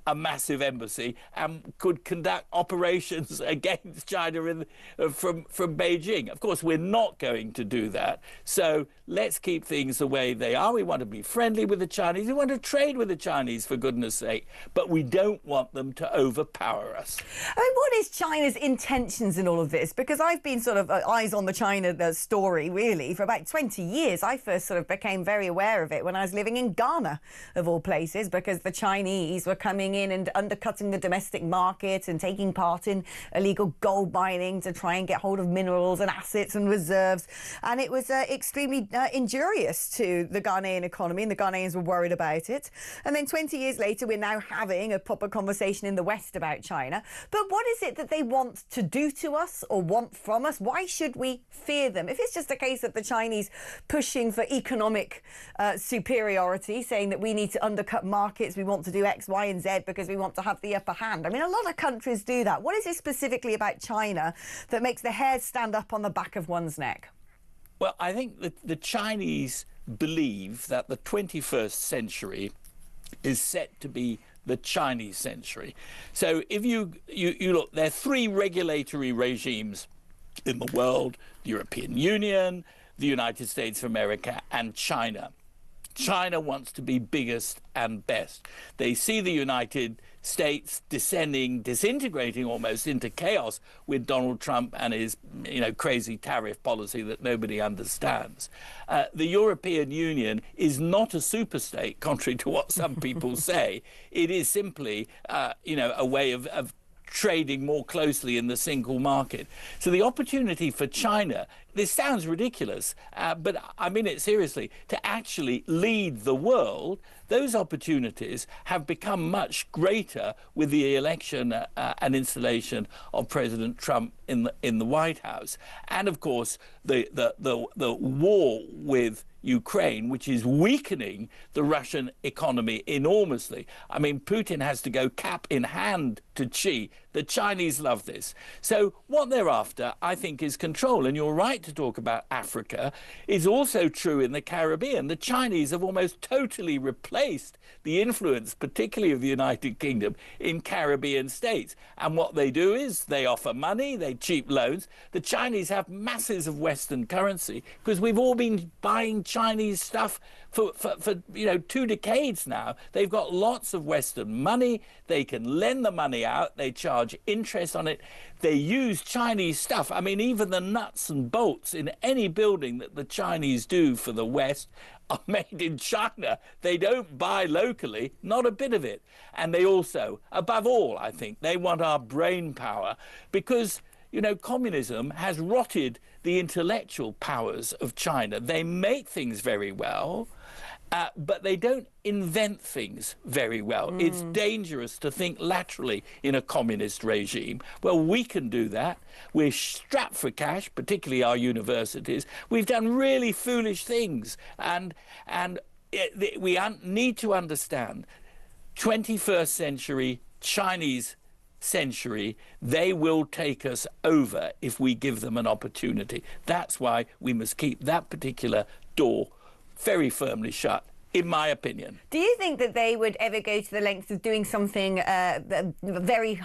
a massive embassy and could conduct operations against China from Beijing. Of course, we're not going to do that. So let's keep things the way they are. We want to be friendly with the Chinese. We want to trade with the Chinese, for goodness sake. But we don't want them to overpower us. I mean, what is China's intentions in all of this? Because I've been sort of eyes on the China story, really, for about 20 years. I first sort of became very aware of it when I was living in Ghana, of all places, because the Chinese were coming in and undercutting the domestic market and taking part in illegal gold mining to try and get hold of minerals and assets and reserves. And it was extremely injurious to the Ghanaian economy, and the Ghanaians were worried about it. And then 20 years later, we're now having a proper conversation in the West about China. But what is it that they want to do to us or want from us? Why should we fear them? If it's just a case of the Chinese pushing for economic superiority, saying that we need to undercut markets, we want to do X, Y, and Z because we want to have the upper hand. I mean, a lot of countries do that. What is it specifically about China that makes the hairs stand up on the back of one's neck? Well, I think that the Chinese believe that the 21st century is set to be the Chinese century. So if you look, there are three regulatory regimes in the world: the European Union, the United States of America, and China. China wants to be biggest and best. They see the United States disintegrating almost into chaos with Donald Trump and his, crazy tariff policy that nobody understands. The European Union is not a superstate, contrary to what some people say. It is simply, a way of trading more closely in the single market. So the opportunity for China, this sounds ridiculous, but I mean it seriously, to actually lead the world, those opportunities have become much greater with the election and installation of President Trump in the White House. And of course, the war with Ukraine, which is weakening the Russian economy enormously. I mean, Putin has to go cap in hand to Xi. The Chinese love this. So what they're after, I think, is control. And you're right to talk about Africa. It's also true in the Caribbean. The Chinese have almost totally replaced the influence, particularly of the United Kingdom, in Caribbean states. And what they do is they offer money, they cheap loans. The Chinese have masses of Western currency because we've all been buying Chinese stuff for 2 decades now. They've got lots of Western money. They can lend the money out. They charge interest on it. They use Chinese stuff. I mean, even the nuts and bolts in any building that the Chinese do for the West are made in China. They don't buy locally, not a bit of it. And they also, above all, I think, they want our brain power because, you know, communism has rotted the intellectual powers of China. They make things very well, but they don't invent things very well. It's dangerous to think laterally in a communist regime. Well, we can do that. We're strapped for cash, particularly our universities. We've done really foolish things, and we need to understand 21st century Chinese century, they will take us over if we give them an opportunity. That's why we must keep that particular door very firmly shut, in my opinion. Do you think that they would ever go to the length of doing something very,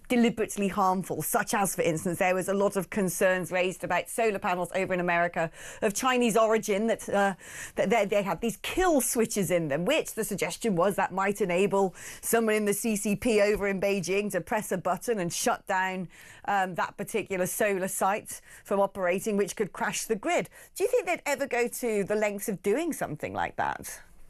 deliberately harmful, such as, for instance, there was a lot of concerns raised about solar panels over in America of Chinese origin, that they had these kill switches in them, which the suggestion was that might enable someone in the CCP over in Beijing to press a button and shut down that particular solar site from operating, which could crash the grid. Do you think they'd ever go to the lengths of doing something like that?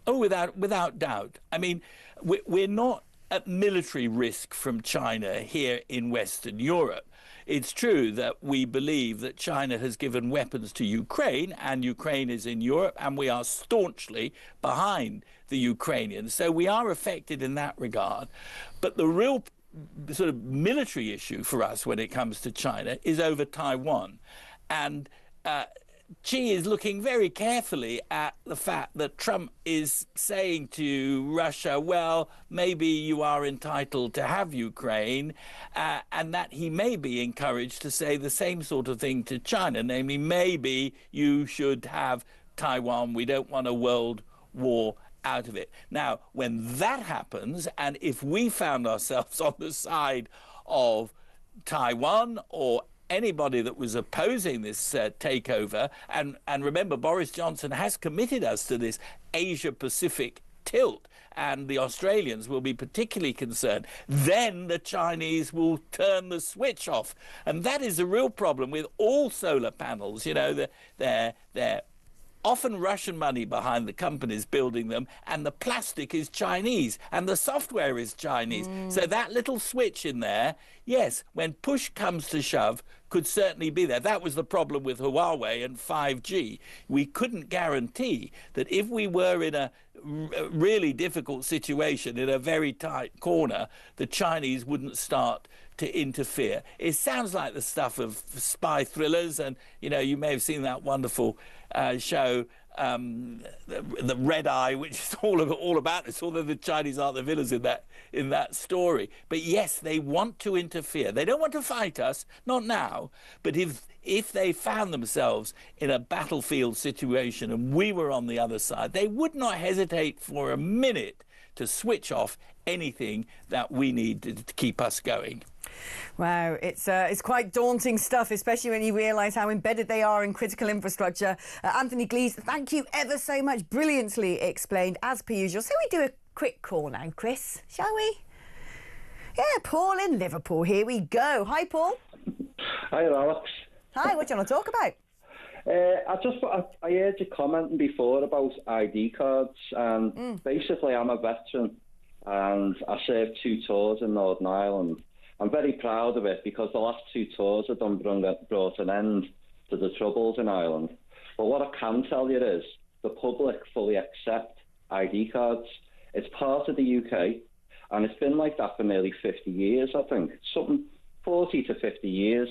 Oh, without doubt. I mean, we're not at military risk from China here in Western Europe. It's true that we believe that China has given weapons to Ukraine, and Ukraine is in Europe, and we are staunchly behind the Ukrainians. So we are affected in that regard. But the real sort of military issue for us when it comes to China is over Taiwan. And Xi is looking very carefully at the fact that Trump is saying to Russia, well, maybe you are entitled to have Ukraine, and that he may be encouraged to say the same sort of thing to China, namely, maybe you should have Taiwan. We don't want a world war out of it. Now, when that happens, and if we found ourselves on the side of Taiwan or anybody that was opposing this takeover, and remember, Boris Johnson has committed us to this Asia-Pacific tilt, and the Australians will be particularly concerned, then the Chinese will turn the switch off. And that is a real problem with all solar panels. You know, they're often Russian money behind the companies building them, and the plastic is Chinese, and the software is Chinese. So that little switch in there, yes, when push comes to shove, could certainly be there. That was the problem with Huawei and 5G. We couldn't guarantee that if we were in a really difficult situation, in a very tight corner, the Chinese wouldn't start to interfere. It sounds like the stuff of spy thrillers, and you know, you may have seen that wonderful show, the Red Eye, which is all about this, although the Chinese aren't the villains in that story. But yes, they want to interfere. They don't want to fight us, not now, but if they found themselves in a battlefield situation and we were on the other side, they would not hesitate for a minute to switch off anything that we need to keep us going. Wow, it's quite daunting stuff, especially when you realise how embedded they are in critical infrastructure. Anthony Glees, thank you ever so much. Brilliantly explained, as per usual. So we do a quick call now, Chris, shall we? Yeah, Paul in Liverpool. Here we go. Hi, Paul. Hi, Alex. Hi, what do you want to talk about? I heard you commenting before about ID cards, and basically I'm a veteran, and I served 2 tours in Northern Ireland. I'm very proud of it because the last 2 tours have brought an end to the troubles in Ireland. But what I can tell you is the public fully accept ID cards. It's part of the UK, and it's been like that for nearly 50 years, I think. Something 40 to 50 years.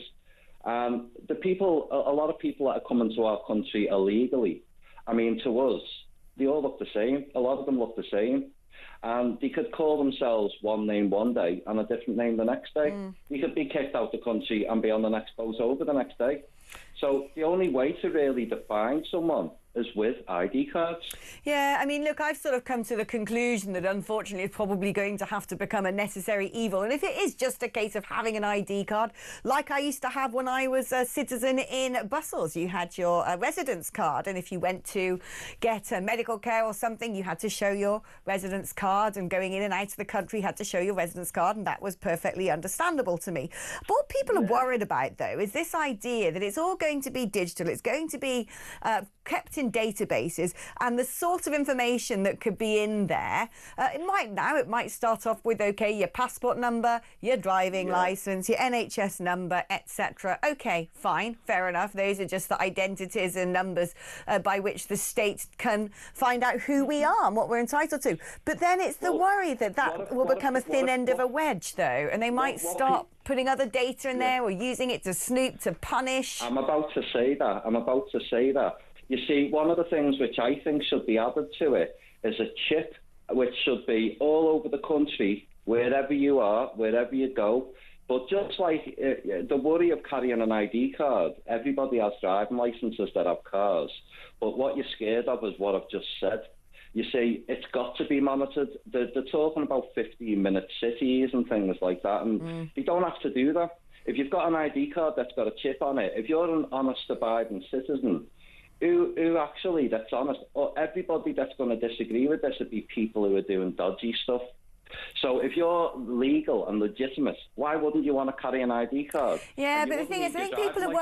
The people, a lot of people that are coming to our country illegally, I mean, to us, they all look the same. A lot of them look the same. And they could call themselves one name one day and a different name the next day. You could be kicked out of the country and be on the next boat over the next day. So the only way to really define someone is with ID cards. Yeah, I mean, look, I've sort of come to the conclusion that unfortunately it's probably going to have to become a necessary evil. And if it is just a case of having an ID card, like I used to have when I was a citizen in Brussels, you had your residence card, and if you went to get medical care or something, you had to show your residence card, and going in and out of the country, you had to show your residence card, and that was perfectly understandable to me. But what people are worried about, though, is this idea that it's all going to be digital, it's going to be kept in in databases and the sort of information that could be in there, it might start off with, OK, your passport number, your driving licence, your NHS number, etc. OK, fine, fair enough. Those are just the identities and numbers by which the state can find out who we are and what we're entitled to. But then it's the worry that will become a thin end of a wedge, though, and they might start putting other data in there or using it to snoop, to punish. I'm about to say that. You see, one of the things which I think should be added to it is a chip which should be all over the country, wherever you are, wherever you go. But just like the worry of carrying an ID card, everybody has driving licences that have cars. But what you're scared of is what I've just said. You see, it's got to be monitored. They're talking about 15-minute cities and things like that, and you don't have to do that. If you've got an ID card that's got a chip on it, if you're an honest, abiding citizen, who actually, that's honest, or everybody that's going to disagree with this would be people who are doing dodgy stuff. So if you're legal and legitimate, why wouldn't you want to carry an ID card? Yeah, but the thing is, I think people are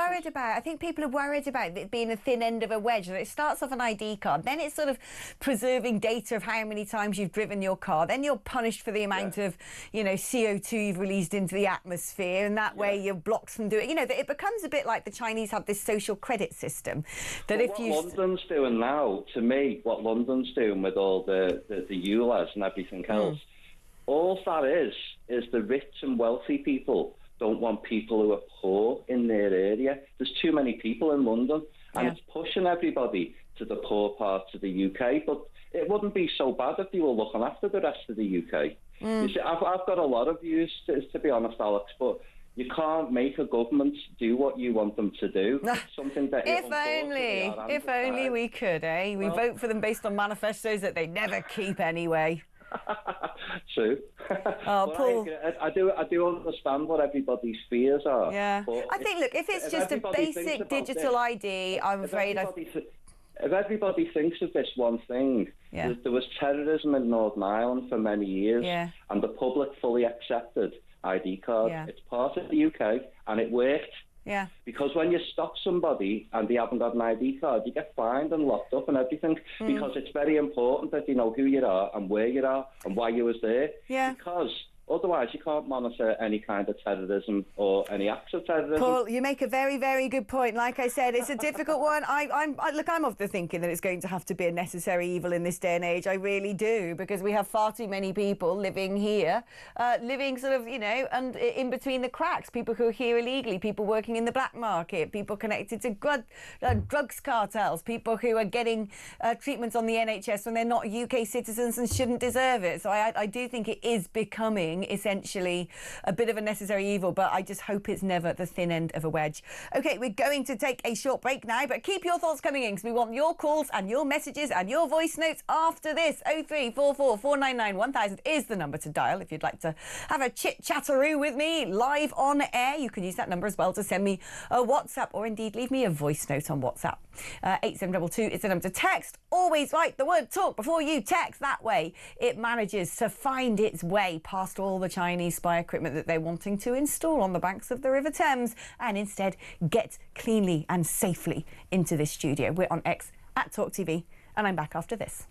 worried about it being a thin end of a wedge. It starts off an ID card, then it's sort of preserving data of how many times you've driven your car, then you're punished for the amount of, CO2 you've released into the atmosphere, and that way you're blocked from doing it. It becomes a bit like the Chinese have this social credit system. That if you... What London's doing now, to me, what London's doing with all the EULAs and everything else, all that is the rich and wealthy people don't want people who are poor in their area. There's too many people in London, and it's pushing everybody to the poor parts of the UK. But it wouldn't be so bad if they were looking after the rest of the UK. You see, I've got a lot of views, to be honest, Alex, but you can't make a government do what you want them to do. It's something that if only we could, eh? We vote for them based on manifestos that they never keep anyway. True. Paul. I do understand what everybody's fears are. Yeah. I think, look, if it's just a basic digital ID, I'm afraid if everybody thinks of this one thing, there was terrorism in Northern Ireland for many years, and the public fully accepted ID card. It's part of the UK, and it worked. Yeah. Because when you stop somebody and they haven't got an ID card, you get fined and locked up and everything, because it's very important that you know who you are and where you are and why you was there. Yeah. Because otherwise you can't monitor any kind of terrorism or any acts of terrorism. Paul, you make a very, very good point. Like I said, it's a difficult one. I'm of the thinking that it's going to have to be a necessary evil in this day and age. I really do, because we have far too many people living here, living sort of, and in between the cracks. People who are here illegally, people working in the black market, people connected to drugs cartels, people who are getting treatment on the NHS when they're not UK citizens and shouldn't deserve it. So I do think it is becoming essentially a bit of a necessary evil, but I just hope it's never the thin end of a wedge. OK, we're going to take a short break now, but keep your thoughts coming in, because we want your calls and your messages and your voice notes after this. 0344 499 1000 is the number to dial if you'd like to have a chit-chatteroo with me live on air. You can use that number as well to send me a WhatsApp, or indeed leave me a voice note on WhatsApp. 8722 is the number to text. Always write the word talk before you text. That way it manages to find its way past all the Chinese spy equipment that they're wanting to install on the banks of the River Thames, and instead get cleanly and safely into this studio. We're on X at talkTV, and I'm back after this.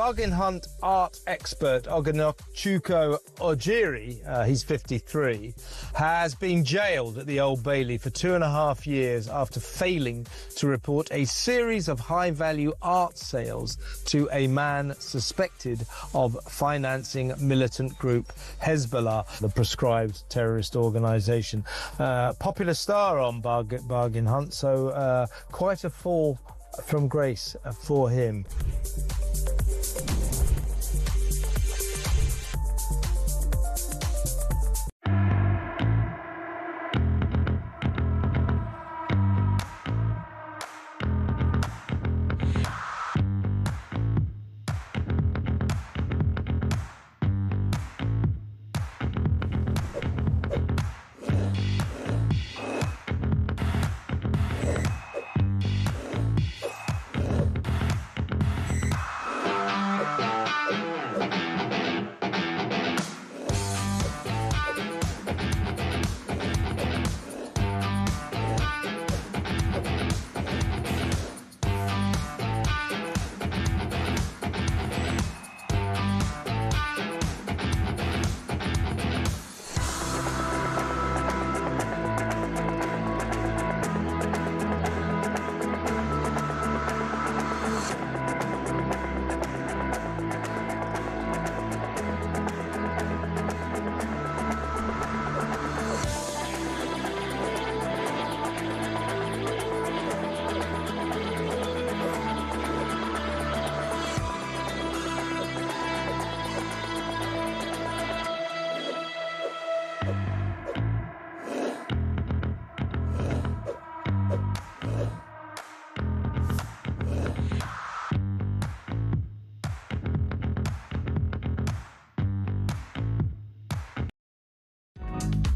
bargain hunt art expert Ogonochuko Ojiri, he's 53, has been jailed at the Old Bailey for 2.5 years after failing to report a series of high-value art sales to a man suspected of financing militant group Hezbollah, the proscribed terrorist organisation. Popular star on bargain hunt, so quite a fall from grace for him.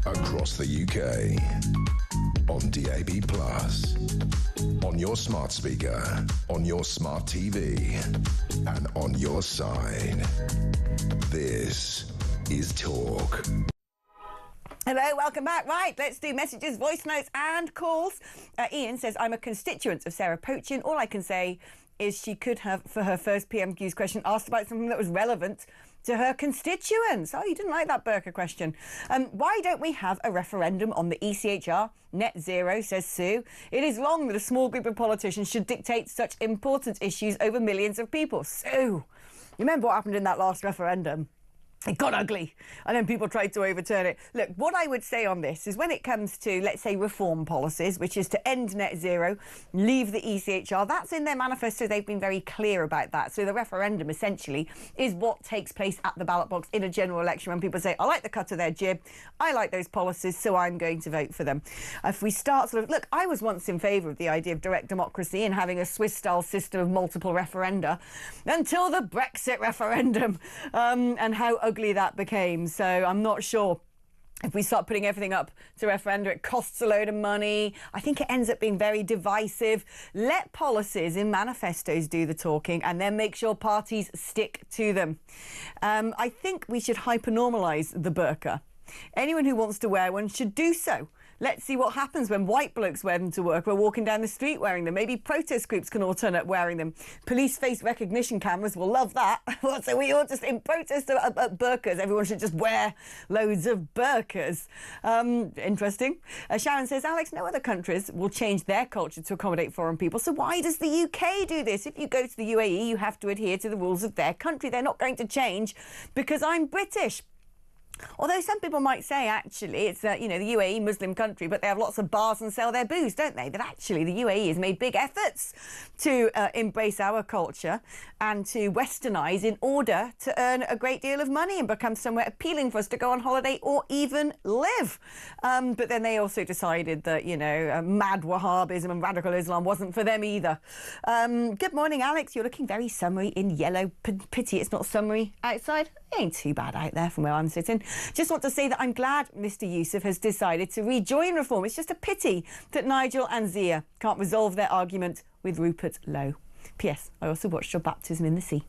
Across the UK, on DAB+, on your smart speaker, on your smart TV, and on your side. This is Talk. Hello, welcome back. Right, let's do messages, voice notes and calls. Ian says, I'm a constituent of Sarah Pochin. All I can say is she could have, for her first PMQ's question, asked about something that was relevant to her constituents. Oh, you didn't like that burka question. Why don't we have a referendum on the ECHR? Net zero, says Sue. It is wrong that a small group of politicians should dictate such important issues over millions of people. Sue, you remember what happened in that last referendum? It got ugly, and then people tried to overturn it. Look, what I would say on this is when it comes to, let's say, reform policies, which is to end net zero, leave the ECHR, that's in their manifesto. They've been very clear about that. So the referendum, essentially, is what takes place at the ballot box in a general election when people say, I like the cut of their jib, I like those policies, so I'm going to vote for them. If we start sort of, look, I was once in favour of the idea of direct democracy and having a Swiss-style system of multiple referenda until the Brexit referendum and how ugly that became. So I'm not sure if we start putting everything up to referenda, it costs a load of money. I think it ends up being very divisive. Let policies in manifestos do the talking and then make sure parties stick to them. I think we should hyper-normalise the burqa. Anyone who wants to wear one should do so. Let's see what happens when white blokes wear them to work. We're walking down the street wearing them. Maybe protest groups can all turn up wearing them. Police face recognition cameras will love that. So we all just, in protest at burqas, everyone should just wear loads of burqas. Interesting. Sharon says, Alex, no other countries will change their culture to accommodate foreign people. So why does the UK do this? If you go to the UAE, you have to adhere to the rules of their country. They're not going to change because I'm British. Although some people might say, actually, it's, the UAE, Muslim country, but they have lots of bars and sell their booze, don't they? That actually the UAE has made big efforts to embrace our culture and to westernise in order to earn a great deal of money and become somewhere appealing for us to go on holiday or even live. But then they also decided that, mad Wahhabism and radical Islam wasn't for them either. Good morning, Alex. You're looking very summery in yellow. Pity it's not summery outside. It ain't too bad out there from where I'm sitting. Just want to say that I'm glad Mr Yusuf has decided to rejoin reform. It's just a pity that Nigel and Zia can't resolve their argument with Rupert Lowe. P.S. I also watched your baptism in the sea.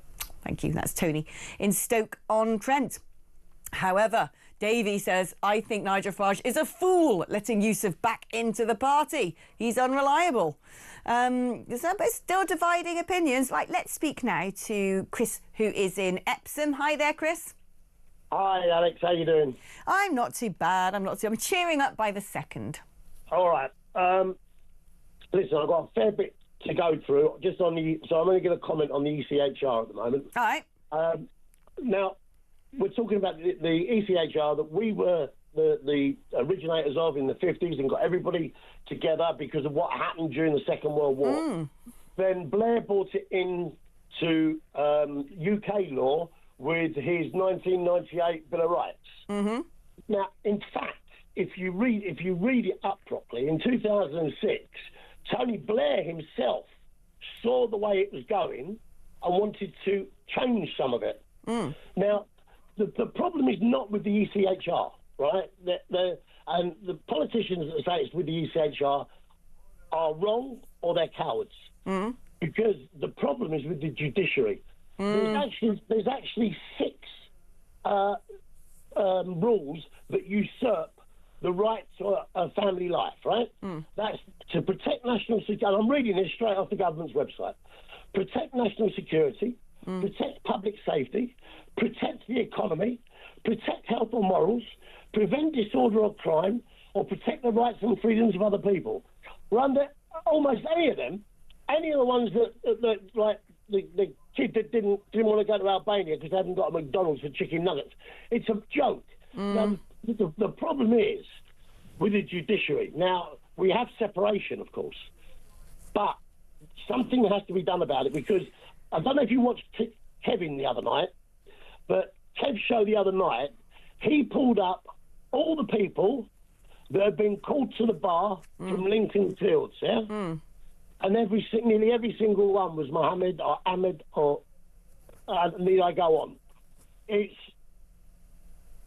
Thank you. That's Tony in Stoke-on-Trent. However, Davey says, I think Nigel Farage is a fool letting Yusuf back into the party. He's unreliable. There's still dividing opinions. Right, let's speak now to Chris, who is in Epsom. Hi there, Chris. Hi, Alex. How you doing? I'm not too bad. I'm cheering up by the second. All right. Listen, I've got a fair bit to go through. So I'm only going to comment on the ECHR at the moment. All right. Now, we're talking about the ECHR that we were the originators of in the 50s and got everybody together because of what happened during the Second World War. Then Blair brought it into UK law with his 1998 Bill of Rights. Now, in fact, if you read it up properly, in 2006, Tony Blair himself saw the way it was going and wanted to change some of it. Now, the problem is not with the ECHR, right? And the politicians that say it's with the ECHR are wrong or they're cowards. Because the problem is with the judiciary. There's actually 6 rules that usurp the right to a family life, right? That's to protect national security. And I'm reading this straight off the government's website. Protect national security, protect public safety, protect the economy, protect health or morals, prevent disorder or crime, or protect the rights and freedoms of other people. We're under almost any of them, any of the ones that like the kid that didn't want to go to Albania because they haven't got a McDonald's for chicken nuggets. It's a joke. Now, the problem is with the judiciary. Now, we have separation, of course, but something has to be done about it because I don't know if you watched Kevin the other night, but Kev's show the other night, he pulled up all the people that have been called to the bar from Lincoln Fields, yeah? And nearly every single one was Mohammed or Ahmed or need I go on? It's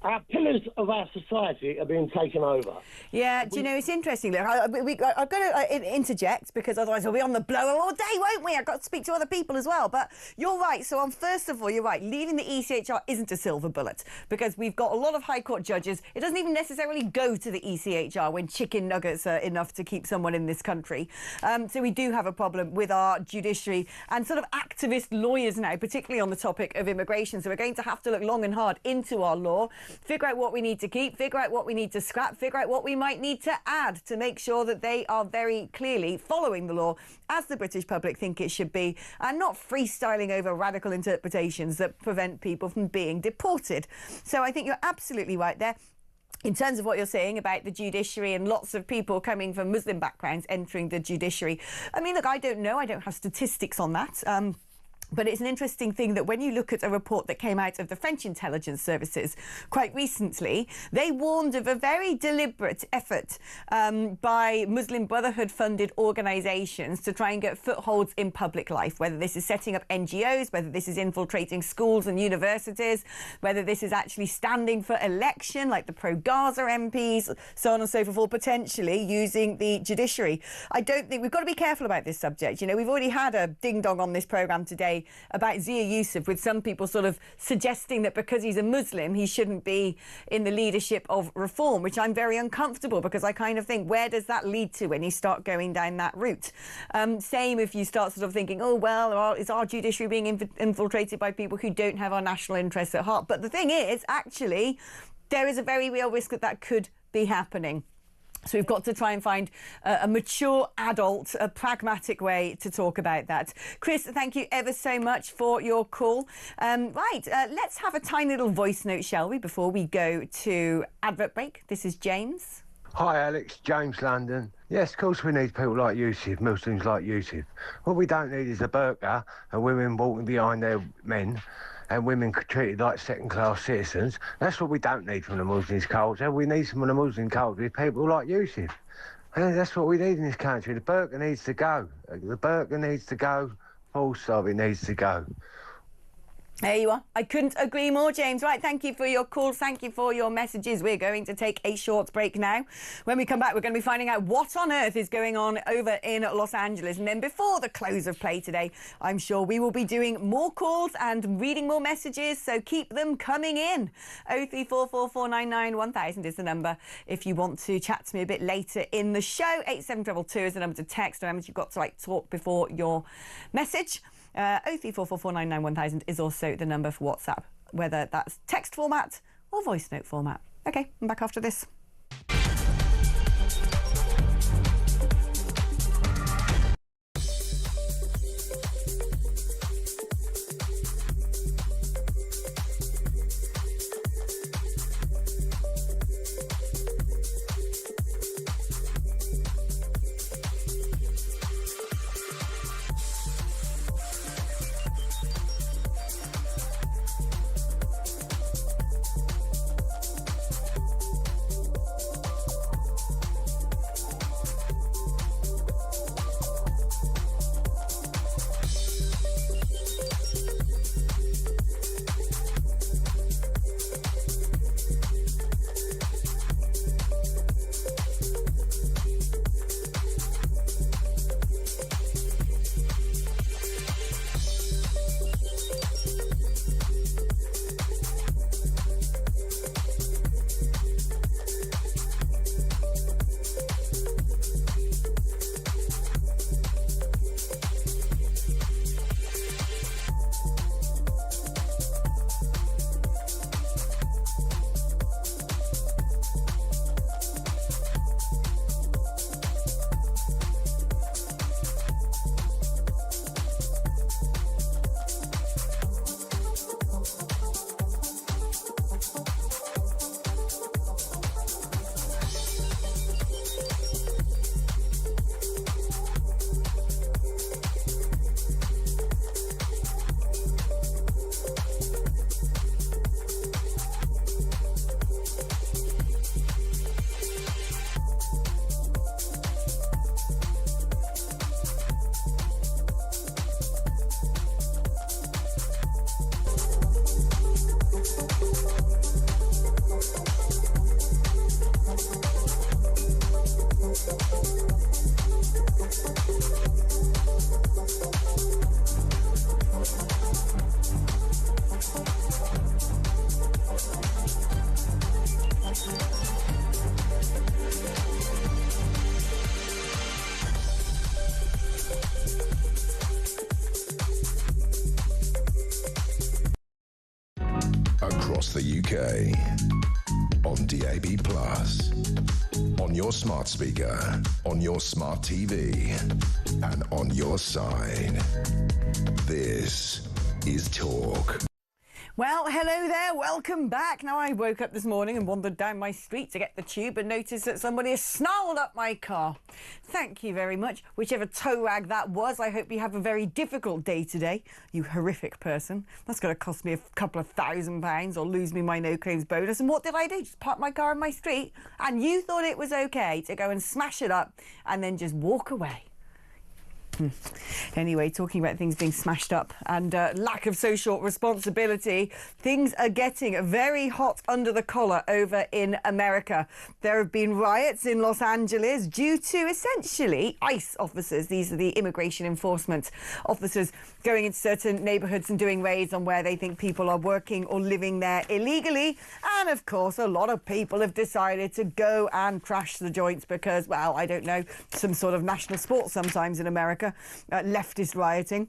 our pillars of our society are being taken over. Yeah, do you know, it's interesting. Look, I've got to interject because otherwise we'll be on the blower all day, won't we? I've got to speak to other people as well. But you're right. So, first of all, you're right. Leaving the ECHR isn't a silver bullet because we've got a lot of High Court judges. It doesn't even necessarily go to the ECHR when chicken nuggets are enough to keep someone in this country. So we do have a problem with our judiciary and sort of activist lawyers now, particularly on the topic of immigration. So we're going to have to look long and hard into our law, figure out what we need to keep, figure out what we need to scrap, figure out what we might need to add to make sure that they are very clearly following the law as the British public think it should be and not freestyling over radical interpretations that prevent people from being deported. So I think you're absolutely right there. In terms of what you're saying about the judiciary and lots of people coming from Muslim backgrounds entering the judiciary, I mean, look, I don't know. I don't have statistics on that. But it's an interesting thing that when you look at a report that came out of the French intelligence services quite recently, they warned of a very deliberate effort by Muslim Brotherhood-funded organisations to try and get footholds in public life, whether this is setting up NGOs, whether this is infiltrating schools and universities, whether this is actually standing for election, like the pro-Gaza MPs, so on and so forth, or potentially using the judiciary. I don't think we've got to be careful about this subject. You know, we've already had a ding-dong on this programme today about Zia Yusuf, with some people sort of suggesting that because he's a Muslim, he shouldn't be in the leadership of reform, which I'm very uncomfortable because I kind of think, where does that lead to when you start going down that route? Same if you start sort of thinking, oh, well, is our judiciary being infiltrated by people who don't have our national interests at heart? But the thing is, actually, there is a very real risk that that could be happening. So we've got to try and find a mature adult, a pragmatic way to talk about that. Chris, thank you ever so much for your call. Let's have a tiny little voice note, shall we, before we go to advert break. This is James. Hi, Alex. James, London. Yes, of course we need people like Yusuf, Muslims like Yusuf. What we don't need is a burqa and women walking behind their men and women treated like second-class citizens. That's what we don't need from the Muslim culture. We need some of the Muslim culture with people like Yusuf. And that's what we need in this country. The burqa needs to go. The burqa needs to go. Full stop, it needs to go. There you are. I couldn't agree more, James. Right, thank you for your calls. Thank you for your messages. We're going to take a short break now. When we come back, we're going to be finding out what on earth is going on over in Los Angeles. And then before the close of play today, I'm sure we will be doing more calls and reading more messages. So keep them coming in. 03444991000 is the number if you want to chat to me a bit later in the show. 87222 is the number to text. Remember, you've got to talk before your message. 03444991000 is also the number for WhatsApp, whether that's text format or voice note format. OK, I'm back after this. Across the UK, on DAB+, on your smart speaker, on your smart TV, and on your side. This is Talk. Well, hello there. Welcome back. Now, I woke up this morning and wandered down my street to get the tube and noticed that somebody has snarled up my car. Thank you very much. Whichever tow rag that was, I hope you have a very difficult day today, you horrific person. That's going to cost me a couple of £1,000 or lose me my no claims bonus. And what did I do? Just park my car in my street? And you thought it was okay to go and smash it up and then just walk away? Anyway, talking about things being smashed up and lack of social responsibility, things are getting very hot under the collar over in America. There have been riots in Los Angeles due to essentially ICE officers. These are the immigration enforcement officers going into certain neighbourhoods and doing raids on where they think people are working or living there illegally. And of course, a lot of people have decided to go and crash the joints because, well, I don't know, some sort of national sport sometimes in America. Leftist rioting.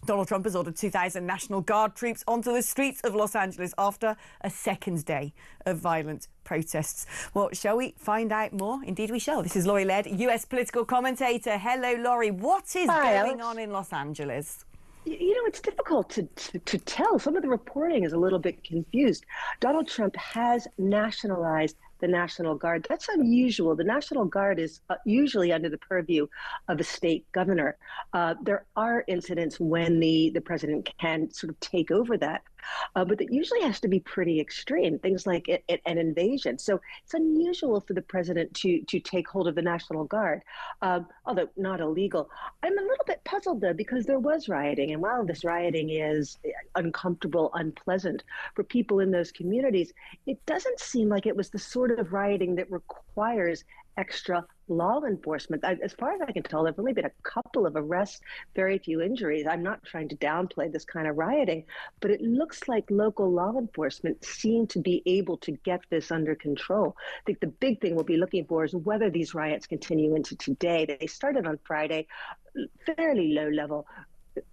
Donald Trump has ordered 2,000 National Guard troops onto the streets of Los Angeles after a second day of violent protests. Well, shall we find out more? Indeed we shall. This is Laurie Laird, US political commentator. Hello, Laurie. What is going on in Los Angeles? You know, it's difficult to tell. Some of the reporting is a little bit confused. Donald Trump has nationalized the National Guard. That's unusual. The National Guard is usually under the purview of a state governor. There are incidents when the president can sort of take over that. but it usually has to be pretty extreme, things like an invasion. So it's unusual for the president to take hold of the National Guard, although not illegal. I'm a little bit puzzled, though, because there was rioting. And while this rioting is uncomfortable, unpleasant for people in those communities, it doesn't seem like it was the sort of rioting that requires extra law enforcement. As far as I can tell, there have only been a couple of arrests, very few injuries. I'm not trying to downplay this kind of rioting, but it looks like local law enforcement seem to be able to get this under control. I think the big thing we'll be looking for is whether these riots continue into today. They started on Friday, fairly low level,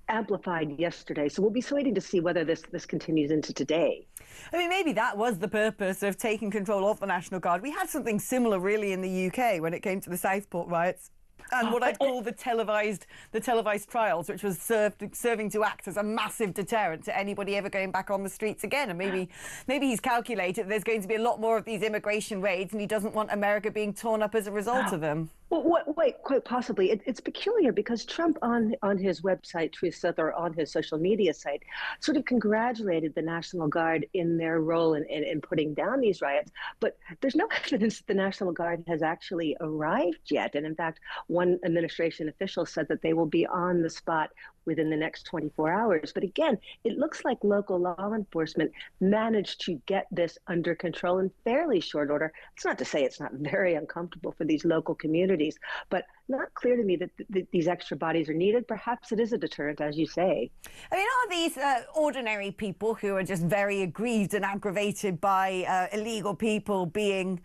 amplified yesterday. So we'll be waiting to see whether this continues into today. I mean, maybe that was the purpose of taking control of the National Guard. We had something similar, really, in the UK when it came to the Southport riots. And what I'd call the televised trials, which was serving to act as a massive deterrent to anybody ever going back on the streets again. And maybe he's calculated there's going to be a lot more of these immigration raids, and he doesn't want America being torn up as a result of them. Well, wait, quite possibly. It's peculiar because Trump on his website, Truth South, or on his social media site, sort of congratulated the National Guard in their role in putting down these riots. But there's no evidence that the National Guard has actually arrived yet. And in fact, one administration official said that they will be on the spot within the next 24 hours. But again, it looks like local law enforcement managed to get this under control in fairly short order. It's not to say it's not very uncomfortable for these local communities, but not clear to me that these extra bodies are needed. Perhaps it is a deterrent, as you say. I mean, are these ordinary people who are just very aggrieved and aggravated by illegal people being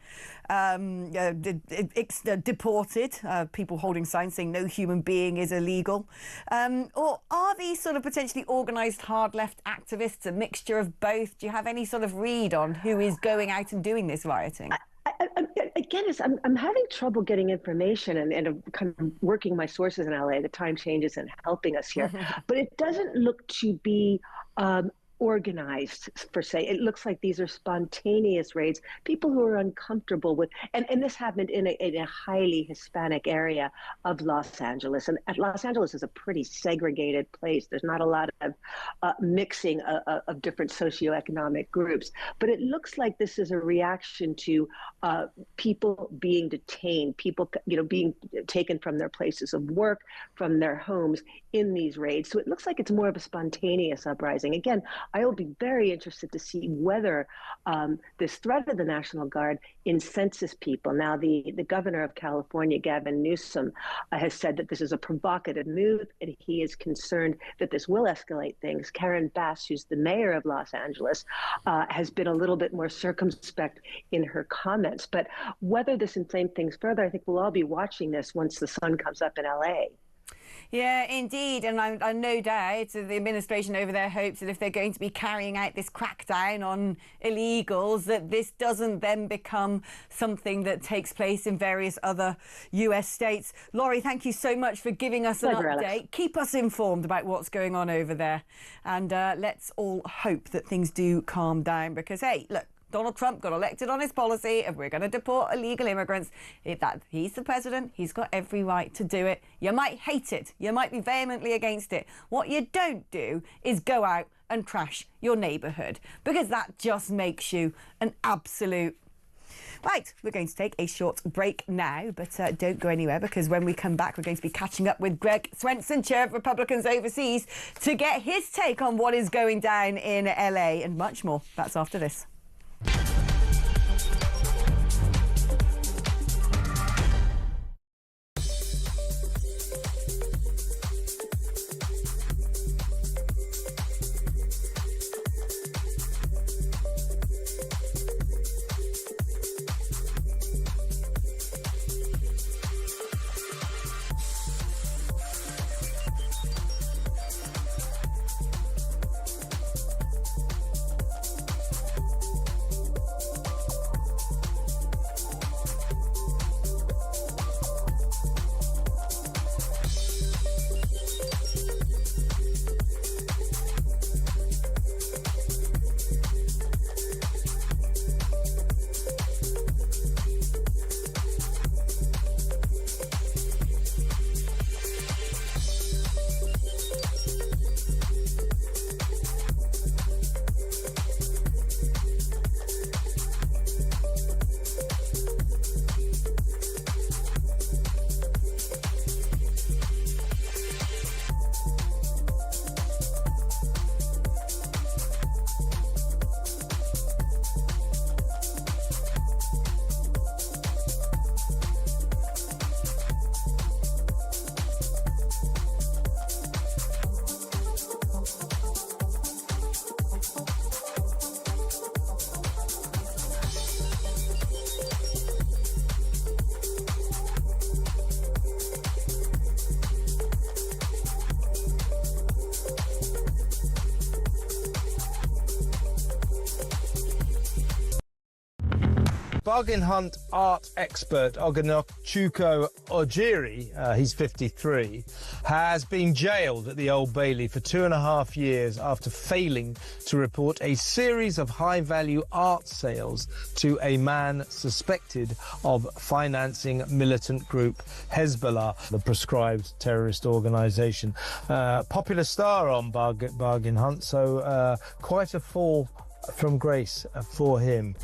deported, people holding signs saying no human being is illegal? Or are these sort of potentially organised hard left activists a mixture of both? Do you have any sort of read on who is going out and doing this rioting? Again, I'm having trouble getting information and kind of working my sources in LA. The time changes and helping us here. But it doesn't look to be organized, per se. It looks like these are spontaneous raids, people who are uncomfortable with, and this happened in a highly Hispanic area of Los Angeles. And Los Angeles is a pretty segregated place. There's not a lot of mixing of different socioeconomic groups. But it looks like this is a reaction to people being detained, people being taken from their places of work, from their homes in these raids. So it looks like it's more of a spontaneous uprising. Again, I will be very interested to see whether this threat of the National Guard incenses people. Now, the governor of California, Gavin Newsom, has said that this is a provocative move, and he is concerned that this will escalate things. Karen Bass, who's the mayor of Los Angeles, has been a little bit more circumspect in her comments. But whether this inflames things further, I think we'll all be watching this once the sun comes up in LA. Yeah, indeed. And I no doubt the administration over there hopes that if they're going to be carrying out this crackdown on illegals, that this doesn't then become something that takes place in various other US states. Laurie, thank you so much for giving us an update. Alex. Keep us informed about what's going on over there. And let's all hope that things do calm down because, hey, look, Donald Trump got elected on his policy and we're going to deport illegal immigrants. He's the president. He's got every right to do it. You might hate it. You might be vehemently against it. What you don't do is go out and trash your neighbourhood because that just makes you an absolute... Right, we're going to take a short break now, but don't go anywhere because when we come back, we're going to be catching up with Greg Swenson, chair of Republicans Overseas, to get his take on what is going down in LA and much more. That's after this. bargain hunt art expert Ogonochuko Ojiri, he's 53, has been jailed at the Old Bailey for 2.5 years after failing to report a series of high-value art sales to a man suspected of financing militant group Hezbollah, the proscribed terrorist organisation. Popular star on bargain hunt, so quite a fall from grace for him.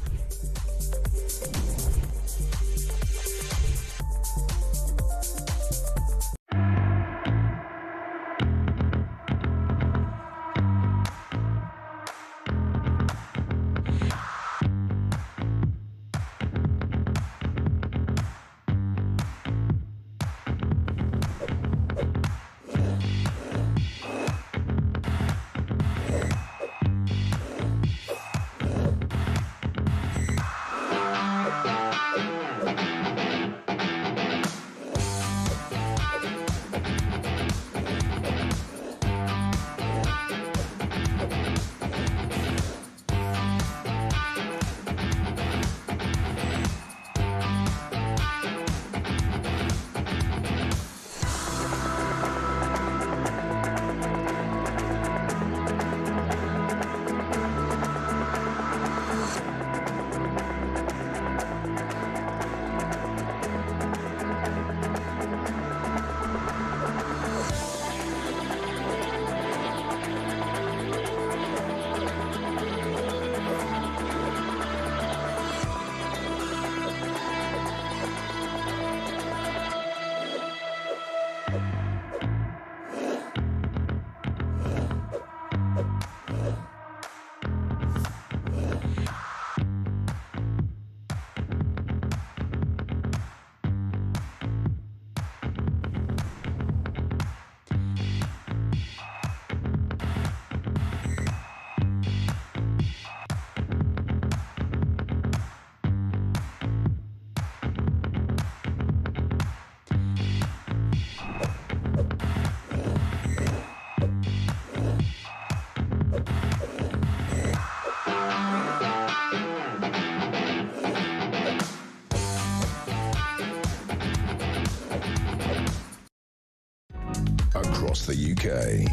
Across the UK,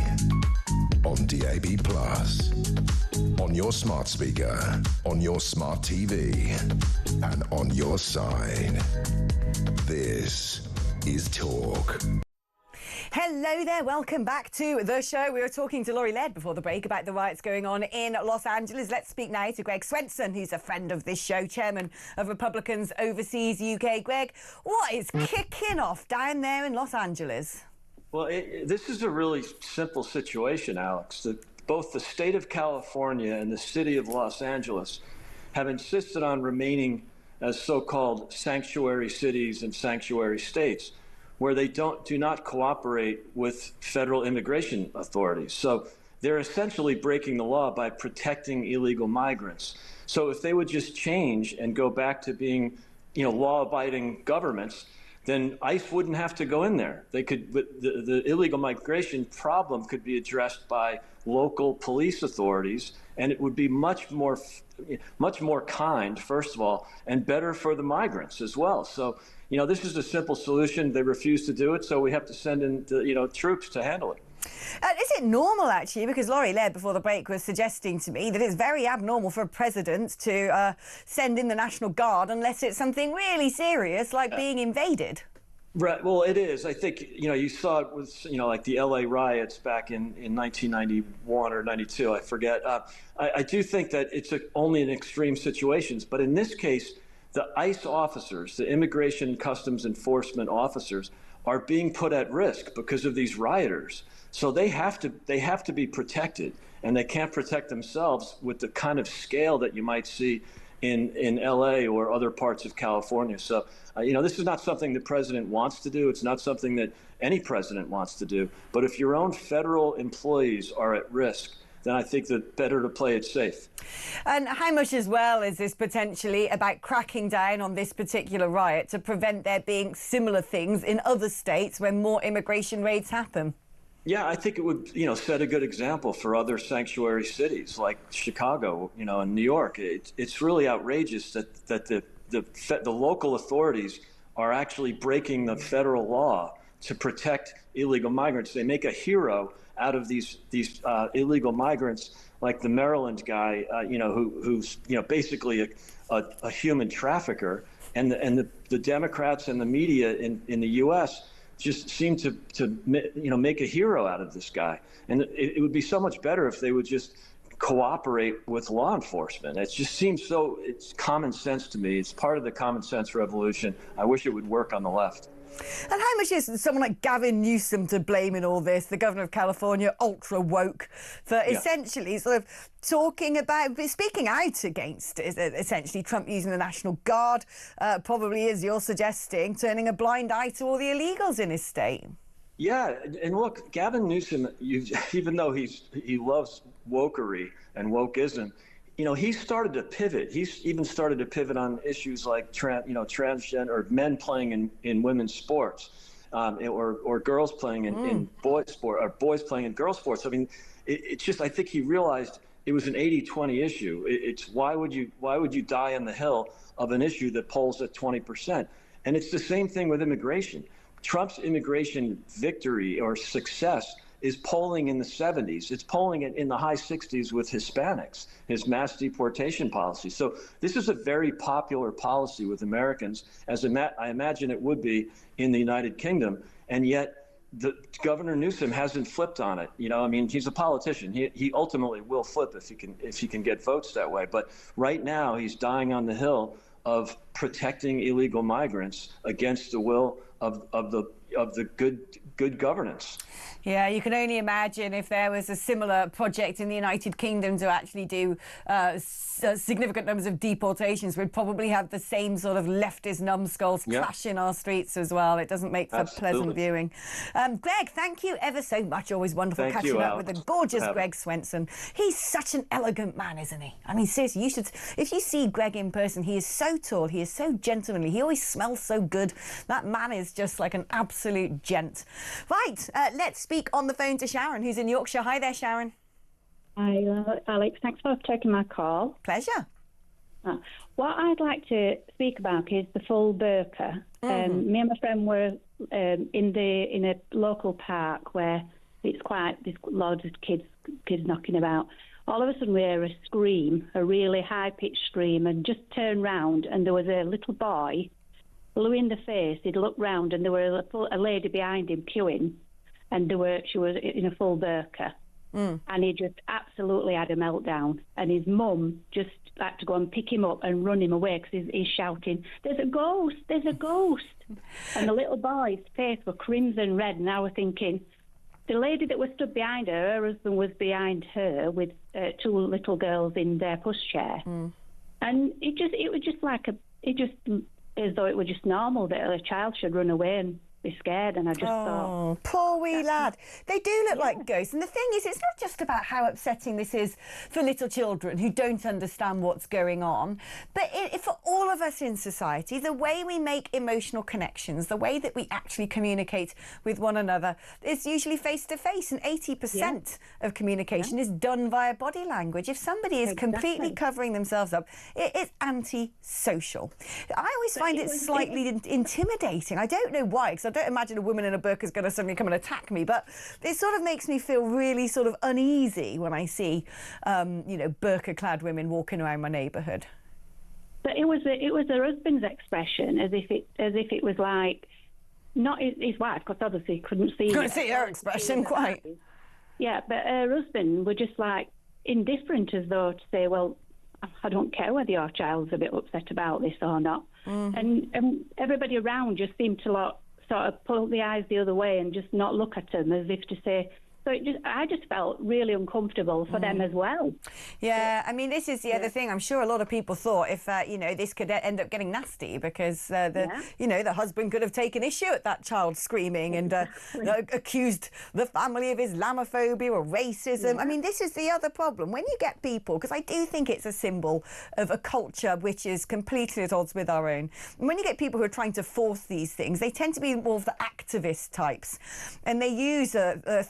on DAB+, on your smart speaker, on your smart TV, and on your side. This is Talk. Hello there, welcome back to the show. We were talking to Laurie Laird before the break about the riots going on in Los Angeles. Let's speak now to Greg Swenson, who's a friend of this show, chairman of Republicans Overseas UK. Greg, what is kicking off down there in Los Angeles? Well, this is a really simple situation, Alex. Both the state of California and the city of Los Angeles have insisted on remaining as so-called sanctuary cities and sanctuary states, where they do not cooperate with federal immigration authorities. So they're essentially breaking the law by protecting illegal migrants. So if they would just change and go back to being, law-abiding governments, then ICE wouldn't have to go in there. They could, the illegal migration problem could be addressed by local police authorities, and it would be much more kind, first of all, and better for the migrants as well. So, this is a simple solution. They refuse to do it, so we have to send in, troops to handle it. Is it normal, actually, because Laurie Laird before the break was suggesting to me that it's very abnormal for a president to send in the National Guard unless it's something really serious like being invaded? Right. Well, it is. I think, you saw it with, like the LA riots back in 1991 or 92, I forget. I do think that it's only in extreme situations. But in this case, the ICE officers, the Immigration and Customs Enforcement officers, are being put at risk because of these rioters. So they have to be protected, and they can't protect themselves with the kind of scale that you might see in LA or other parts of California. So, this is not something the president wants to do. It's not something that any president wants to do. But if your own federal employees are at risk, then I think that better to play it safe. And how much as well is this potentially about cracking down on this particular riot to prevent there being similar things in other states when more immigration raids happen? Yeah, I think it would, set a good example for other sanctuary cities like Chicago, and New York. It's really outrageous that the the local authorities are actually breaking the federal law to protect illegal migrants. They make a hero out of these illegal migrants, like the Maryland guy, who's basically a human trafficker, and the Democrats and the media in the U.S. just seem to make a hero out of this guy. And it would be so much better if they would just cooperate with law enforcement. It just seems it's common sense to me. It's part of the common sense revolution. I wish it would work on the left. And how much is someone like Gavin Newsom to blame in all this, the governor of California, ultra woke, for essentially sort of speaking out against essentially Trump using the National Guard, probably, as you're suggesting, turning a blind eye to all the illegals in his state? Yeah, and look, Gavin Newsom, even though he loves wokery and wokeism, he started to pivot. He's even started to pivot on issues like transgender, or men playing in women's sports, or girls playing in boys sport, or boys playing in girls sports. I mean, it's just, I think he realized it was an 80-20 issue. It's why would you die on the hill of an issue that polls at 20%? And it's the same thing with immigration. Trump's immigration victory or success is polling in the 70s. It's polling in the high 60s with Hispanics, his mass deportation policy. So this is a very popular policy with Americans, as I imagine it would be in the United Kingdom. And yet Governor Newsom hasn't flipped on it. I mean, he's a politician. He ultimately will flip if he can get votes that way. But right now he's dying on the hill of protecting illegal migrants against the will of the good governance. Yeah, you can only imagine if there was a similar project in the United Kingdom to actually do significant numbers of deportations. We'd probably have the same sort of leftist numbskulls clash in our streets as well. It doesn't make for pleasant viewing. Greg, thank you ever so much. Always wonderful catching up with the gorgeous Greg Swenson. He's such an elegant man, isn't he? I mean, seriously, if you see Greg in person, he is so tall, he is so gentlemanly, he always smells so good. That man is just like an absolute gent. Right, let's speak on the phone to Sharon, who's in Yorkshire. Hi there, Sharon. Hi, Alex. Thanks for taking my call. Pleasure. What I'd like to speak about is the full burka. Me and my friend were in a local park where there's loads of kids knocking about. All of a sudden we hear a scream, a really high-pitched scream, and just turned round and there was a little boy, blue in the face. He'd looked round and there was a lady behind him queuing, and she was in a full burka. And he just absolutely had a meltdown. And his mum just had to go and pick him up and run him away because he's shouting, "There's a ghost! There's a ghost!" And the little boy's face was crimson red, and I was thinking, the lady that was stood behind her husband was behind her with two little girls in their pushchair. And it was just like as though it was just normal that a child should run away and be scared. And I just thought, poor wee lad. They do look like ghosts. And the thing is, it's not just about how upsetting this is for little children who don't understand what's going on, but for all of us in society, the way we make emotional connections, the way that we actually communicate with one another is usually face to face, and 80% of communication is done via body language. If somebody is completely covering themselves up, it is anti-social. I always find it slightly intimidating. I don't know why, because I don't imagine a woman in a burqa is going to suddenly come and attack me, but it sort of makes me feel really sort of uneasy when I see, burqa-clad women walking around my neighbourhood. But it was her husband's expression, as if it was like not his wife, because obviously he couldn't see. Couldn't see her expression quite. Yeah, but her husband were just like indifferent, as though to say, well, I don't care whether your child's a bit upset about this or not. And everybody around just seemed to sort of pull the eyes the other way and just not look at them, as if to say. So I just felt really uncomfortable for them as well. Yeah, I mean, this is the other thing. I'm sure a lot of people thought if, this could end up getting nasty because, the husband could have taken issue at that child screaming and accused the family of Islamophobia or racism. I mean, this is the other problem. When you get people, because I do think it's a symbol of a culture which is completely at odds with our own. And when you get people who are trying to force these things, they tend to be more of the activist types. And they use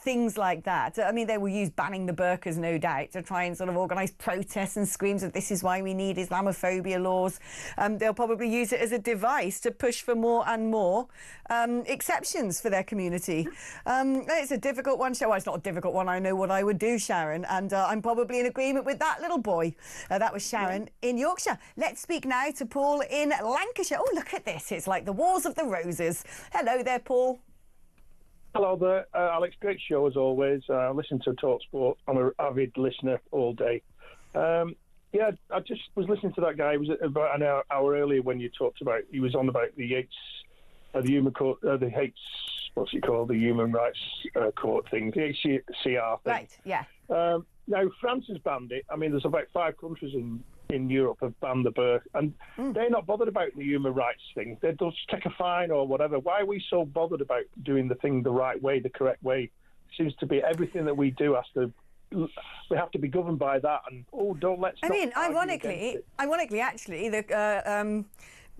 things like that. I mean, they will use banning the burqas, no doubt, to try and sort of organise protests and screams of this is why we need Islamophobia laws. They'll probably use it as a device to push for more and more exceptions for their community. It's a difficult one, Sharon. Well, it's not a difficult one. I know what I would do, Sharon, and I'm probably in agreement with that little boy. That was Sharon in Yorkshire. Let's speak now to Paul in Lancashire. Oh, look at this. It's like the Wars of the Roses. Hello there, Paul. Hello there, Alex. Great show as always. I listen to TalkSport. I'm an avid listener all day. Yeah, I just was listening to that guy. It was about an hour earlier when you talked about. He was on about the Yates, the human court, the Yates. What's it called? The Human Rights Court thing, the HCR thing. Right. Yeah. Now France has banned it. I mean, there's about 5 countries in Europe have banned the burqa, and they're not bothered about the human rights thing. They'll just take a fine or whatever. Why are we so bothered about doing the thing the right way, the correct way? It seems to be everything that we do has to. We have to be governed by that, and let's. I mean, ironically, actually, the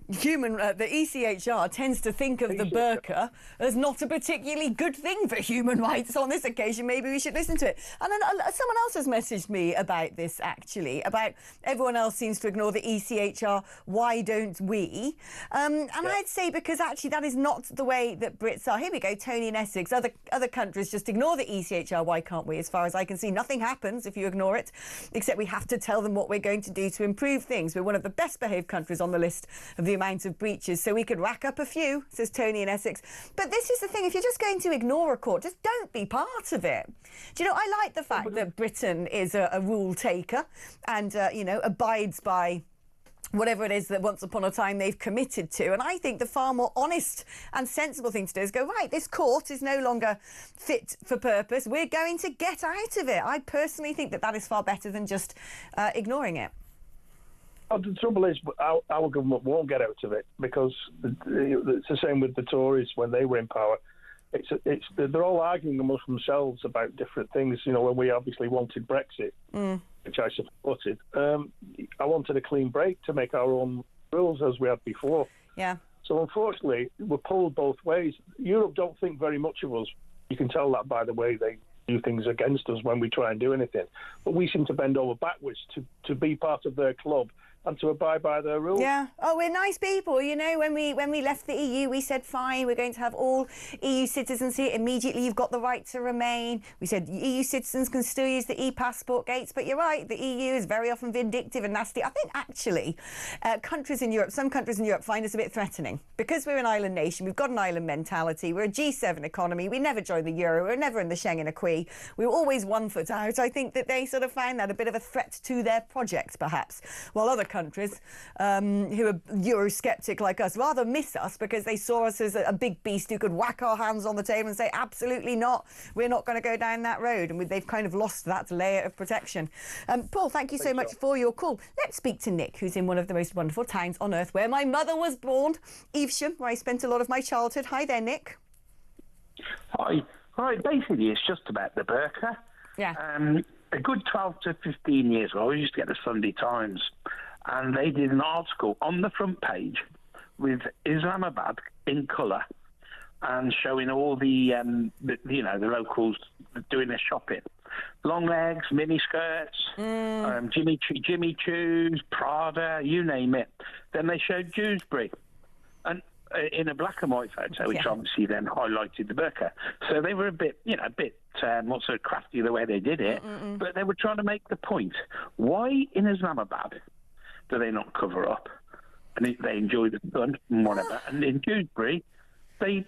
ECHR tends to think of the burqa as not a particularly good thing for human rights. On this occasion, maybe we should listen to it. And then someone else has messaged me about this, actually, about everyone else seems to ignore the ECHR. Why don't we? I'd say because actually that is not the way that Brits are. Here we go, Tony in Essex. Other countries just ignore the ECHR. Why can't we? As far as I can see, nothing happens if you ignore it, except we have to tell them what we're going to do to improve things. We're one of the best behaved countries on the list of the amount of breaches, so we could rack up a few, says Tony in Essex. But this is the thing, if you're just going to ignore a court, just don't be part of it. Do you know, I like the fact that Britain is a rule taker and, abides by whatever it is that once upon a time they've committed to. And I think the far more honest and sensible thing to do is go, right, this court is no longer fit for purpose. We're going to get out of it. I personally think that is far better than just ignoring it. Well, the trouble is, our government won't get out of it because it's the same with the Tories when they were in power. They're all arguing amongst themselves about different things. You know, when we obviously wanted Brexit, which I supported, I wanted a clean break to make our own rules as we had before. Yeah. So unfortunately, we're pulled both ways. Europe don't think very much of us. You can tell that by the way they do things against us when we try and do anything. But we seem to bend over backwards to be part of their club and to abide by their rules. Yeah. Oh, we're nice people. You know, when we left the EU, we said, fine, we're going to have all EU citizens here. Immediately, you've got the right to remain. We said EU citizens can still use the e-passport gates. But you're right, the EU is very often vindictive and nasty. I think, actually, some countries in Europe find us a bit threatening. Because we're an island nation, we've got an island mentality. We're a G7 economy. We never joined the euro. We're never in the Schengen acquis. We were always 1 foot out. I think that they sort of find that a bit of a threat to their project, perhaps. While other countries who are Eurosceptic like us rather miss us because they saw us as a big beast who could whack our hands on the table and say, absolutely not, we're not going to go down that road. And they've kind of lost that layer of protection. Paul, thank you so much for your call. Let's speak to Nick, who's in one of the most wonderful towns on earth where my mother was born, Evesham, where I spent a lot of my childhood. Hi there, Nick. Hi. Right, basically it's just about the burqa. Yeah. A good 12 to 15 years ago, I used to get the Sunday Times, and they did an article on the front page with Islamabad in colour and showing all the locals doing their shopping. Long legs, mini skirts, Jimmy Choos, Prada, you name it. Then they showed Dewsbury, and in a black and white photo, which obviously then highlighted the burqa. So they were a bit not so crafty the way they did it, but they were trying to make the point. Why in Islamabad do they not cover up? And they enjoy the sun and whatever. And in Dewsbury, they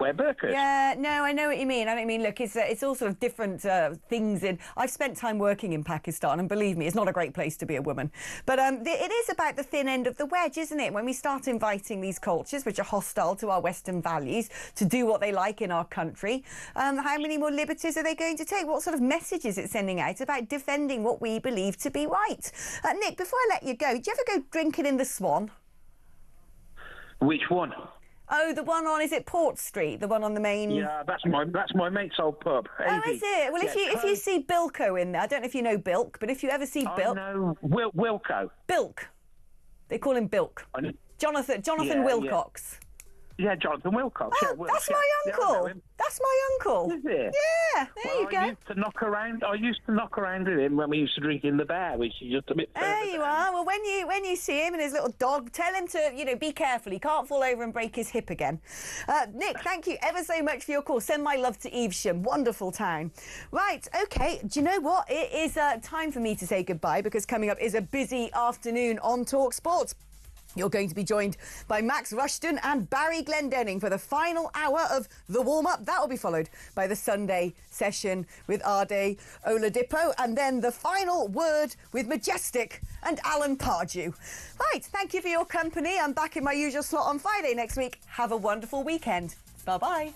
wear burqas. Yeah, no, I know what you mean. Look, it's all sort of different things. I've spent time working in Pakistan, and believe me, it's not a great place to be a woman. But it is about the thin end of the wedge, isn't it? When we start inviting these cultures, which are hostile to our Western values, to do what they like in our country, how many more liberties are they going to take? What sort of message is it sending out about defending what we believe to be right? Nick, before I let you go, do you ever go drinking in the Swan? Which one? Oh, the one on, is it Port Street? The one on the main... Yeah, that's my mate's old pub. Oh, is it? Well, if you see Bilko in there, I don't know if you know Bilk, but if you ever see Bilk... Oh, no, Wilco. Bilk. They call him Bilk. Jonathan Wilcox. Yeah, Jonathan Wilcox. Oh, yeah, that's my uncle. I know him. That's my uncle. Is it? Yeah, there you go. I used to knock around with him when we used to drink in the bar, which is just a bit further There you are. Well, when you see him and his little dog, tell him to, be careful. He can't fall over and break his hip again. Nick, thank you ever so much for your call. Send my love to Evesham. Wonderful town. Right, OK, do you know what? It is time for me to say goodbye because coming up is a busy afternoon on Talk Sports. You're going to be joined by Max Rushton and Barry Glendenning for the final hour of the warm-up. That will be followed by the Sunday session with Ade Oladipo and then the final word with Majestic and Alan Pardew. Right, thank you for your company. I'm back in my usual slot on Friday next week. Have a wonderful weekend. Bye-bye.